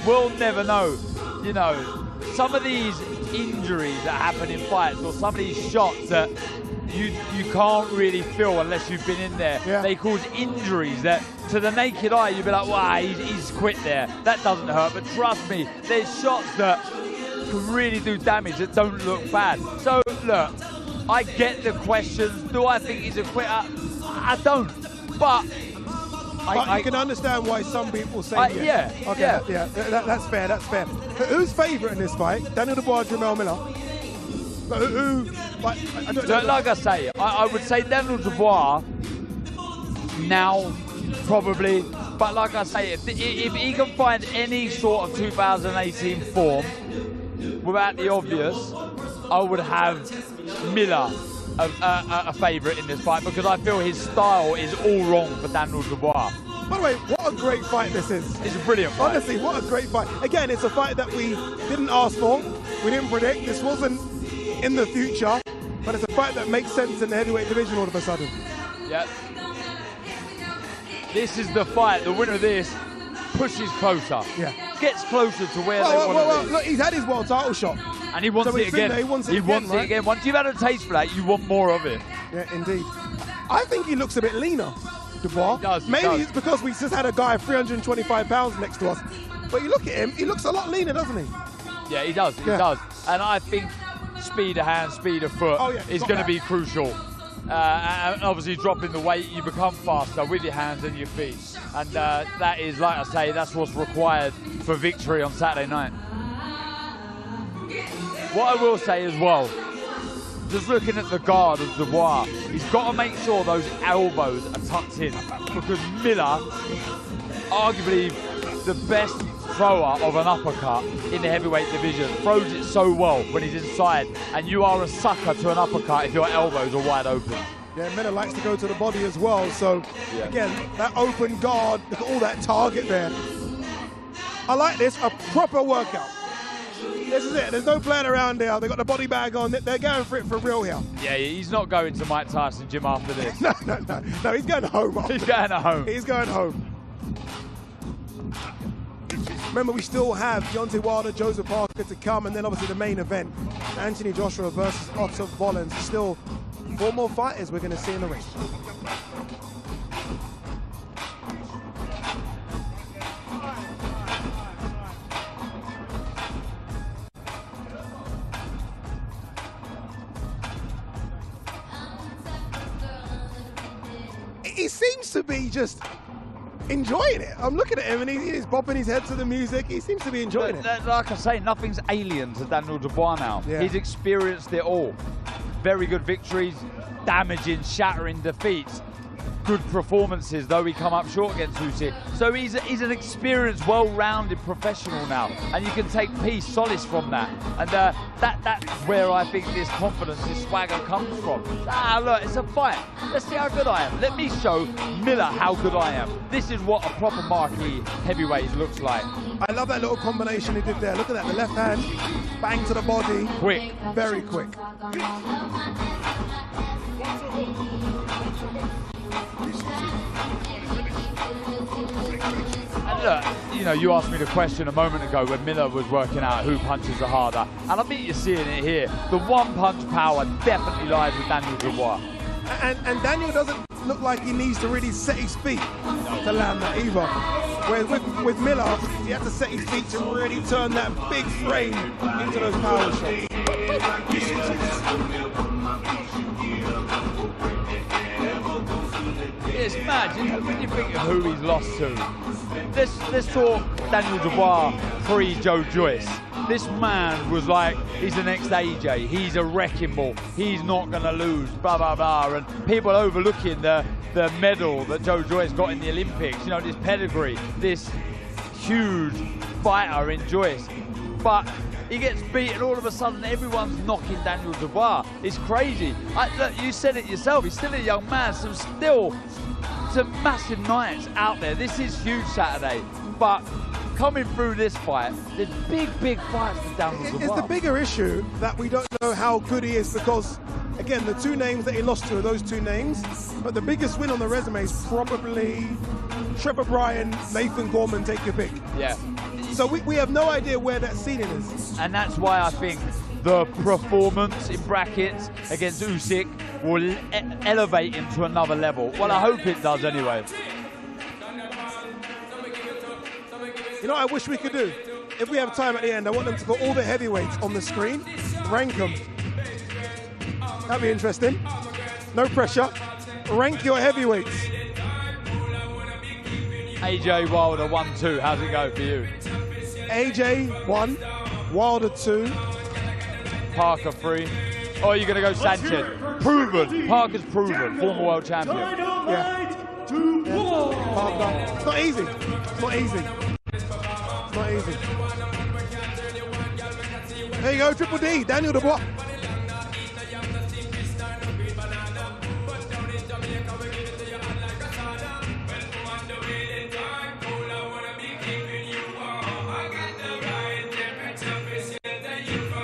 We'll never know. You know, some of these injuries that happen in fights, or some of these shots that you can't really feel unless you've been in there. Yeah. They cause injuries that, to the naked eye, you'd be like, wow, he's quit there. That doesn't hurt. But trust me, there's shots that can really do damage that don't look bad. So, look, I get the questions. Do I think he's a quitter? I don't. But I can understand why some people say yeah. Okay, yeah. That's fair, that's fair. Who's favourite in this fight? Daniel Dubois, Jamel Miller? Like I say, I would say Daniel Dubois now, probably. But like I say, if he can find any sort of 2018 form without the obvious, I would have Miller a favourite in this fight, because I feel his style is all wrong for Daniel Dubois. By the way, what a great fight this is. It's a brilliant fight. Honestly, what a great fight. Again, it's a fight that we didn't ask for, we didn't predict. This wasn't in the future, but it's a fight that makes sense in the heavyweight division all of a sudden. Yeah. This is the fight. The winner of this pushes closer. Yeah. Gets closer to where they want to be. Look, he's had his world title shot. And he wants it again. He wants it again. Once you've had a taste for that, you want more of it. Yeah, indeed. I think he looks a bit leaner, Dubois. He does. Maybe it's because we just had a guy 325 pounds next to us. But you look at him, he looks a lot leaner, doesn't he? Yeah, he does. He does. And I think speed of hand, speed of foot is going to be crucial. And obviously dropping the weight, you become faster with your hands and your feet. And that is, like I say, that's what's required for victory on Saturday night. What I will say as well, just looking at the guard of Dubois, he's got to make sure those elbows are tucked in, because Miller, arguably the best thrower of an uppercut in the heavyweight division, throws it so well when he's inside, and you are a sucker to an uppercut if your elbows are wide open. Yeah, Miller likes to go to the body as well, so again, that open guard, look at all that target there. I like this, a proper workout. This is it, there's no playing around there. They've got the body bag on, they're going for it for real here. Yeah, he's not going to Mike Tyson gym after this. No, he's going home. He's going home. He's going home. Remember, we still have Deontay Wilder, Joseph Parker to come, and then obviously the main event, Anthony Joshua versus Otto Wallin. Still 4 more fighters we're going to see in the ring. He seems to be just enjoying it. I'm looking at him and he's bopping his head to the music. He seems to be enjoying it. Like I say, nothing's alien to Daniel Dubois now. Yeah. He's experienced it all. Very good victories, damaging, shattering defeats. Good performances, though he come up short against Usyk. So he's an experienced, well-rounded professional now, and you can take peace, solace from that. And that's where I think this confidence, this swagger comes from. Look, it's a fight. Let's see how good I am. Let me show Miller how good I am. This is what a proper marquee heavyweight looks like. I love that little combination he did there. Look at that, the left hand, bang to the body. Quick. Very quick. And look, you know, you asked me the question a moment ago when Miller was working out who punches the harder, and I think you're seeing it here. The one-punch power definitely lies with Daniel Dubois. And Daniel doesn't look like he needs to really set his feet to land that either. Whereas with Miller, he has to set his feet to really turn that big frame into those power shots. It's mad when you think of who he's lost to. Let's talk Daniel Dubois pre-Joe Joyce. This man was like, he's the next AJ, he's a wrecking ball, he's not going to lose, blah, blah, blah. And people overlooking the the medal that Joe Joyce got in the Olympics, you know, this pedigree, this huge fighter in Joyce. But he gets beaten, all of a sudden everyone's knocking Daniel Dubois. It's crazy. Look, you said it yourself, he's still a young man, some massive nights out there. This is huge Saturday, but coming through this fight, there's big fights for Daniel Dubois. It's the bigger issue that we don't know how good he is, because, again, the two names that he lost to are those two names, but the biggest win on the resume is probably Trevor Bryan, Nathan Gorman, take your pick. Yeah. So we have no idea where that ceiling is. And that's why I think the performance in brackets against Usyk will elevate him to another level. Well, I hope it does anyway. You know what I wish we could do? If we have time at the end, I want them to put all the heavyweights on the screen, rank them. That'd be interesting. No pressure. Rank your heavyweights. AJ Wilder 1-2, how's it go for you? AJ 1, Wilder 2. Parker 3. Oh, you're going to go Sanchez. Proven. Parker's proven. Former world champion. Yeah. Parker. It's not easy. It's not easy. It's not easy. There you go, Triple D, Daniel Dubois.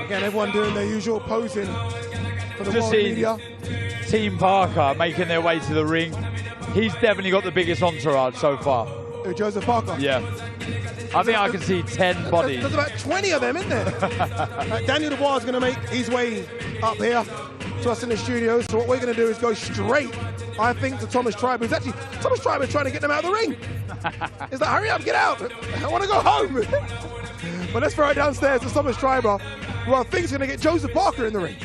Again, everyone doing their usual posing for the world media. Team Parker making their way to the ring. He's definitely got the biggest entourage so far. Who, Joseph Parker? Yeah. I think I can see 10 bodies. There's about 20 of them, isn't there? Daniel Dubois is going to make his way up here to us in the studio. So what we're going to do is go straight, I think, to Thomas Treiber. Thomas Treiber is trying to get them out of the ring. He's like, hurry up, get out. I want to go home. But let's throw it downstairs to Thomas Treiber, who I think is going to get Joseph Parker in the ring.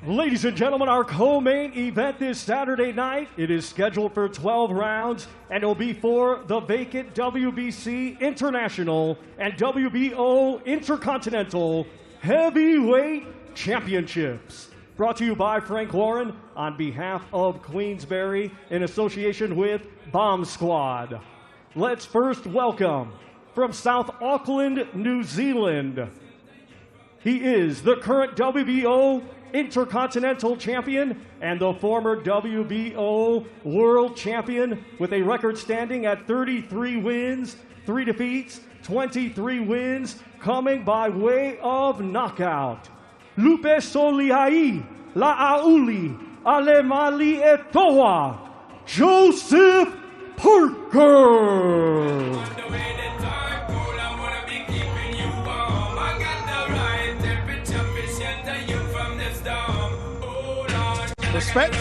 Ladies and gentlemen, our co-main event this Saturday night, it is scheduled for 12 rounds, and it'll be for the vacant WBC International and WBO Intercontinental Heavyweight Championships. Brought to you by Frank Warren on behalf of Queensberry in association with Bomb Squad. Let's first welcome from South Auckland, New Zealand. He is the current WBO Intercontinental Champion and the former WBO World Champion with a record standing at 33 wins, 3 defeats, 23 wins, coming by way of knockout. Lupe Soliai, La'auli, Alemali Etoa, Joseph Parker.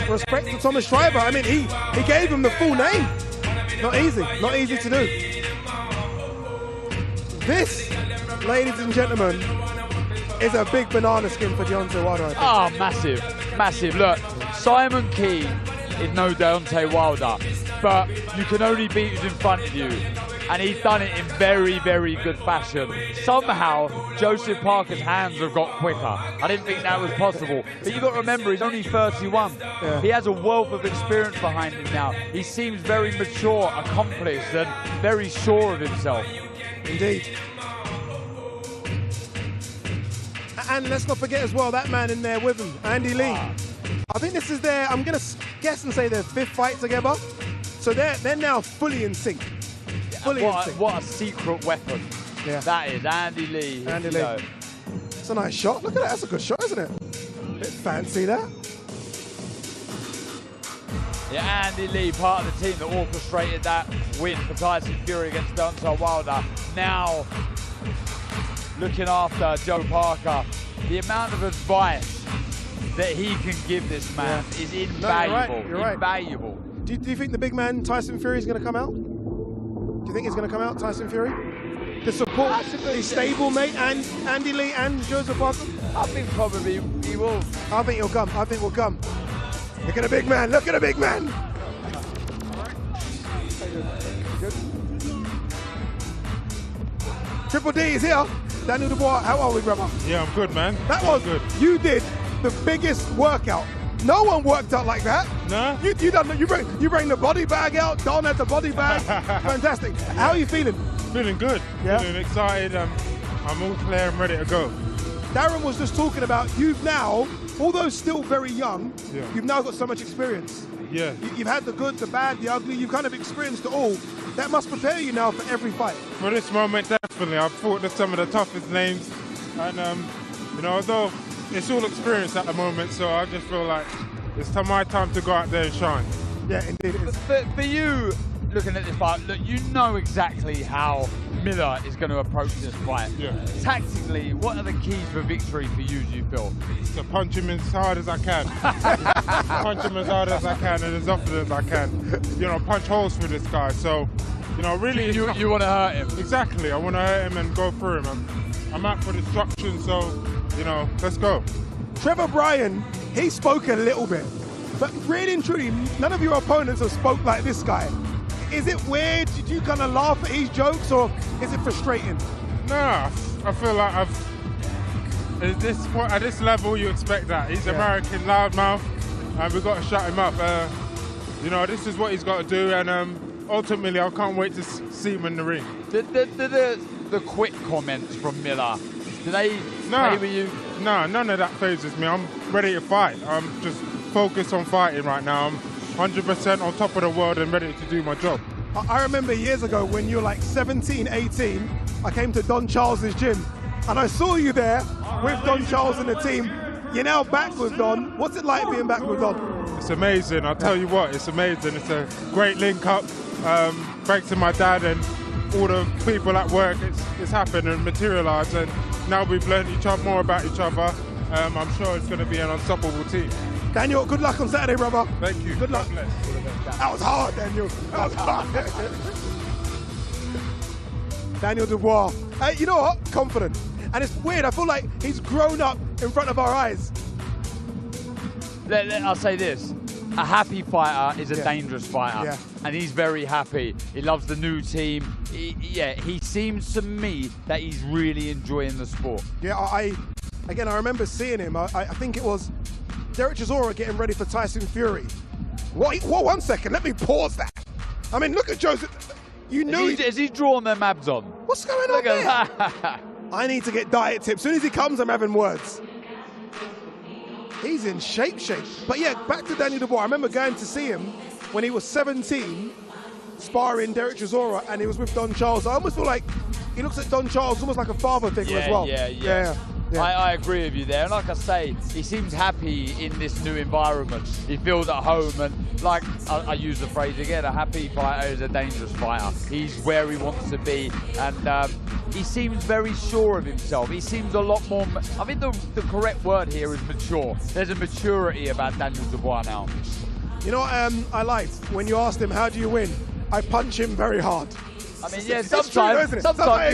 Respect to Thomas Treiber. I mean, he gave him the full name. Not easy to do. This, ladies and gentlemen, is a big banana skin for Deontay Wilder. Oh, massive. Look, Simon Keane is no Deontay Wilder, but you can only beat who's in front of you. And he's done it in very, very good fashion. Somehow, Joseph Parker's hands have got quicker. I didn't think that was possible. But you've got to remember, he's only 31. Yeah. He has a wealth of experience behind him now. He seems very mature, accomplished, and very sure of himself. Indeed. And let's not forget as well, that man in there with him, Andy Lee. I think this is their, I'm going to guess and say their 5th fight together. So they're now fully in sync. What a secret weapon. Yeah. That is Andy Lee. Andy Lee. It's a nice shot. Look at that. That's a good shot, isn't it? Bit fancy that. Yeah, Andy Lee, part of the team that orchestrated that win for Tyson Fury against Deontay Wilder. Now looking after Joe Parker. The amount of advice that he can give this man is invaluable. No, you're right. Invaluable. Do you think the big man, Tyson Fury, is going to come out? Do you think he's going to come out, Tyson Fury? To support his stable mate and Andy Lee and Joseph Parker? I think probably he will. I think he'll come. Look at the big man. Look at the big man. Good. Triple D is here. Daniel Dubois, how are we, brother? Yeah, I'm good, man. That was good. You did the biggest workout. No one worked out like that. No. You bring the body bag out. Don had the body bag. Fantastic. How are you feeling? Feeling good. Yeah. Feeling excited. I'm all clear and ready to go. Darren was just talking about you've now, although still very young, you've now got so much experience. Yeah. You've had the good, the bad, the ugly. You've kind of experienced it all. That must prepare you now for every fight. For this moment, definitely. I've fought some of the toughest names, and you know, although it's all experience at the moment, so I just feel like it's my time to go out there and shine. Yeah, indeed it is. For you, looking at this fight, look, you know exactly how Miller is going to approach this fight. Yeah. Tactically, what are the keys for victory for you, do you feel? To punch him as hard as I can. Punch him as hard as I can and as often as I can. You know, punch holes through this guy. So, you know, really... You want to hurt him? Exactly. I want to hurt him and go through him. I'm out for destruction, so, you know, let's go. Trevor Bryan, he spoke a little bit, but really and truly, none of your opponents have spoke like this guy. Is it weird? Did you kind of laugh at his jokes, or is it frustrating? No, I feel like at this level, you expect that. He's American loudmouth, and we've got to shut him up. You know, this is what he's got to do, and ultimately, I can't wait to see him in the ring. The quick comments from Miller, do they play with you? No, none of that phases me. I'm ready to fight. I'm just focused on fighting right now. I'm 100% on top of the world and ready to do my job. I remember years ago when you were like 17, 18, I came to Don Charles's gym and I saw you there with Don Charles and the team. You're now back with Don. What's it like being back with Don? It's amazing. I'll tell you what, it's amazing. It's a great link up. Thanks to my dad and all the people at work, it's happened and materialised, and now we've learned more about each other. I'm sure it's going to be an unstoppable team. Daniel, good luck on Saturday, brother. Thank you. Good luck. That was hard, Daniel. That was hard. Daniel Dubois. You know what? Confident. And it's weird. I feel like he's grown up in front of our eyes. I'll say this. A happy fighter is a dangerous fighter. Yeah. And he's very happy. He loves the new team. He seems to me that he's really enjoying the sport. Yeah, I remember seeing him. I think it was Derek Chisora getting ready for Tyson Fury. What? 1 second, let me pause that. I mean, look at Joseph. You know Has he drawn them abs on? What's going on there? I need to get diet tips. As soon as he comes, I'm having words. He's in shape. But yeah, back to Daniel Dubois. I remember going to see him when he was 17, sparring Derek Chisora, and he was with Don Charles. I almost feel like he looks at Don Charles almost like a father figure as well. Yeah. I agree with you there. And like I say, he seems happy in this new environment. He feels at home, and like I use the phrase again, a happy fighter is a dangerous fighter. He's where he wants to be, and he seems very sure of himself. He seems a lot more, I think the correct word here is mature. There's a maturity about Daniel Dubois now. You know what I liked? When you asked him, how do you win? I punch him very hard. I mean, yeah, sometimes you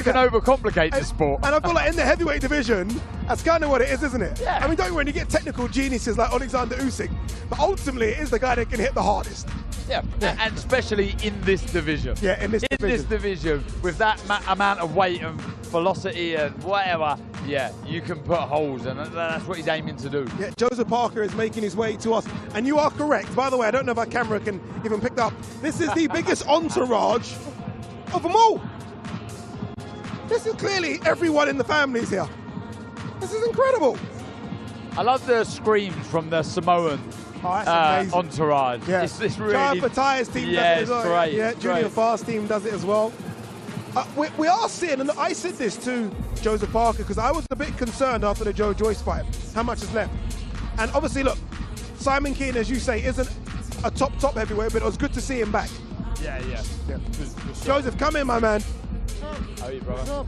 can overcomplicate the sport. And I feel like in the heavyweight division, that's kind of what it is, isn't it? Yeah. I mean, don't worry, you get technical geniuses like Alexander Usyk, but ultimately it is the guy that can hit the hardest. Yeah, and especially in this division. Yeah, in this division, with that amount of weight and velocity and whatever, yeah, you can put holes, and that's what he's aiming to do. Yeah, Joseph Parker is making his way to us, and you are correct. By the way, I don't know if our camera can even pick up. This is the biggest entourage of them all. This is clearly everyone in the family's here. This is incredible. I love the screams from the Samoan entourage. Yeah. It's really... John Fatai's team does it as well. Great, yeah, Junior great. Fast team does it as well. We are seeing, and I said this to Joseph Parker because I was a bit concerned after the Joe Joyce fight, how much is left. And obviously, look, Simon Keane, as you say, isn't a top heavyweight, but it was good to see him back. Yeah. Joseph, come in, my man. How are you, brother?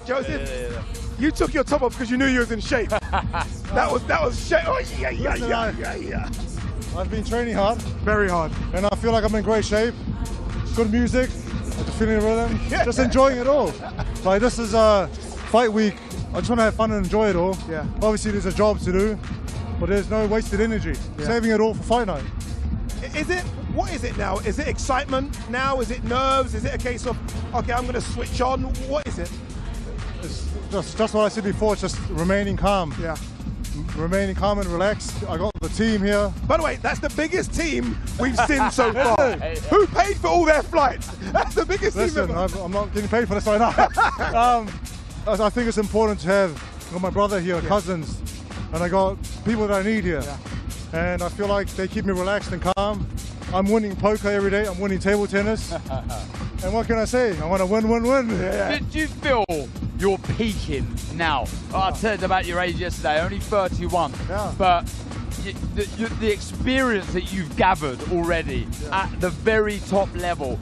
Joseph, you took your top off because you knew you was in shape. that was shape. Oh, yeah. I've been training hard. Very hard. And I feel like I'm in great shape. Good music, the feeling of rhythm, just enjoying it all. Like, this is fight week. I just want to have fun and enjoy it all. Yeah. Obviously, there's a job to do, but there's no wasted energy. Yeah. Saving it all for fight night. What is it now? Is it excitement now? Is it nerves? Is it a case of, okay, I'm going to switch on? What is it? It's just what I said before, it's just remaining calm. Yeah. remaining calm and relaxed. I got the team here. By the way, that's the biggest team we've seen so far. Who paid for all their flights? That's the biggest Listen, team ever. I'm not getting paid for this right now. I think it's important to have my brother here, cousins, and I got people that I need here. And I feel like they keep me relaxed and calm. I'm winning poker every day. I'm winning table tennis. And what can I say? I want to win, win, win. Do you feel you're peaking now? I said about your age yesterday, only 31. But the experience that you've gathered already at the very top level,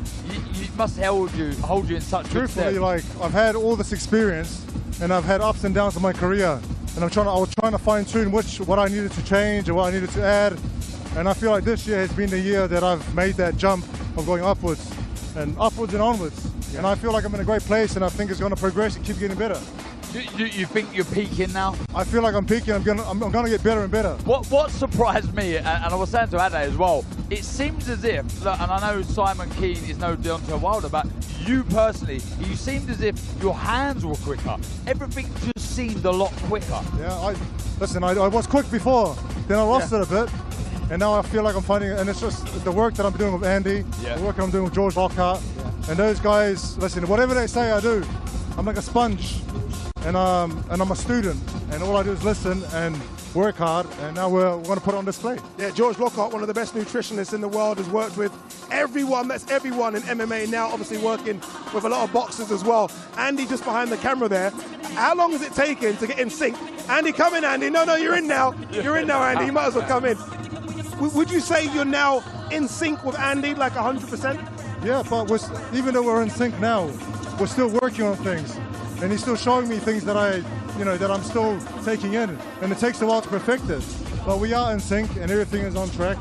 you must hold you in such good stead. Truthfully, like, I've had all this experience, and I've had ups and downs in my career, and I was trying to fine tune what I needed to change and what I needed to add, and I feel like this year has been the year that I've made that jump of going upwards and onwards, and I feel like I'm in a great place, and I think it's going to progress and keep getting better. You think you're peaking now? I feel like I'm peaking. I'm gonna get better and better. What surprised me, and I was saying to Ade as well, it seems as if, and I know Simon Keane is no Deontay Wilder, but you personally, you seemed as if your hands were quicker. Everything just seemed a lot quicker. Yeah, listen, I was quick before, then I lost it a bit, and now I feel like I'm finding it, and it's just the work that I'm doing with Andy, the work I'm doing with George Lockhart, and those guys, listen, whatever they say I do, I'm like a sponge. And I'm a student, and all I do is listen and work hard, and now we're going to put it on display. Yeah, George Lockhart, one of the best nutritionists in the world, has worked with everyone in MMA, now obviously working with a lot of boxers as well. Andy just behind the camera there. How long has it taken to get in sync? Andy, come in, Andy. No, you're in now. You're in now, Andy. You might as well come in. Would you say you're now in sync with Andy, like 100%? Yeah, but even though we're in sync now, we're still working on things. And he's still showing me things that that I'm still taking in, and it takes a while to perfect it. But we are in sync, and everything is on track.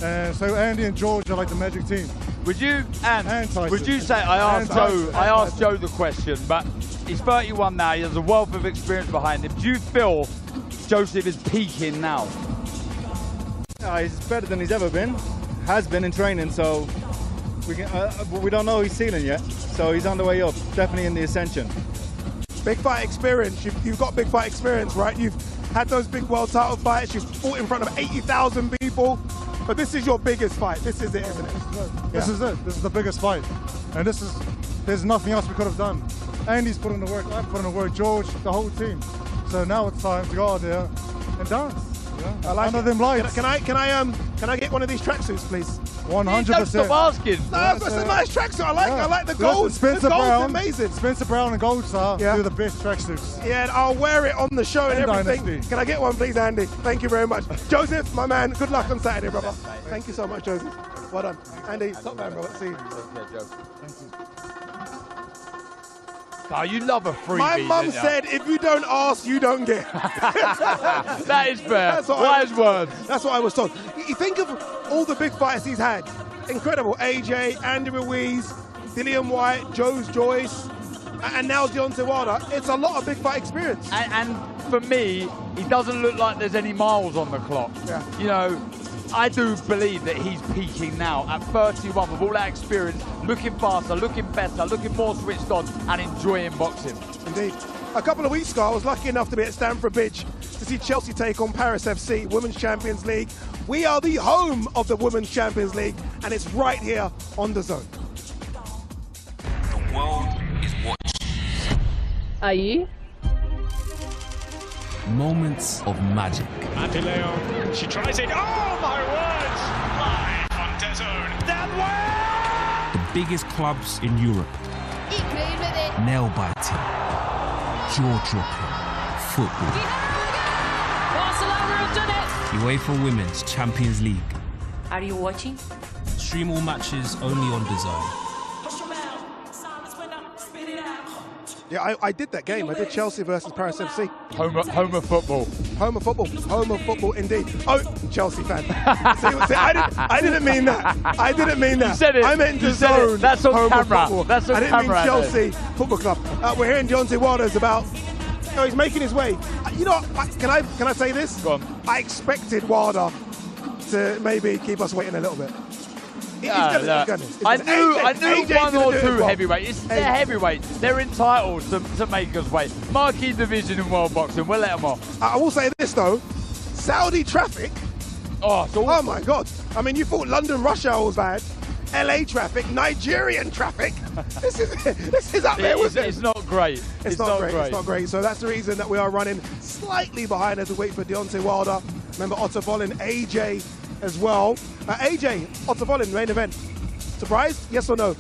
And so Andy and George are like the magic team. Would you say, I asked Joe the question, but he's 31 now, he has a wealth of experience behind him. Do you feel Joseph is peaking now? He's better than he's ever been, has been in training, so we don't know his ceiling yet. So he's on the way up, definitely in the ascension. Big fight experience. You've got big fight experience, right? You've had those big world title fights. You've fought in front of 80,000 people. But this is your biggest fight. This is it, isn't it? This is it. This is the biggest fight. And there's nothing else we could have done. Andy's put in the work. I've put in the work. George, the whole team. So now it's time to go out there and dance. I like Under them lights. Can I get one of these tracksuits, please? 100%. Stop asking. No, that's a nice tracksuit. I like the gold. Listen, the gold's amazing. Spencer Brown and Gold Star do the best tracksuits. Yeah, and I'll wear it on the show and everything. Dynasty. Can I get one, please, Andy? Thank you very much. Joseph, my man, good luck on Saturday, brother. Thank you so much, Joseph. Well done. Andy, top man, bro. Let's see. Oh, you love a freebie. My mum said, if you don't ask, you don't get. That is fair. Wise words. That's what I was told. You think of all the big fights he's had. Incredible. AJ, Andy Ruiz, Dillian White, Joyce, and now Deontay Wilder. It's a lot of big fight experience. And for me, he doesn't look like there's any miles on the clock. Yeah. You know, I do believe that he's peaking now at 31 with all that experience, looking faster, looking better, looking more switched on, and enjoying boxing. Indeed. A couple of weeks ago, I was lucky enough to be at Stamford Bridge to see Chelsea take on Paris FC, Women's Champions League. We are the home of the Women's Champions League, and it's right here on DAZN. The world is watching. Aí. Moments of magic. Andy Leon, she tries it. Oh my words! Live on DAZN. That way! The biggest clubs in Europe. Nail-biting. Jaw-dropping. Football. Barcelona have done it! UEFA Women's Champions League. Are you watching? Stream all matches only on DAZN. Yeah, I did that game. I did Chelsea versus Paris FC. Home of football. Home of football. Home of football, indeed. Oh, Chelsea fan. see, I didn't mean that. I didn't mean that. You said it. I meant you said DAZN. it. That's on home camera. Of football. That's on I didn't camera. mean Chelsea Football Club. We're hearing Deontay Wilder's about. He's making his way. You know what? Can I say this? Go on. I expected Wilder to maybe keep us waiting a little bit. I knew one or two heavyweights. It's their heavyweights. They're entitled to make us wait. Marquee division in world boxing. We'll let them off. I will say this though, Saudi traffic. Oh my God! I mean, you thought London rush hour was bad. LA traffic, Nigerian traffic. This is up there with it. It's not great. It's not great. It's not great. So that's the reason that we are running slightly behind as we wait for Deontay Wilder. Remember Otto Wallin, AJ as well. AJ, Otto Wallin, main event. Surprised? Yes or no?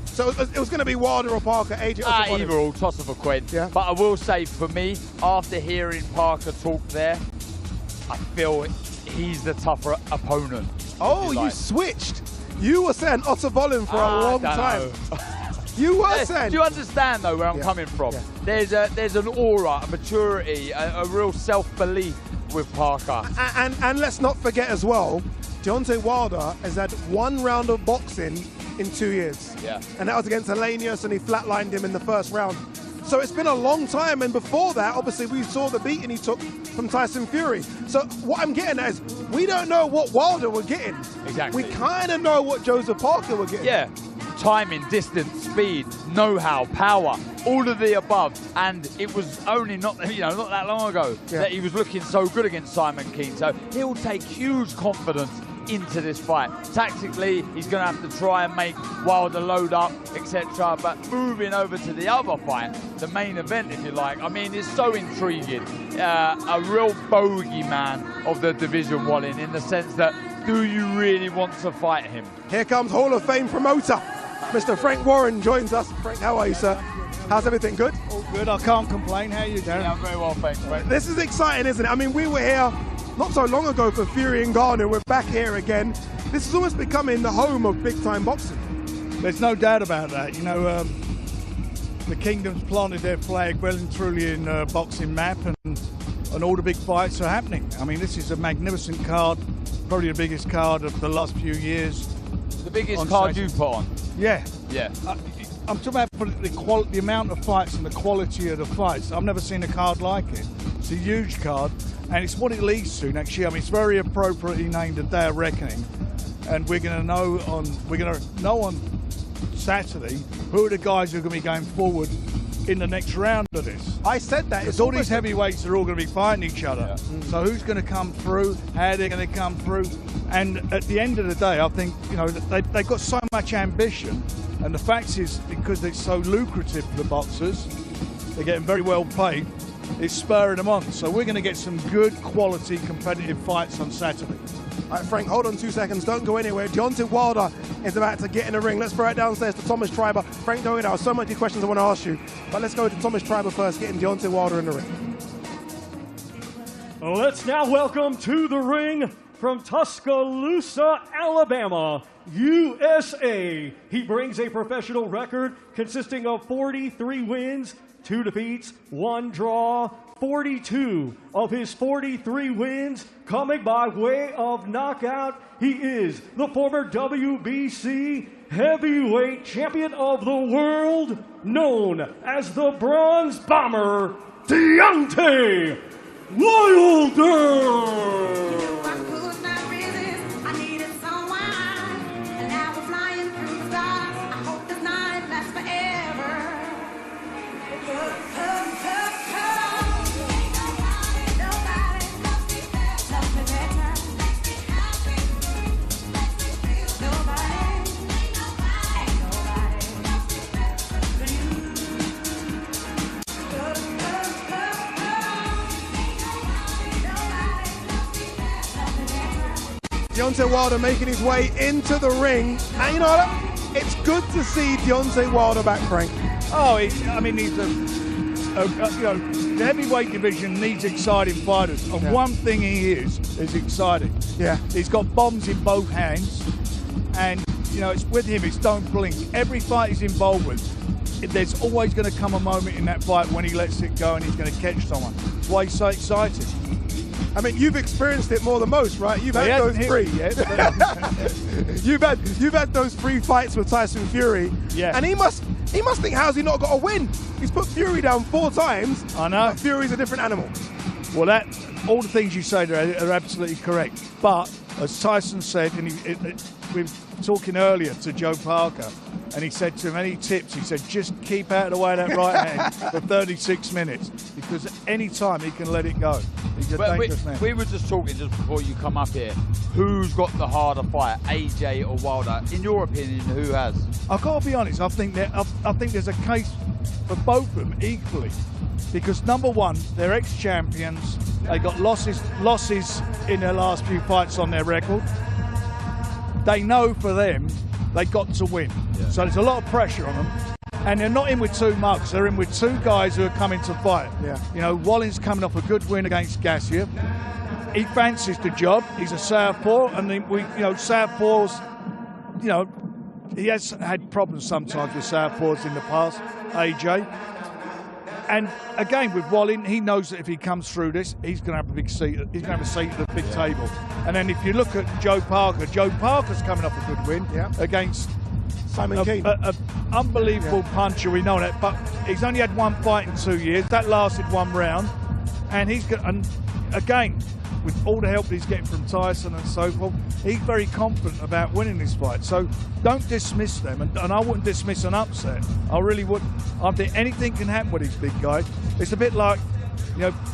So it was going to be Wilder or Parker, AJ, Otto Wallin. Either or, toss of a coin. Yeah. But I will say, for me, after hearing Parker talk there, I feel he's the tougher opponent. Oh, you switched. You were saying Otto Wallin for a long time. You were saying. Do you understand though where I'm coming from? Yeah. There's an aura, a maturity, a real self-belief with Parker. And let's not forget as well, Deontay Wilder has had one round of boxing in 2 years. Yeah. And that was against Allenamenti, and he flatlined him in the first round. So it's been a long time, and before that, obviously, we saw the beating he took from Tyson Fury. So what I'm getting at is, we don't know what Wilder were getting. Exactly. We kind of know what Joseph Parker were getting. Yeah. Timing, distance, speed, know-how, power, all of the above. And it was only not that long ago that he was looking so good against Simon Keane. So he'll take huge confidence into this fight. Tactically, he's going to have to try and make Wilder load up, etc. But moving over to the other fight, the main event, if you like, I mean, it's so intriguing. A real bogeyman of the division, Wallin, in the sense that, do you really want to fight him? Here comes Hall of Fame promoter, Mr. Frank Warren joins us. Frank, how are you, sir? How's everything? Good? All good. I can't complain. How are you doing? Yeah, I'm very well, thanks, Frank. This is exciting, isn't it? I mean, we were here not so long ago for Fury and Garner. We're back here again. This is almost becoming the home of big-time boxing. There's no doubt about that. You know, the Kingdom's planted their flag well and truly in boxing map, and all the big fights are happening. I mean, this is a magnificent card, probably the biggest card of the last few years. The biggest card you've put on? Yeah. Yeah. I'm talking about the amount of fights and the quality of the fights. I've never seen a card like it. It's a huge card, and it's what it leads to next year. I mean, it's very appropriately named a Day of Reckoning, and we're going to know on Saturday who are the guys who are going to be going forward in the next round of this. I said that. It's all these heavyweights are all going to be fighting each other. Yeah. So who's going to come through? How they're going to come through? And at the end of the day, I think they've got so much ambition, and the fact is, because it's so lucrative for the boxers, they're getting very well paid. It's spurring them on. So we're going to get some good quality competitive fights on Saturday. All right, Frank, hold on 2 seconds. Don't go anywhere. Deontay Wilder is about to get in the ring. Let's throw it downstairs to Thomas Triber. Frank, don't go. So many questions I want to ask you. But let's go to Thomas Triber first, getting Deontay Wilder in the ring. Let's now welcome to the ring from Tuscaloosa, Alabama, USA. He brings a professional record consisting of 43 wins, 2 defeats, 1 draw, 42 of his 43 wins coming by way of knockout. He is the former WBC heavyweight champion of the world, known as the Bronze Bomber, Deontay Wilder. Deontay Wilder making his way into the ring. And you know what? It's good to see Deontay Wilder back, Frank. Oh, he's the heavyweight division needs exciting fighters. And one thing he is exciting. Yeah. He's got bombs in both hands. And, it's with him, it's don't blink. Every fight he's involved with, there's always going to come a moment in that fight when he lets it go and he's going to catch someone. That's why he's so excited. I mean, you've experienced it more than most, right? You've had those 3. You've had those 3 fights with Tyson Fury. Yeah. And he must think, how's he not got a win? He's put Fury down 4 times. I know. But Fury's a different animal. Well, all the things you say there are absolutely correct. But as Tyson said, and were talking earlier to Joe Parker, and he said to him, any tips? He said, just keep out of the way of that right hand for 36 minutes, because any time he can let it go. He's a dangerous man. We were just talking just before you come up here. Who's got the harder fight, AJ or Wilder? In your opinion, who has? I've got to be honest. I think there's a case for both of them equally, because number one, they're ex-champions. They got losses in their last few fights on their record. They know for them they got to win. Yeah. So there's a lot of pressure on them. And they're not in with two mugs. They're in with two guys who are coming to fight. Yeah. You know, Wallin's coming off a good win against Gassiev. He fancies the job. He's a southpaw, and southpaws, he has had problems sometimes with southpaws in the past, AJ. And again, with Wallin, he knows that if he comes through this, he's going to have a big seat. He's going to have a seat at the big table. And then if you look at Joe Parker's coming off a good win against Simon Keane. An unbelievable puncher, we know that. But he's only had one fight in 2 years. That lasted one round. And again, with all the help he's getting from Tyson and so forth, he's very confident about winning this fight. So don't dismiss them, and I wouldn't dismiss an upset. I really wouldn't. I think anything can happen with these big guys. It's a bit like,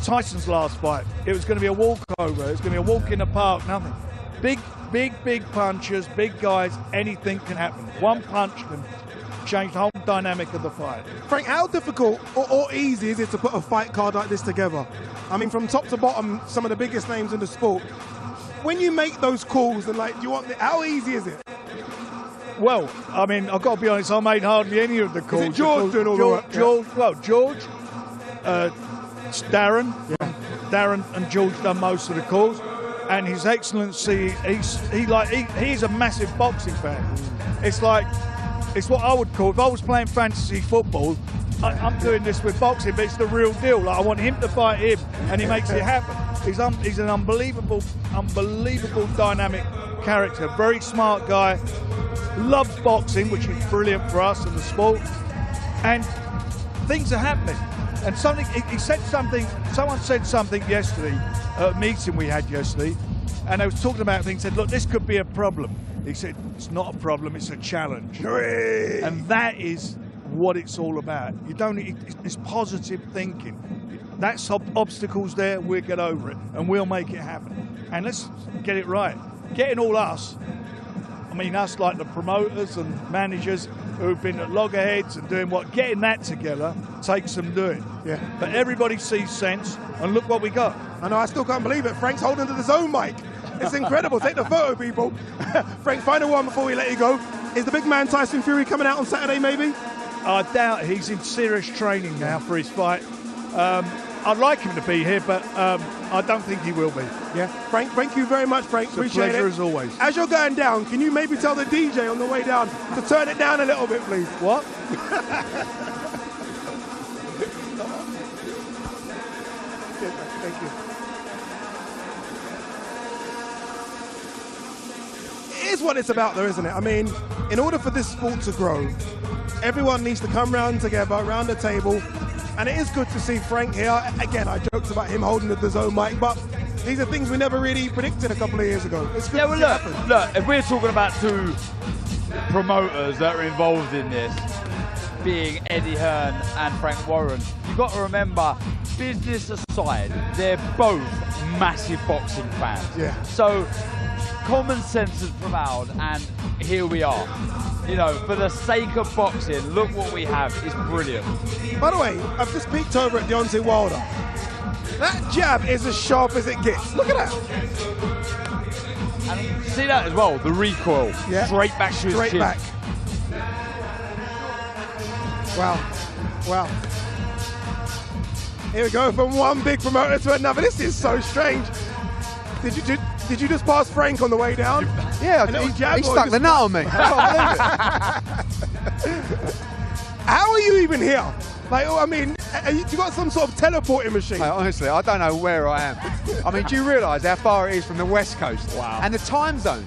Tyson's last fight. It was going to be a walkover. It was going to be a walk in the park, nothing. Big punchers, big guys, anything can happen. One punch can change the whole dynamic of the fight. Frank, how difficult or easy is it to put a fight card like this together? I mean, from top to bottom, some of the biggest names in the sport. When you make those calls and how easy is it? Well, I mean, I've got to be honest, I made hardly any of the calls. Is it George doing all the work? George, Darren. Yeah. Darren and George done most of the calls. And His Excellency, he's a massive boxing fan. It's what I would call, if I was playing fantasy football, I'm doing this with boxing, but it's the real deal. Like, I want him to fight him, and he makes it happen. He's an unbelievable dynamic character. Very smart guy. Loves boxing, which is brilliant for us in the sport. And things are happening. And someone said something yesterday, at a meeting we had yesterday, and they was talking about things, said, look, this could be a problem. He said, it's not a problem, it's a challenge. Hooray! And that is what it's all about. It's positive thinking. That's obstacles there, we'll get over it, and we'll make it happen. And let's get it right. Getting all us like the promoters and managers who've been at loggerheads and doing getting that together takes some doing. Yeah. But everybody sees sense, and look what we got. I know, I still can't believe it. Frank's holding to the DAZN mic. It's incredible. Take the photo, people. Frank, final one before we let you go. Is the big man Tyson Fury coming out on Saturday, maybe? I doubt it. He's in serious training now for his fight. I'd like him to be here, but I don't think he will be. Yeah. Frank, thank you very much, Frank. It's a pleasure as always. As you're going down, can you maybe tell the DJ on the way down to turn it down a little bit, please? What? Thank you. It is what it's about, though, isn't it? I mean, in order for this sport to grow, everyone needs to come round together, around the table. And it is good to see Frank here. Again, I joked about him holding the DAZN mic, but these are things we never really predicted a couple of years ago. It's good to see it happen. Look, if we're talking about two promoters that are involved in this, being Eddie Hearn and Frank Warren, you've got to remember, business aside, they're both massive boxing fans. Yeah. So common sense has prevailed, and here we are. For the sake of boxing, look what we have. It's brilliant. By the way, I've just peeked over at Deontay Wilder. That jab is as sharp as it gets. Look at that. And see that as well, the recoil. Yeah. Straight back to his chin. Straight back. Wow. Here we go, from one big promoter to another. This is so strange. Did you just pass Frank on the way down? Yeah, he stuck the nut on me. I can't believe it. How are you even here? You got some sort of teleporting machine? Mate, honestly, I don't know where I am. I mean, do you realise how far it is from the West Coast? Wow. And the time zone.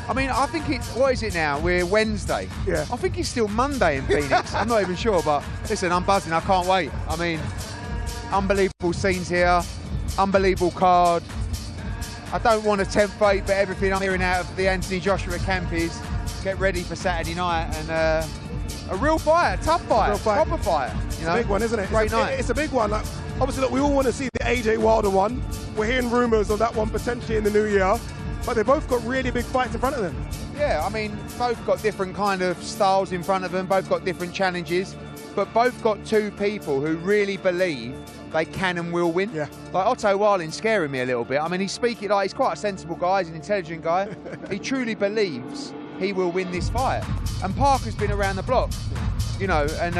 I mean, I think what is it now? We're Wednesday. Yeah. I think it's still Monday in Phoenix. I'm not even sure, but listen, I'm buzzing. I can't wait. I mean, unbelievable scenes here, unbelievable card. I don't want to tempt fate, but everything I'm hearing out of the Anthony Joshua camp is get ready for Saturday night, and a real fight, a tough fight, proper fight. It's a big one, isn't it? Great night. It's a big one. Like, obviously, look, we all want to see the AJ Wilder one. We're hearing rumours of that one potentially in the new year, but they both got really big fights in front of them. Yeah, I mean, both got different kind of styles in front of them, both got different challenges, but both got two people who really believe they can and will win. Yeah. Like Otto Wallin's scaring me a little bit. I mean, he's speaking like he's quite a sensible guy, he's an intelligent guy. He truly believes he will win this fight. And Parker's been around the block, you know, and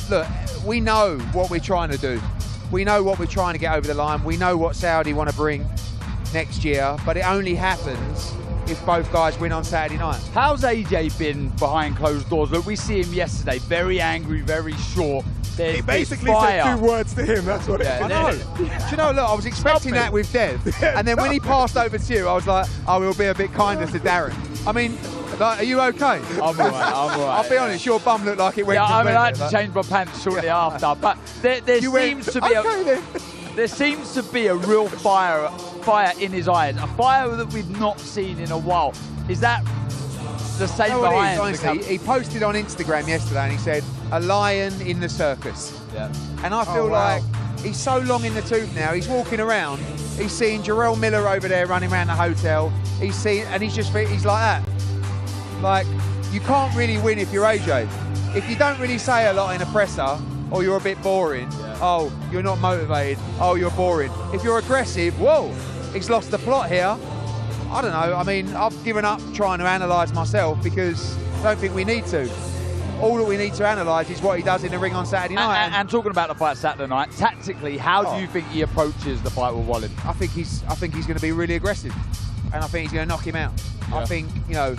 look, we know what we're trying to do. We know what we're trying to get over the line. We know what Saudi want to bring next year, but it only happens if both guys win on Saturday night. How's AJ been behind closed doors? Look, we see him yesterday, very angry, very short. He basically said 2 words to him, that's what it is. I know. Do you know, look, I was expecting that with Dev, and then when he passed over to you, I was like, oh, we'll be a bit kinder to Darren. I mean, like, are you okay? I'm all right, I'll be honest, your bum looked like it went I mean, I had like to change my pants shortly after, but there seems to be a real fire in his eyes, a fire that we've not seen in a while. Is that the same behind? Honestly, he posted on Instagram yesterday and he said, a lion in the circus. Yeah. And I feel like he's so long in the tooth now, he's walking around, he's seeing Jarrell Miller over there running around the hotel, he's like that. Like, you can't really win if you're AJ. If you don't really say a lot in a presser, or you're a bit boring, oh, you're not motivated, oh, you're boring. If you're aggressive, whoa, he's lost the plot here. I don't know, I mean, I've given up trying to analyse myself because I don't think we need to. All that we need to analyse is what he does in the ring on Saturday night. And talking about the fight Saturday night, tactically, how do you think he approaches the fight with Wallin? I think he's going to be really aggressive, and I think he's going to knock him out. I think, you know,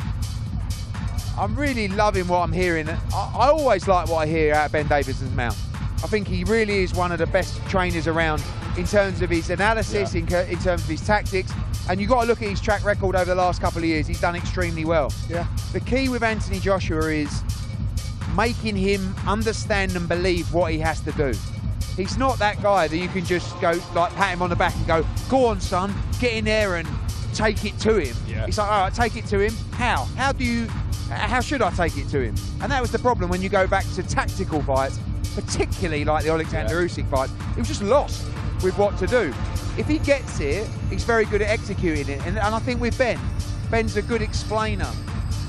I'm really loving what I'm hearing. I always like what I hear out of Ben Davidson's mouth. I think he really is one of the best trainers around in terms of his analysis, in terms of his tactics. And you've got to look at his track record over the last couple of years. He's done extremely well. Yeah. The key with Anthony Joshua is making him understand and believe what he has to do. He's not that guy that you can just go, like, pat him on the back and go, go on, son, get in there and take it to him. Yeah. It's like, all right, take it to him. How? How should I take it to him? And that was the problem when you go back to tactical fights, particularly like the Alexander Usyk fight. He was just lost with what to do. If he gets it, he's very good at executing it. And I think with Ben's a good explainer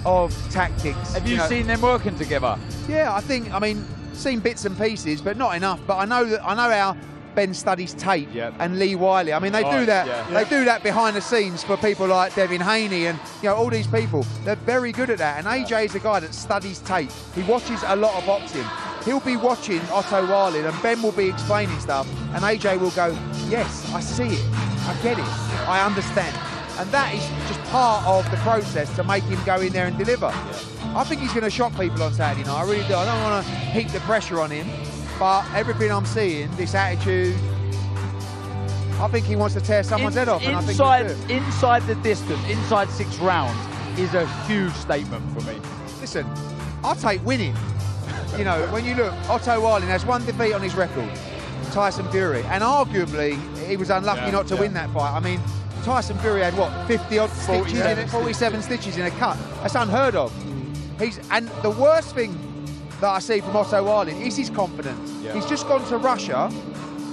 of tactics. Have you seen them working together? Yeah, I mean, seen bits and pieces, but not enough. But I know how Ben studies tape and Lee Wiley. I mean, they do that. Yeah. They do that behind the scenes for people like Devin Haney and all these people. They're very good at that. And AJ is a guy that studies tape. He watches a lot of boxing. He'll be watching Otto Wallin, and Ben will be explaining stuff, and AJ will go, "Yes, I see it. I get it. I understand." And that is just part of the process to make him go in there and deliver. I think he's going to shock people on Saturday night. I really do. I don't want to heap the pressure on him. But everything I'm seeing, this attitude, I think he wants to tear someone's head off. And inside the distance, inside 6 rounds, is a huge statement for me. Listen, I'll take winning. You know, when you look, Otto Wallin has 1 defeat on his record, Tyson Fury, and arguably he was unlucky not to win that fight. I mean, Tyson Fury had what, 50-odd stitches in it, 47 stitches in a cut. That's unheard of. And the worst thing that I see from Otto Wallin is his confidence. Yeah. He's just gone to Russia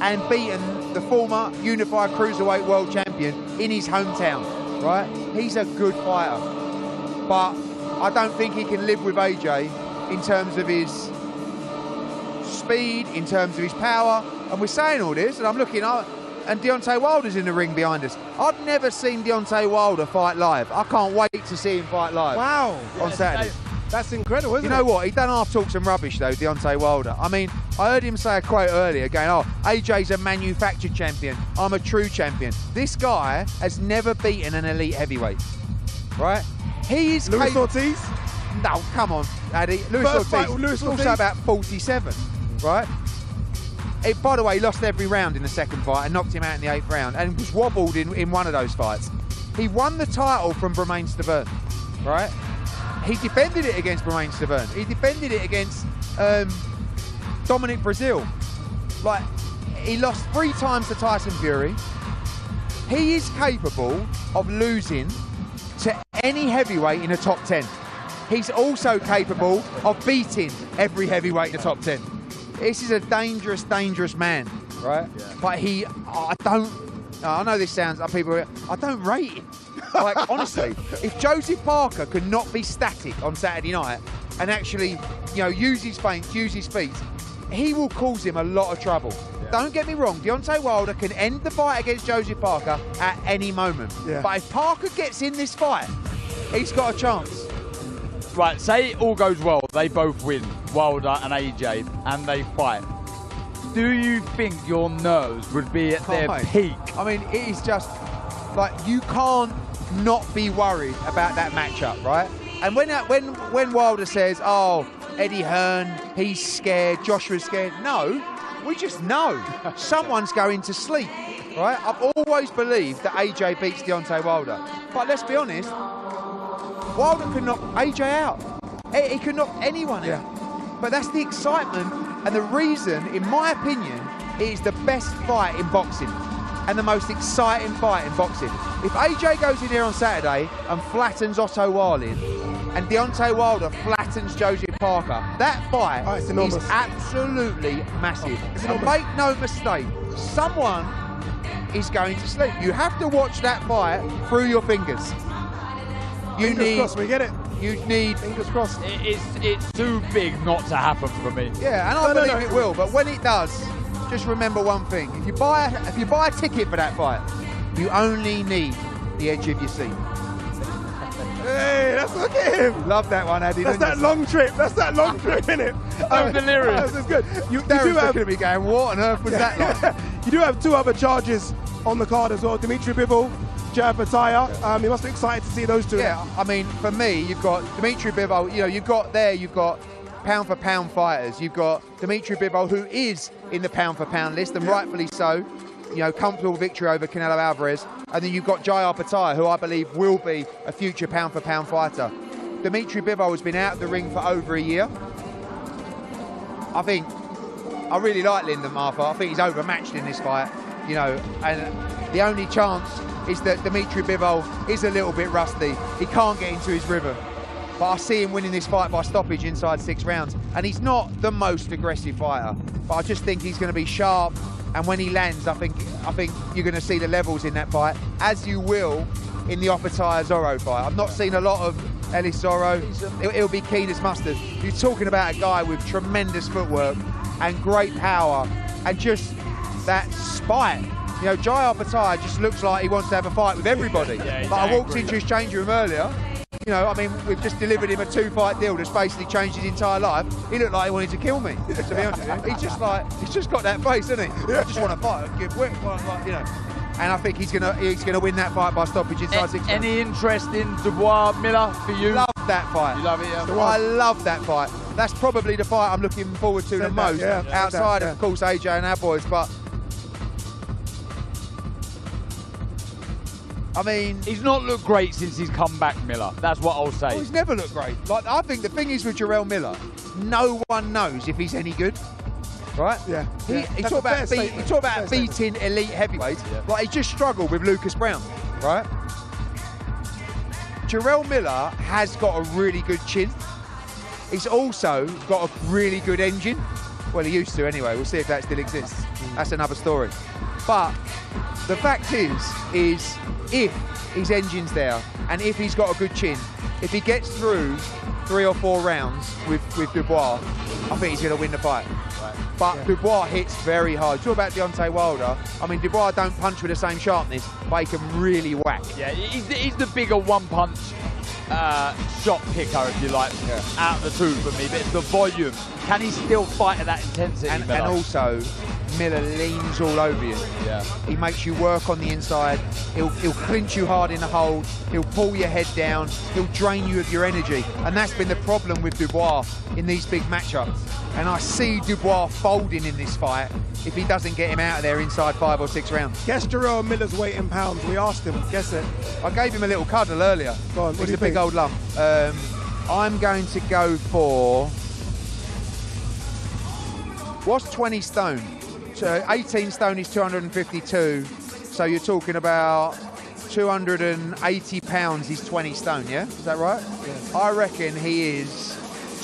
and beaten the former unified cruiserweight world champion in his hometown, right? He's a good fighter, but I don't think he can live with AJ in terms of his speed, in terms of his power. And we're saying all this, and I'm looking up, and Deontay Wilder's in the ring behind us. I've never seen Deontay Wilder fight live. I can't wait to see him fight live. Wow. On Saturday. That's incredible, isn't it? You know what? He done half talk some rubbish though, Deontay Wilder. I mean, I heard him say a quote earlier going, oh, AJ's a manufactured champion. I'm a true champion. This guy has never beaten an elite heavyweight, right? He is Luis Ortiz? No, come on, Addy. Luis Ortiz also about 47, right? By the way, he lost every round in the second fight and knocked him out in the 8th round and was wobbled in one of those fights. He won the title from Bremain Stavern, right? He defended it against Bremain Stavern. He defended it against Dominic Brazil. Like, he lost 3 times to Tyson Fury, He is capable of losing to any heavyweight in the top 10. He's also capable of beating every heavyweight in the top 10. This is a dangerous, dangerous man, right? Yeah. But I know this sounds like people, I don't rate him. Like, honestly, if Joseph Parker could not be static on Saturday night and actually, use his feints, use his feet, he will cause him a lot of trouble. Yeah. Don't get me wrong, Deontay Wilder can end the fight against Joseph Parker at any moment. Yeah. But if Parker gets in this fight, he's got a chance. Right, say all goes well, they both win, Wilder and AJ, and they fight. Do you think your nerves would be at their peak? I mean, it is just, like, you can't not be worried about that matchup, right? And when Wilder says, oh, Eddie Hearn, he's scared, Joshua's scared. No, we just know someone's going to sleep, right? I've always believed that AJ beats Deontay Wilder. But let's be honest, Wilder could knock AJ out. He could knock anyone out. But that's the excitement and the reason, in my opinion, it is the best fight in boxing and the most exciting fight in boxing. If AJ goes in here on Saturday and flattens Otto Wallin and Deontay Wilder flattens Joseph Parker, that fight is absolutely massive. And make no mistake, someone is going to sleep. You have to watch that fight through your fingers. Fingers crossed, we get it. You need... Fingers crossed. It's too big not to happen for me. Yeah, and I believe it will, but when it does, just remember one thing. If you buy a ticket for that fight, you only need the edge of your seat. Hey, look at him. Love that one, Addy. That's that long trip. That's that long trip, innit? I'm delirious. That's good. You do have looking at me going, what on earth was that like? You do have two other charges on the card as well. Dimitri Bivol, Jared Pataya. You must be excited to see those two. Yeah, I mean, for me, you've got Dimitri Bivol. You've got pound for pound fighters. You've got Dimitri Bivol, who is in the pound for pound list, and rightfully so. Comfortable victory over Canelo Alvarez. And then you've got Jared Pataya, who I believe will be a future pound for pound fighter. Dimitri Bivol has been out of the ring for over a year. I really like Lyndon Martha. I think he's overmatched in this fight. And the only chance is that Dimitri Bivol is a little bit rusty. He can't get into his rhythm. But I see him winning this fight by stoppage inside 6 rounds. And he's not the most aggressive fighter, but I just think he's going to be sharp. And when he lands, I think you're going to see the levels in that fight, as you will in the Opetaia-Zorro fight. I've not seen a lot of Ellis Zorro. He'll be keen as mustard. You're talking about a guy with tremendous footwork and great power and just that spite. Jair Pataya just looks like he wants to have a fight with everybody. But I walked into his change room earlier. We've just delivered him a 2-fight deal that's basically changed his entire life. He looked like he wanted to kill me, to be honest with you. He's just got that face, hasn't he? I just want to fight, And I think he's gonna win that fight by stoppage inside 6 rounds. Any interest in Dubois Miller for you? Love that fight. You love it, yeah? I love that fight. That's probably the fight I'm looking forward to the most, outside of course, AJ and our boys, but he's not looked great since he's come back, Miller. That's what I'll say. He's never looked great. I think the thing is with Jarrell Miller, no one knows if he's any good, right? Yeah. He talked about beating elite heavyweights. Yeah. He just struggled with Lucas Brown, right? Jarrell Miller has got a really good chin. He's also got a really good engine. Well, he used to anyway. We'll see if that still exists. That's another story. But the fact is if his engine's there and if he's got a good chin, if he gets through 3 or 4 rounds with Dubois, I think he's going to win the fight. Right. But Dubois hits very hard. Talk about Deontay Wilder. Dubois don't punch with the same sharpness, but he can really whack. Yeah, he's the bigger one-punch shot picker, if you like, out of the two for me. But it's the volume. Can he still fight at that intensity? And also, Miller leans all over you. Yeah. He makes you work on the inside. He'll clinch you hard in the hold. He'll pull your head down. He'll drain you of your energy. And that's been the problem with Dubois in these big matchups. And I see Dubois folding in this fight if he doesn't get him out of there inside 5 or 6 rounds. Guess Jarrell Miller's weight in pounds. We asked him. Guess it. I gave him a little cuddle earlier. Go on, He's a big old lump. I'm going to go for... What's 20 stone? So 18 stone is 252. So you're talking about 280 pounds, he's 20 stone, yeah? Is that right? Yeah. I reckon he is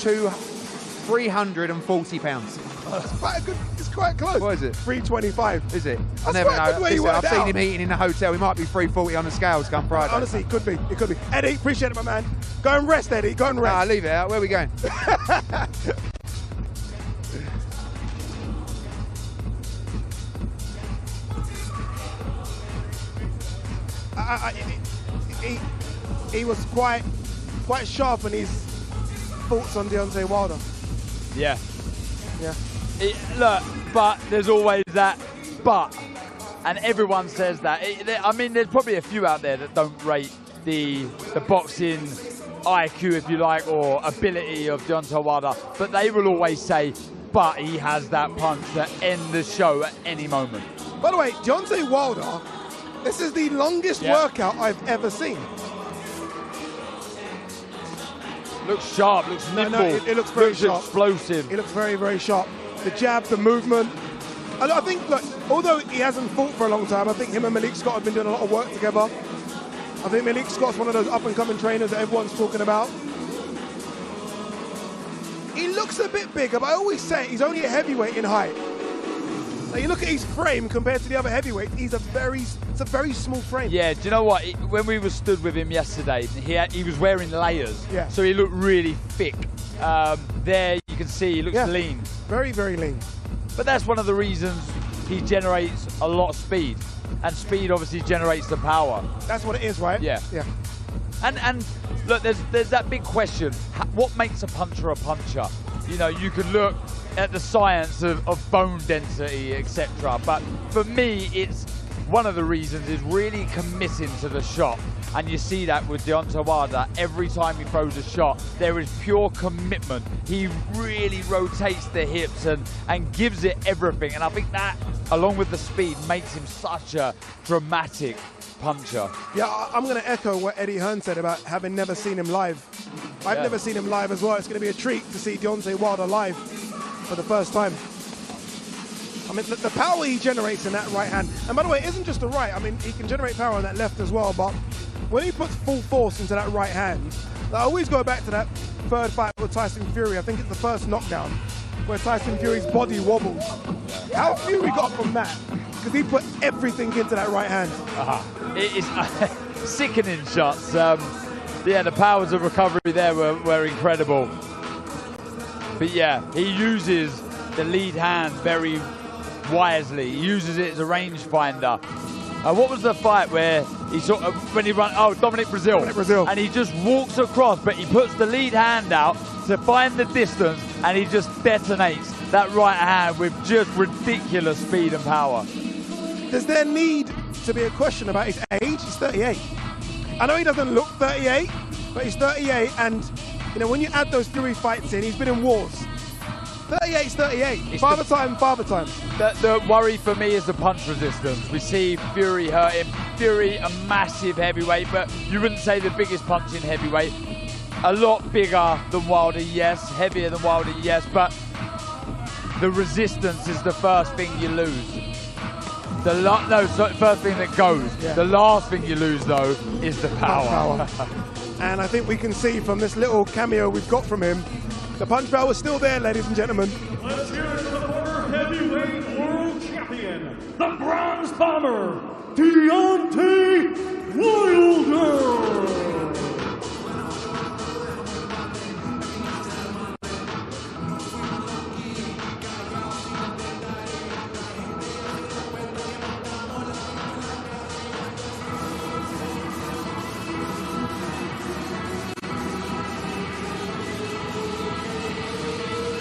340 pounds. It's quite close. What is it? 325. Is it? That's I never quite a good know. way you Listen, I've worked seen out. him eating in the hotel. He might be 340 on the scales come Friday. Honestly, it could be. It could be. Eddie, appreciate it, my man. Go and rest, Eddie. Go and rest. Nah, leave it out. Where are we going? He was quite sharp in his thoughts on Deontay Wilder. Yeah. Yeah. Look, but there's always that but. And everyone says that. I mean, there's probably a few out there that don't rate the boxing IQ, if you like, or ability of Deontay Wilder. But they will always say, but he has that punch that end the show at any moment. By the way, Deontay Wilder, this is the longest workout I've ever seen. Looks sharp, looks nimble. No, it looks very sharp. Explosive. It looks very, very sharp. The jab, the movement. I think, look, although he hasn't fought for a long time, I think him and Malik Scott have been doing a lot of work together. I think Malik Scott's one of those up-and-coming trainers that everyone's talking about. He looks a bit bigger, but I always say he's only a heavyweight in height. Now you look at his frame compared to the other heavyweights, it's a very small frame. Yeah, do you know what? When we were stood with him yesterday, he was wearing layers. Yeah. So he looked really thick. There you can see he looks lean. Very, very lean. But that's one of the reasons he generates a lot of speed. And speed obviously generates the power. That's what it is, right? Yeah. Yeah. And look, there's that big question. What makes a puncher a puncher? You know, you can look at the science of bone density, etc. But for me, it's one of the reasons is really committing to the shot. And you see that with Deontay Wilder. Every time he throws a shot, there is pure commitment. He really rotates the hips and gives it everything. And I think that, along with the speed, makes him such a dramatic puncher. Yeah, I'm going to echo what Eddie Hearn said about having never seen him live. I've never seen him live as well. It's going to be a treat to see Deontay Wilder live for the first time. I mean, the power he generates in that right hand, and by the way, it isn't just the right. I mean, he can generate power on that left as well, but when he puts full force into that right hand, I always go back to that third fight with Tyson Fury. I think it's the first knockdown where Tyson Fury's body wobbles. How Fury got from that? Because he put everything into that right hand. It is sickening shots. Yeah, the powers of recovery there were incredible. But yeah, he uses the lead hand very wisely. He uses it as a rangefinder. What was the fight where he sort of, when he ran, Dominic Brazil. Dominic Brazil. And he just walks across, but he puts the lead hand out to find the distance, and he just detonates that right hand with just ridiculous speed and power. Does there need to be a question about his age? He's 38. I know he doesn't look 38, but he's 38, and you know, when you add those Fury fights in, he's been in wars. 38's 38. Father time. The worry for me is the punch resistance. We see Fury hurt him. Fury, a massive heavyweight, but you wouldn't say the biggest punch in heavyweight. A lot bigger than Wilder, yes. Heavier than Wilder, yes. But the resistance is the first thing you lose. First thing that goes. Yeah. The last thing you lose, though, is the power. And I think we can see from this little cameo we've got from him, the punch power is still there, ladies and gentlemen. Let's hear it for the former heavyweight world champion, the Bronze Bomber, Deontay Wilder.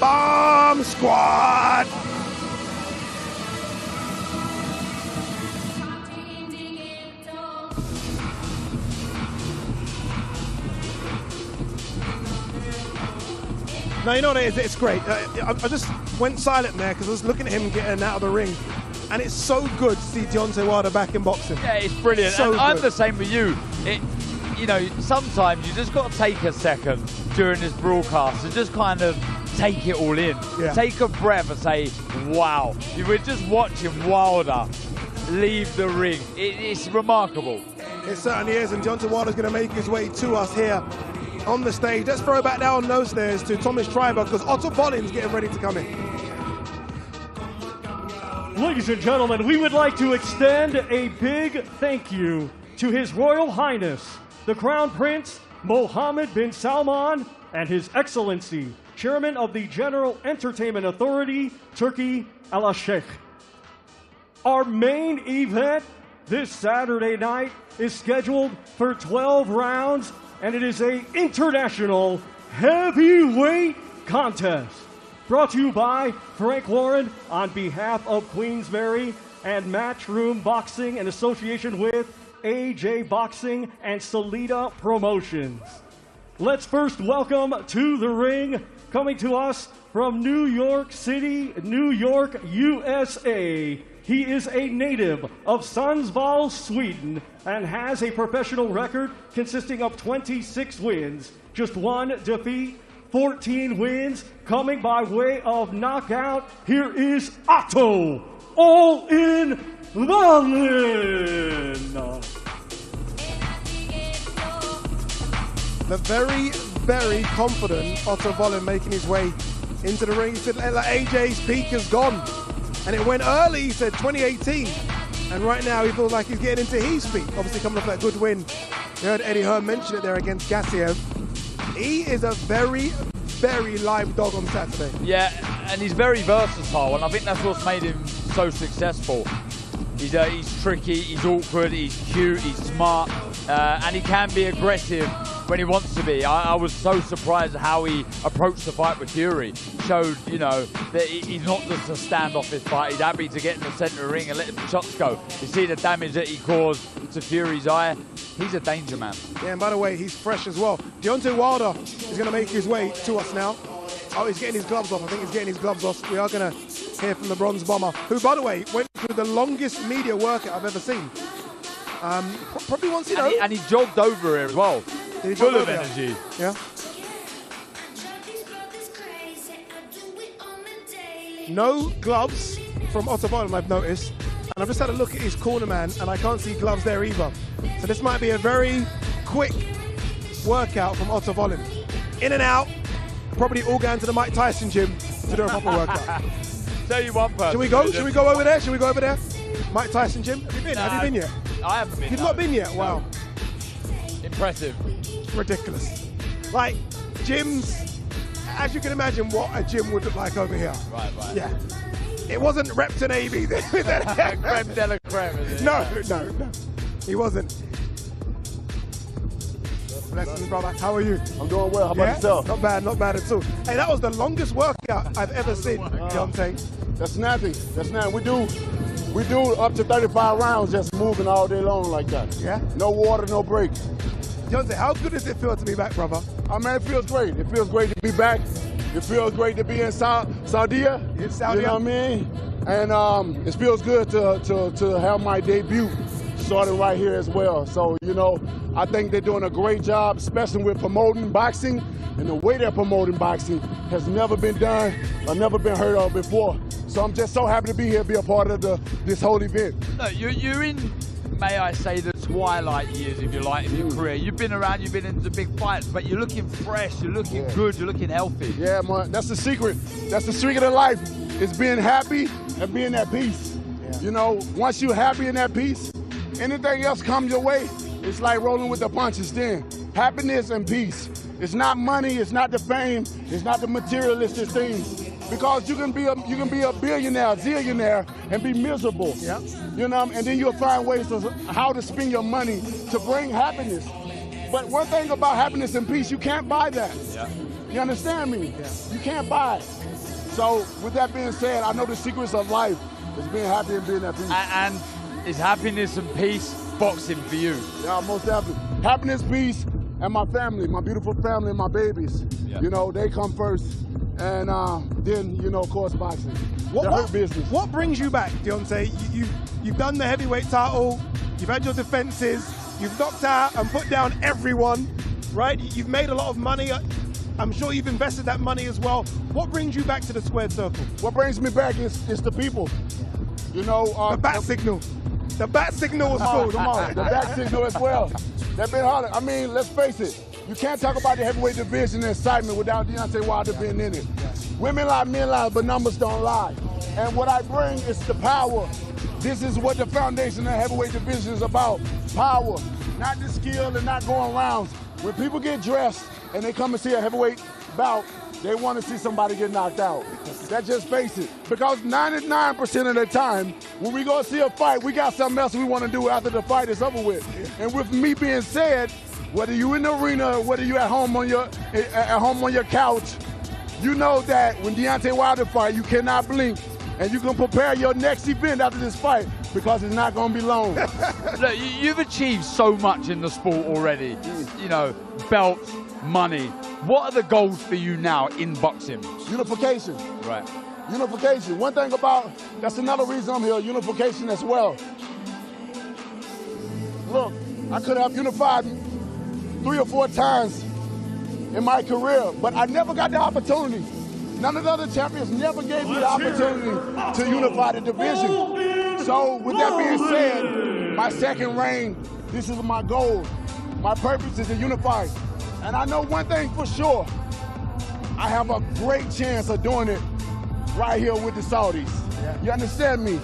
Bomb Squad! No, you know what it is? It's great. I just went silent there because I was looking at him getting out of the ring. And it's so good to see Deontay Wilder back in boxing. Yeah, it's brilliant. So and I'm good. the same with you. You know, sometimes you just got to take a second during this broadcast and just kind of take it all in. Yeah. Take a breath and say, wow. We're just watching Wilder leave the ring. It's remarkable. It certainly is, and Deontay Wilder's going to make his way to us here on the stage. Let's throw back down those stairs to Thomas Schreiber, because Otto Wallin's getting ready to come in. Ladies and gentlemen, we would like to extend a big thank you to His Royal Highness, the Crown Prince Mohammed bin Salman, and His Excellency, Chairman of the General Entertainment Authority, Turkey Al-Sheikh. Our main event this Saturday night is scheduled for 12 rounds, and it is an international heavyweight contest. Brought to you by Frank Warren on behalf of Queensberry and Matchroom Boxing in association with AJ Boxing and Salida Promotions. Let's first welcome to the ring, coming to us from New York City, New York, USA. He is a native of Sundsvall, Sweden, and has a professional record consisting of 26 wins, just 1 defeat, 14 wins, coming by way of knockout. Here is Otto All-In Wallin. The very, very confident Otto Wallin making his way into the ring. He said like AJ's peak is gone. And it went early, he said 2018. And right now he feels like he's getting into his peak. Obviously coming off that good win. You heard Eddie Hearn mention it there against Gassiev. He is a very, very live dog on Saturday. Yeah, and he's very versatile, and I think that's what's made him so successful. He's tricky, he's awkward, he's cute, he's smart, and he can be aggressive when he wants to be. I was so surprised at how he approached the fight with Fury. Showed, you know, that he's not just a standoffish fight. He's happy to get in the centre of the ring and let the shots go. You see the damage that he caused to Fury's eye. He's a danger man. Yeah, and by the way, he's fresh as well. Deontay Wilder is going to make his way to us now. Oh, he's getting his gloves off. I think he's getting his gloves off. We are going to hear from the Bronze Bomber, who, by the way, went through the longest media workout I've ever seen. Probably once, you know. And he jogged over here as well. Full of energy. Yeah. No gloves from Otto Wallin, I've noticed. And I've just had a look at his corner man, and I can't see gloves there either. So this might be a very quick workout from Otto Wallin. In and out, probably all going to the Mike Tyson gym to do a proper workout. Tell you one person. Should we go? Should we go over there? Should we go over there? Mike Tyson gym? Have you been? Have you been yet? I haven't been. You've not been yet? Wow. Impressive. Ridiculous. Like, gyms, as you can imagine what a gym would look like over here. Right. Yeah. It wasn't Repton AB. Creme de la creme, is it? No. He wasn't. Blessings, brother. How are you? I'm doing well. How about yourself? Not bad at all. Hey, that was the longest workout I've ever seen, Deontay. That's nothing. We do up to 35 rounds just moving all day long like that. Yeah? No water, no break. Deontay, how good does it feel to be back, brother? Oh, man, it feels great. It feels great to be back. It feels great to be in Saudi. In Saudi. You know what I mean? And it feels good to have my debut starting right here as well. So, you know, I think they're doing a great job, especially with promoting boxing. And the way they're promoting boxing has never been done or never been heard of before. So I'm just so happy to be here, be a part of this whole event. No, you're in, may I say, the twilight years, if you like, of your career. You've been around, you've been into big fights, but you're looking fresh, you're looking good, you're looking healthy. Yeah, man, that's the secret. That's the secret of life, is being happy and being at peace. Yeah. You know, once you're happy and at peace, anything else comes your way, it's like rolling with the punches then. Happiness and peace. It's not money, it's not the fame, it's not the materialistic things. Because you can be a billionaire, zillionaire, and be miserable. Yeah. You know, and then you'll find ways to how to spend your money to bring happiness. But one thing about happiness and peace, you can't buy that. Yeah. You understand me? Yeah. You can't buy it. So with that being said, I know the secrets of life is being happy and being at peace. And is happiness and peace boxing for you? Yeah, most definitely. Happiness, peace, and my family, my beautiful family and my babies. Yeah. You know, they come first. And then, you know, of course, boxing. What business. What brings you back, Deontay? You've done the heavyweight title, you've had your defenses, you've knocked out and put down everyone, right? You've made a lot of money. I'm sure you've invested that money as well. What brings you back to the squared circle? What brings me back is the people. You know, the bat signal. The bat signal was full. Come on, the back signal as well. They've been hard. I mean, let's face it. You can't talk about the heavyweight division and excitement without Deontay Wilder being in it. Women lie, men lie, but numbers don't lie. And what I bring is the power. This is what the foundation of the heavyweight division is about. Power, not the skill and not going rounds. When people get dressed and they come and see a heavyweight bout, they want to see somebody get knocked out. That just face it. Because 99% of the time, when we go see a fight, we got something else we want to do after the fight is over with. And with me being said, whether you in the arena, whether you at home on your couch, you know that when Deontay Wilder fight, you cannot blink, and you can prepare your next event after this fight because it's not going to be long. Look, you've achieved so much in the sport already. You know, belts, money. What are the goals for you now in boxing? Unification. Right. Unification. One thing about, that's another reason I'm here, unification as well. Look, I could have unified 3 or 4 times in my career, but I never got the opportunity. None of the other champions never gave me the opportunity to unify the division. So with that being said, my second reign, this is my goal. My purpose is to unify. And I know one thing for sure, I have a great chance of doing it right here with the Saudis. You understand me?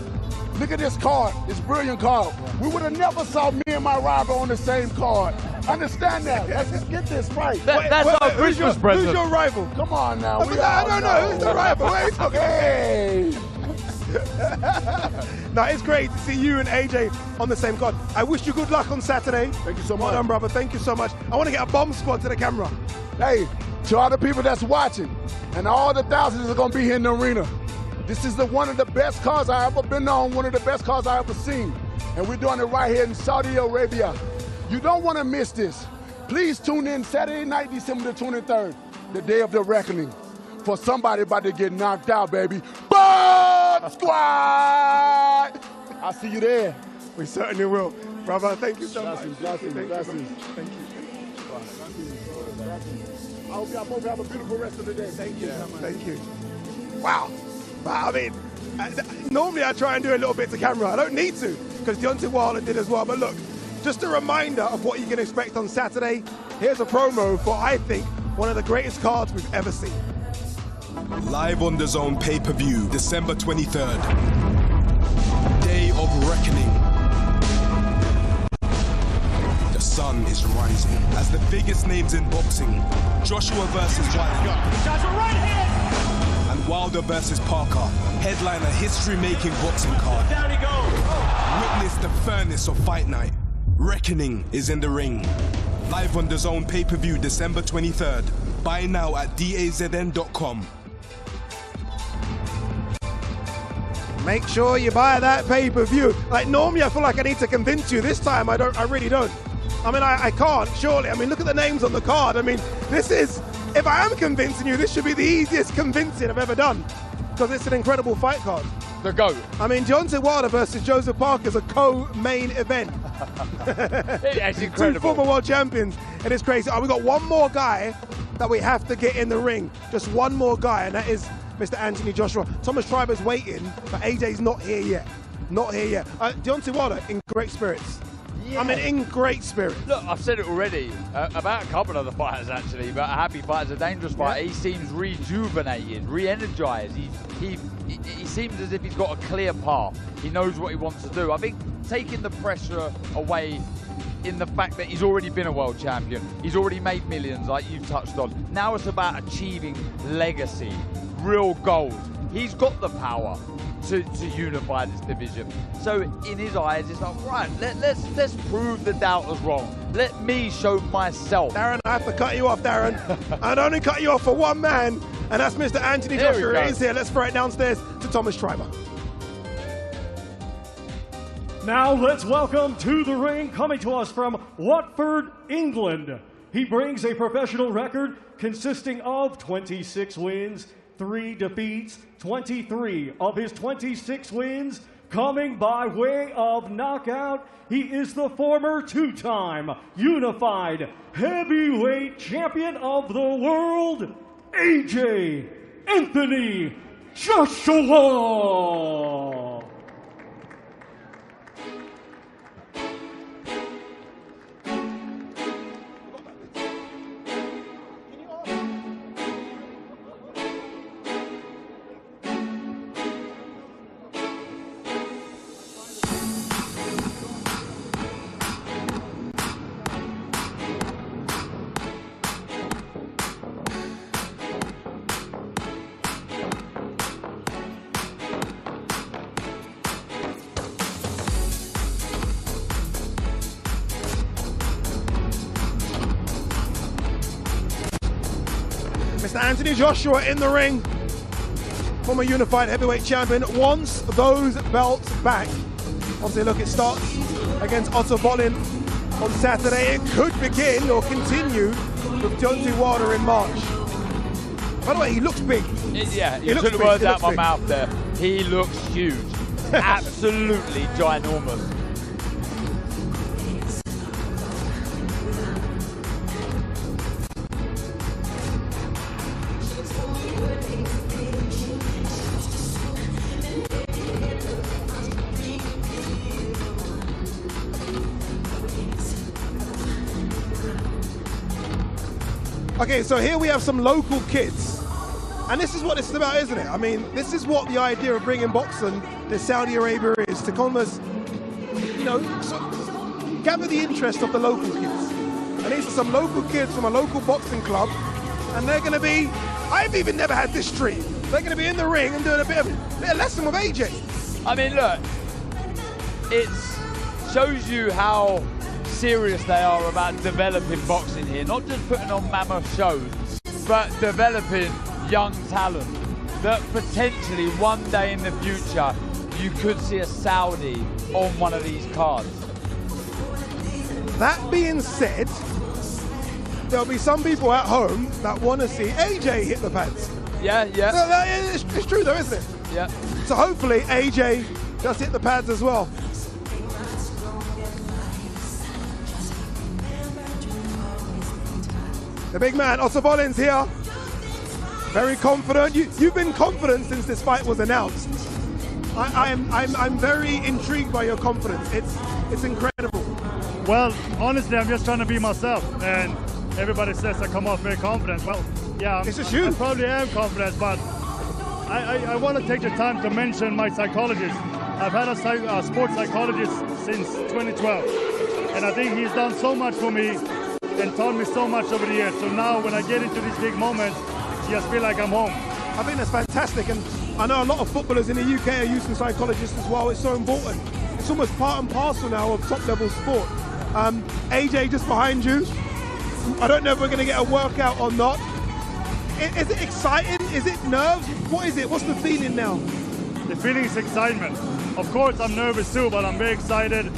Look at this card, this brilliant card. We would have never saw me and my rival on the same card. Understand that. Let's just get this right. That's our Christmas present. Who's your rival? Come on now. I don't know. Who's the rival? What are you talking Hey! No, it's great to see you and AJ on the same card. I wish you good luck on Saturday. Thank you so much. Well done, brother. Thank you so much. I want to get a bomb squad to the camera. Hey, to all the people that's watching, and all the thousands that are going to be here in the arena, this is one of the best cars I ever been on, one of the best cars I ever seen. And we're doing it right here in Saudi Arabia. You don't want to miss this. Please tune in Saturday night, December the 23rd, the day of the reckoning, for somebody about to get knocked out, baby. Bomb Squad! I'll see you there. We certainly will. Brother, thank you so much. Blessings. Thank you. I hope y'all both have a beautiful rest of the day. Thank you. Thank you. Wow. I mean, normally I try and do a little bit to camera. I don't need to, because Deontay Wilder did as well. But look, just a reminder of what you can expect on Saturday. Here's a promo for, I think, one of the greatest cards we've ever seen. Live on DAZN pay-per-view, December 23rd. Day of reckoning. The sun is rising as the biggest names in boxing, Joshua versus Wilder. Joshua right hand! And Wilder versus Parker, headline a history-making boxing card. Down he goes. Witness the furnace of fight night. Reckoning is in the ring. Live on DAZN pay-per-view December 23rd. Buy now at DAZN.com. Make sure you buy that pay-per-view. Like normally I feel like I need to convince you. This time I really don't. I mean, I can't, surely. I mean, look at the names on the card. I mean, this is, if I am convincing you, this should be the easiest convincing I've ever done, because it's an incredible fight card. The GOAT. I mean, Deontay Wilder versus Joseph Parker is a co-main event. It's incredible. 2 former world champions. It is crazy. Oh, we got one more guy that we have to get in the ring. Just one more guy, and that is Mr. Anthony Joshua. Thomas Schreiber's waiting, but AJ's not here yet. Not here yet. Deontay Wilder in great spirits. Yeah. I mean, in great spirit. Look, I've said it already about a couple of the fighters, actually, but a happy fighter's a dangerous fighter. Yeah. He seems rejuvenated, re-energized. He seems as if he's got a clear path. He knows what he wants to do. I think taking the pressure away in the fact that he's already been a world champion, he's already made millions, like you've touched on. Now it's about achieving legacy, real goals. He's got the power to unify this division. So in his eyes, it's like, right, let's prove the doubters wrong. Let me show myself. Darren, I have to cut you off, Darren. I'd only cut you off for one man, and that's Mr. Anthony Joshua. He's here. Let's throw it downstairs to Thomas Schreiber. Now let's welcome to the ring, coming to us from Watford, England. He brings a professional record consisting of 26 wins, 3 defeats, 23 of his 26 wins coming by way of knockout. He is the former 2-time unified heavyweight champion of the world, AJ Anthony Joshua. Mr. Anthony Joshua in the ring. Former unified heavyweight champion wants those belts back. Obviously, look, it starts against Otto Wallin on Saturday. It could begin or continue with Deontay Wilder in March. By the way, he looks big. Yeah, you took the words out of my mouth there. He looks huge. Absolutely ginormous. Okay, so here we have some local kids. And this is what it's about, isn't it? I mean, this is what the idea of bringing boxing to Saudi Arabia is, to almost, you know, gather the interest of the local kids. And these are some local kids from a local boxing club, and they're going to be, I've even never had this treat. They're going to be in the ring and doing a bit of lesson with AJ. I mean, look, it shows you how serious they are about developing boxing here, not just putting on mammoth shows, but developing young talent that potentially one day in the future you could see a Saudi on one of these cards. That being said, there'll be some people at home that want to see AJ hit the pads. Yeah. It's true though, isn't it? Yeah. So hopefully AJ does hit the pads as well. The big man, Otto Wallin's here. Very confident. You've been confident since this fight was announced. I'm very intrigued by your confidence. It's incredible. Well, honestly, I'm just trying to be myself, and everybody says I come off very confident. Well, yeah, I probably am confident, but I want to take the time to mention my psychologist. I've had a sports psychologist since 2012, and I think he's done so much for me and taught me so much over the years. So now when I get into these big moments, I just feel like I'm home. I think that's fantastic, and I know a lot of footballers in the UK are using psychologists as well. It's so important. It's almost part and parcel now of top-level sport. AJ just behind you. I don't know if we're going to get a workout or not. Is it exciting? Is it nerves? What is it? What's the feeling now? The feeling is excitement. Of course, I'm nervous too, but I'm very excited.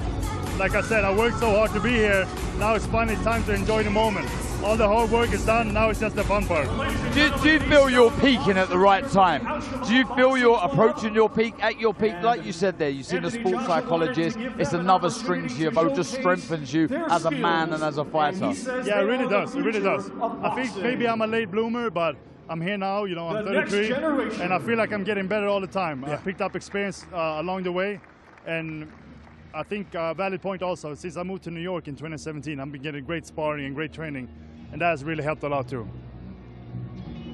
Like I said, I worked so hard to be here. Now it's finally time to enjoy the moment. All the hard work is done, now it's just the fun part. Do you feel you're peaking at the right time? Do you feel you're approaching your peak, at your peak? Like you said there, you've seen a sports psychologist. It's another string to your bow, just strengthens you as a man and as a fighter. Yeah, it really does, it really does. I think maybe I'm a late bloomer, but I'm here now, you know, I'm 33, and I feel like I'm getting better all the time. I picked up experience along the way, and I think a valid point also, since I moved to New York in 2017, I've been getting great sparring and great training, and that has really helped a lot too.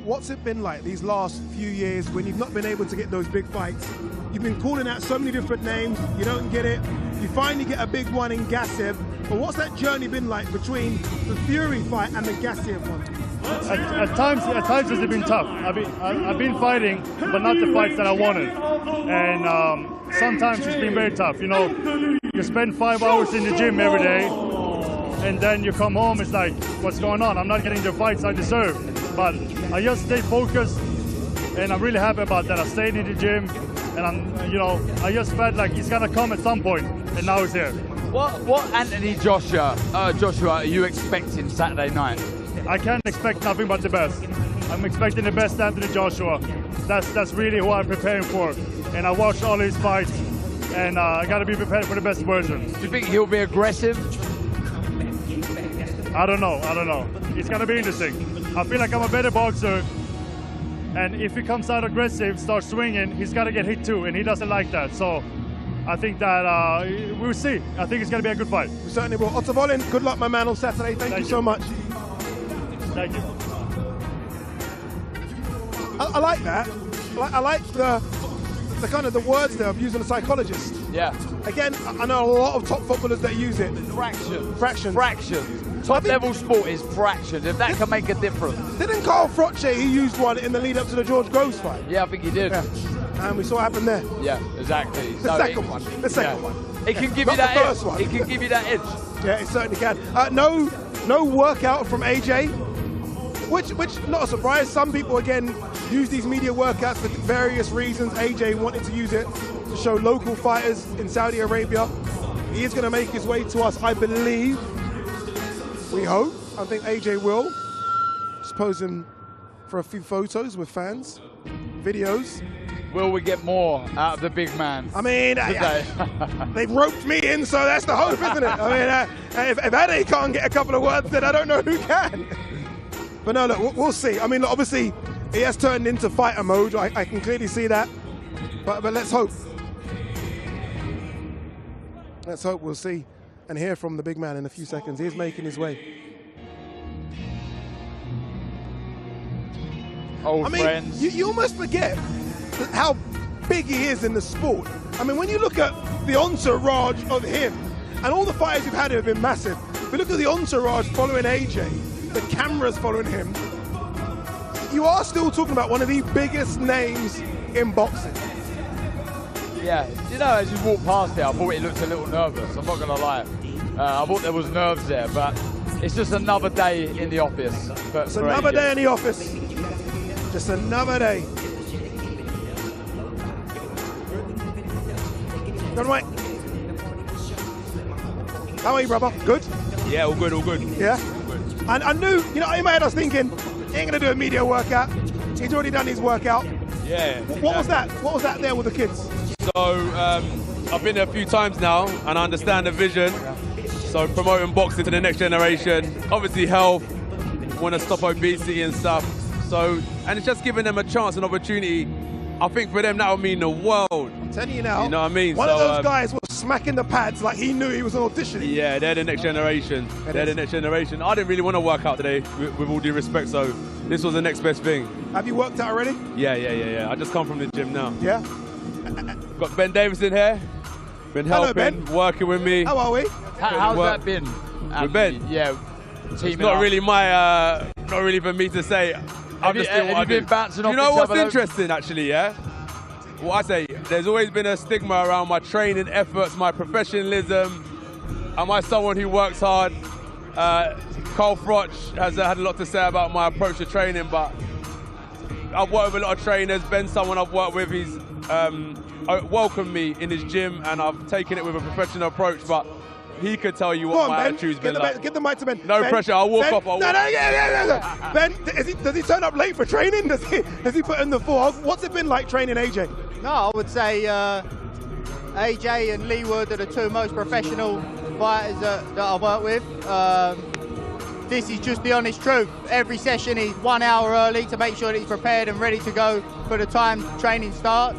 What's it been like these last few years when you've not been able to get those big fights? You've been calling out so many different names, you don't get it, you finally get a big one in Gassiev, but what's that journey been like between the Fury fight and the Gassiev one? At times it's been tough. I've been fighting, but not the fights that I wanted, and sometimes it's been very tough. You know, you spend 5 hours in the gym every day, and then you come home, it's like, what's going on? I'm not getting the fights I deserve. But I just stay focused, and I'm really happy about that. I stayed in the gym, and I just felt like he's gonna come at some point, and now he's here. What Anthony Joshua are you expecting Saturday night? I can't expect nothing but the best. I'm expecting the best Anthony Joshua. That's really who I'm preparing for. And I watched all his fights, and I got to be prepared for the best version. Do you think he'll be aggressive? I don't know. It's going to be interesting. I feel like I'm a better boxer, and if he comes out aggressive, starts swinging, he's got to get hit too, and he doesn't like that. So I think that we'll see. I think it's going to be a good fight. We certainly will. Otto Wallin, good luck, my man, on Saturday. Thank you so much. Thank you. I like that. I like the kind of the words there of using a psychologist. Yeah. Again, I know a lot of top footballers that use it. Fraction. Top level sport is fractions. If that can make a difference. Didn't Carl Froche, he used one in the lead up to the George Groves fight? Yeah, I think he did. Yeah. And we saw what happened there. Yeah, exactly. The second one. It can give you that edge. It can give you that edge. Yeah, it certainly can. No workout from AJ. Which not a surprise. Some people, again, use these media workouts for various reasons. AJ wanted to use it to show local fighters in Saudi Arabia. He is going to make his way to us, I believe. We hope. I think AJ will. Just posing for a few photos with fans, videos. Will we get more out of the big man? I mean, they've roped me in, so that's the hope, isn't it? I mean, if Ade can't get a couple of words, then I don't know who can. But no, look, we'll see. I mean, look, obviously, he has turned into fighter mode. I can clearly see that. But let's hope. Let's hope we'll see and hear from the big man in a few seconds. He's making his way. Old friends. You almost forget how big he is in the sport. I mean, when you look at the entourage of him, and all the fighters you've had have been massive, but look at the entourage following AJ, the cameras following him, you are still talking about one of the biggest names in boxing. Yeah, you know, as you walk past it, I thought he looked a little nervous, I'm not going to lie. I thought there was nerves there, but it's just another day in the office. It's another day in the office. Just another day. Going right. How are you, brother? Good? Yeah, all good, all good. Yeah? And I knew, you know, in my head I was thinking, he ain't gonna do a media workout. He's already done his workout. Yeah. What was that? What was that there with the kids? So, I've been there a few times now, and I understand the vision. So promoting boxing to the next generation, obviously health, want to stop obesity and stuff. So, and it's just giving them a chance, an opportunity. I think for them that would mean the world. I'm telling you now. You know what I mean? One of those guys was smacking the pads like he knew he was auditioning. Yeah, they're the next generation. They're the next generation. I didn't really want to work out today, with all due respect, so this was the next best thing. Have you worked out already? Yeah. I just come from the gym now. Yeah? Got Ben Davison here. Been helping, working with me. How are we? How's that been? With Ben? Yeah. It's not really my, not really for me to say. Have you been bouncing off You know each what's other? interesting, actually, yeah? What I say, there's always been a stigma around my training efforts, my professionalism. Am I someone who works hard? Carl Froch has had a lot to say about my approach to training, but I've worked with a lot of trainers. Ben's someone I've worked with. He's welcomed me in his gym, and I've taken it with a professional approach, but he could tell you what my attitude's been like. Get the mic to Ben. No Ben, pressure, I'll walk Ben, off. No. Ben, does he turn up late for training? Does he put in the full? What's it been like training AJ? No, I would say AJ and Lee Wood are the two most professional fighters that I've worked with. This is just the honest truth. Every session is 1 hour early to make sure that he's prepared and ready to go for the time training starts.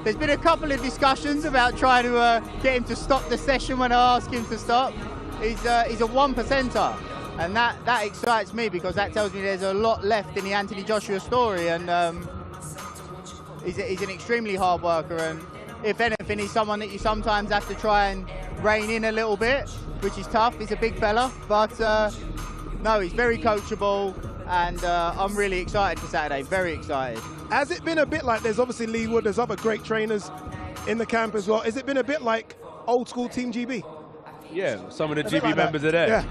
There's been a couple of discussions about trying to get him to stop the session when I ask him to stop. He's a 1%er, and that excites me because that tells me there's a lot left in the Anthony Joshua story, and he's an extremely hard worker, and if anything, he's someone that you sometimes have to try and rein in a little bit, which is tough. He's a big fella, but no, he's very coachable, and I'm really excited for Saturday, very excited. Has it been a bit like, there's obviously Lee Wood, there's other great trainers in the camp as well. Has it been a bit like old school Team GB? Yeah, some of the GB like members are there. Yeah.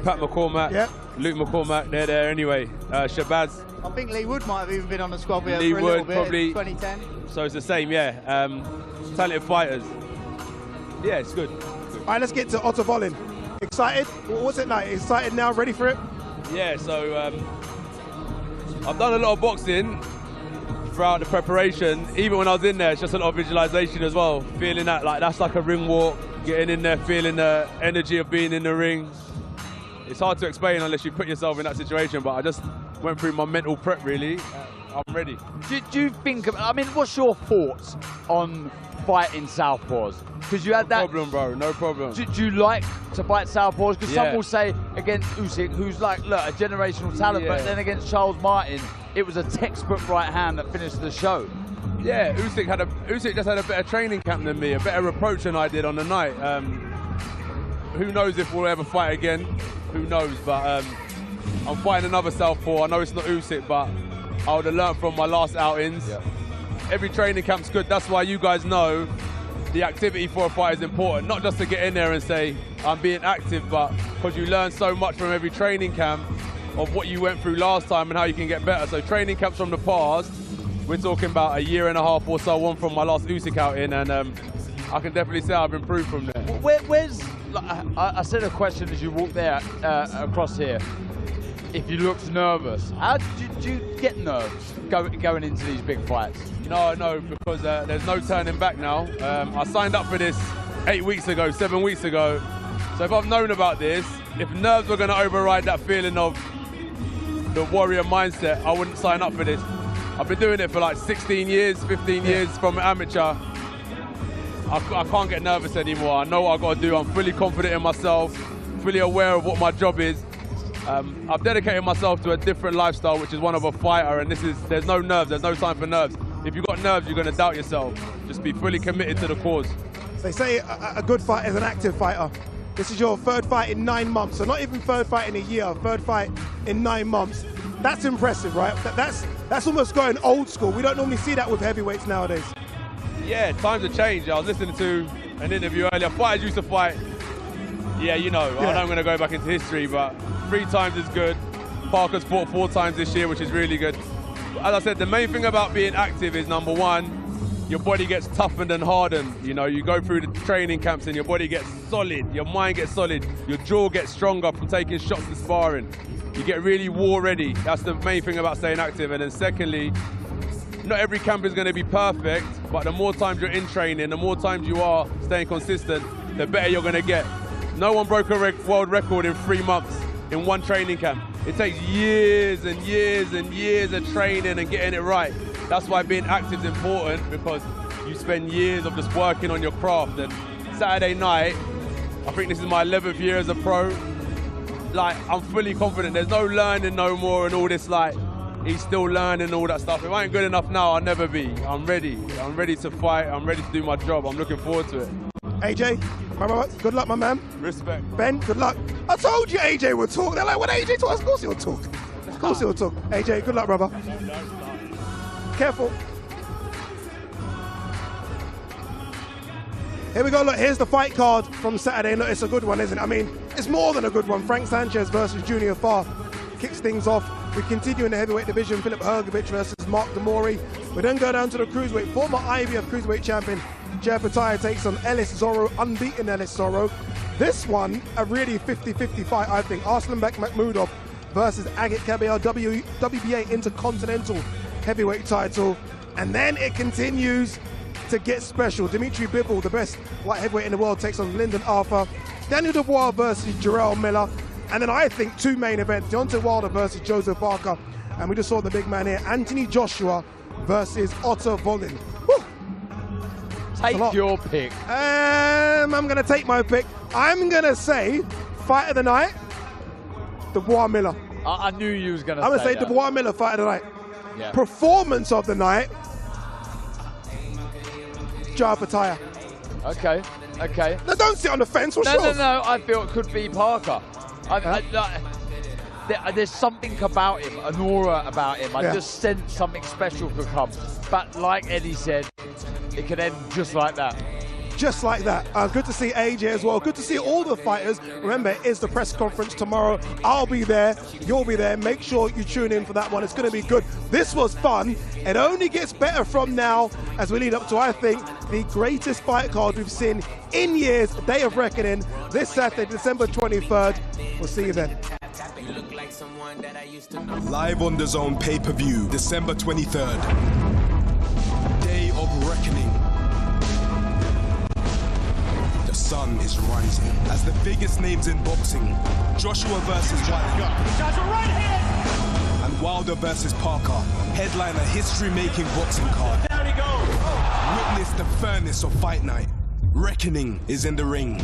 Pat McCormack, Luke McCormack, they're there anyway. Shabazz. I think Lee Wood might have even been on the squad with Lee for a Wood, little bit probably. in 2010. So it's the same, yeah. Talented fighters. Yeah, it's good. All right, let's get to Otto Wallin. Excited? What's it like? Excited now? Ready for it? Yeah, so I've done a lot of boxing throughout the preparation. Even when I was in there, it's just a lot of visualization as well. Feeling that, like, that's like a ring walk, getting in there, feeling the energy of being in the ring. It's hard to explain unless you put yourself in that situation, but I just went through my mental prep, really. I'm ready. Do you think, I mean, what's your thoughts on fighting southpaws? Because you had that... No problem, bro, no problem. Do you like to fight southpaws? Because some will say against Usyk, who's like, look, a generational talent, but then against Charles Martin, it was a textbook right hand that finished the show. Yeah, Usyk just had a better training camp than me, a better approach than I did on the night. Who knows if we'll ever fight again? Who knows? But I'm fighting another southpaw. I know it's not Usyk, but I would have learned from my last outings. Yeah. Every training camp's good. That's why you guys know the activity for a fight is important. Not just to get in there and say, I'm being active, but because you learn so much from every training camp. of what you went through last time and how you can get better. So training camps from the past, we're talking about a year and a half or so on from my last Usyk outing, and I can definitely say I've improved from there. Where's, I said a question as you walked there across here. If you looked nervous, how did you get nerves going into these big fights? No, because there's no turning back now. I signed up for this 8 weeks ago, 7 weeks ago. So if I've known about this, if nerves were going to override that feeling of the warrior mindset, I wouldn't sign up for this. I've been doing it for like 16 years, 15 years from amateur. I can't get nervous anymore. I know what I've got to do. I'm fully confident in myself, fully aware of what my job is. I've dedicated myself to a different lifestyle, which is one of a fighter, and there's no nerves, there's no time for nerves. If you've got nerves, you're going to doubt yourself. Just be fully committed to the cause. They say a good fighter is an active fighter. This is your third fight in 9 months, so not even third fight in a year, third fight in 9 months. That's impressive, right? That's almost going old school. We don't normally see that with heavyweights nowadays. Yeah, times have changed. I was listening to an interview earlier. Fighters used to fight, I know I'm going to go back into history, but 3 times is good. Parker's fought 4 times this year, which is really good. As I said, the main thing about being active is, number one, your body gets toughened and hardened. You go through the training camps and your body gets solid, your mind gets solid, your jaw gets stronger from taking shots to sparring. You get really war ready. That's the main thing about staying active. And then secondly, not every camp is going to be perfect, but the more times you're in training, the more times you are staying consistent, the better you're going to get. No one broke a world record in 3 months in one training camp. It takes years and years and years of training and getting it right. That's why being active is important, because you spend years of just working on your craft. And Saturday night, I think this is my 11th year as a pro. I'm fully confident. There's no learning no more and all this he's still learning all that stuff. If I ain't good enough now, I'll never be. I'm ready. I'm ready to fight. I'm ready to do my job. I'm looking forward to it. AJ, good luck, my man. Respect. Ben, good luck. I told you AJ would talk. They're like, when AJ talks, of course he'll talk. Of course he'll talk. AJ, good luck, brother. Careful. Here we go, look, here's the fight card from Saturday. Look, it's a good one, isn't it? I mean, it's more than a good one. Frank Sanchez versus Junior Farr kicks things off. We continue in the heavyweight division, Filip Hrgovic versus Mark Demori. We then go down to the cruiserweight. Former IBF cruiserweight champion Jeff Ataya takes on Ellis Zorro, unbeaten Ellis Zorro. This one, a really 50-50 fight, I think. Arslanbek Makhmudov versus Agit Kabayel, WBA Intercontinental Heavyweight title. And then it continues to get special. Dimitri Bivol, the best light heavyweight in the world, takes on Lyndon Arthur. Daniel Dubois versus Jarrell Miller. And then I think 2 main events, Deontay Wilder versus Joseph Parker. And we just saw the big man here, Anthony Joshua versus Otto Wallin. Take your pick. I'm going to take my pick. I'm going to say, fight of the night, Dubois Miller. I knew you was going to say that. I'm going to say Dubois Miller, fight of the night. Yeah. Performance of the night, Jeff Ataya. Okay. No, don't sit on the fence. What's yours? No. I feel it could be Parker. There's something about him, an aura about him. I just sense something special could come. But like Eddie said, it could end just like that. Just like that. Good to see AJ as well. Good to see all the fighters. Remember, it is the press conference tomorrow. I'll be there. You'll be there. Make sure you tune in for that one. It's going to be good. This was fun. It only gets better from now as we lead up to, I think, the greatest fight card we've seen in years. Day of Reckoning. This Saturday, December 23rd. We'll see you then. Live on DAZN pay-per-view, December 23rd. Day of Reckoning. The sun is rising as the biggest names in boxing, Joshua versus Wilder, and Wilder versus Parker, headline a history-making boxing card. Down he goes. Witness the furnace of fight night. Reckoning is in the ring.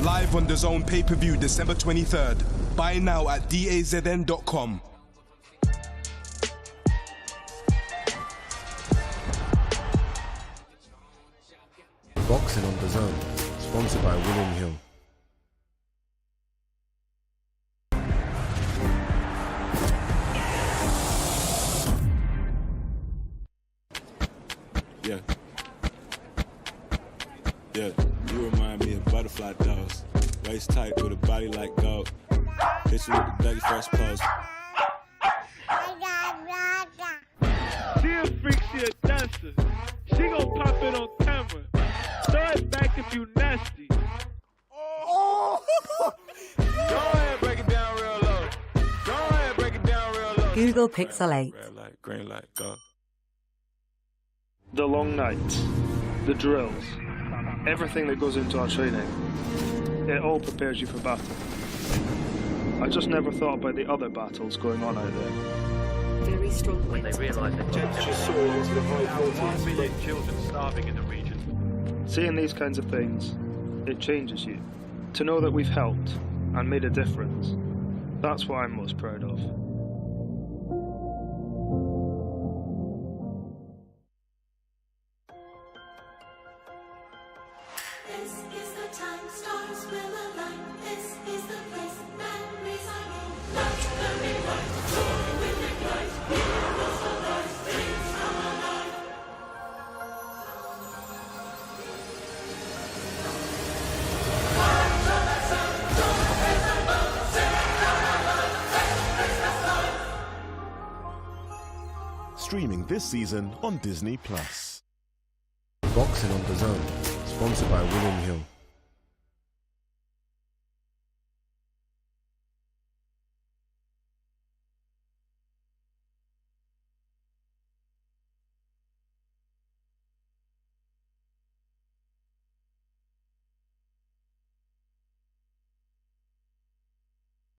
Live on DAZN pay-per-view, December 23rd. Buy now at DAZN.com. Boxing on DAZN, sponsored by William Hill. Yeah, you remind me of butterfly dolls. Waist tight with a body like gold. Hit you with the Dougie first pose. listen. She gon' pop it on camera. Throw it back if you nasty. Oh! Go ahead, break it down real low. Go ahead, break it down real low. Google Pixel 8. Red light, green light, go. The long nights, the drills, everything that goes into our training, it all prepares you for battle. I just never thought about the other battles going on out there. Very strong When they realise that Temperature soaring into the high 1 million children starving in the region. Seeing these kinds of things, it changes you. To know that we've helped and made a difference, that's what I'm most proud of. This is the time, stars will align. This is the place, memories are made. Touch the rewind, soaring with ignite. Heroes arise, dreams come alive. Streaming this season on Disney+. Boxing on DAZN, sponsored by Wallin.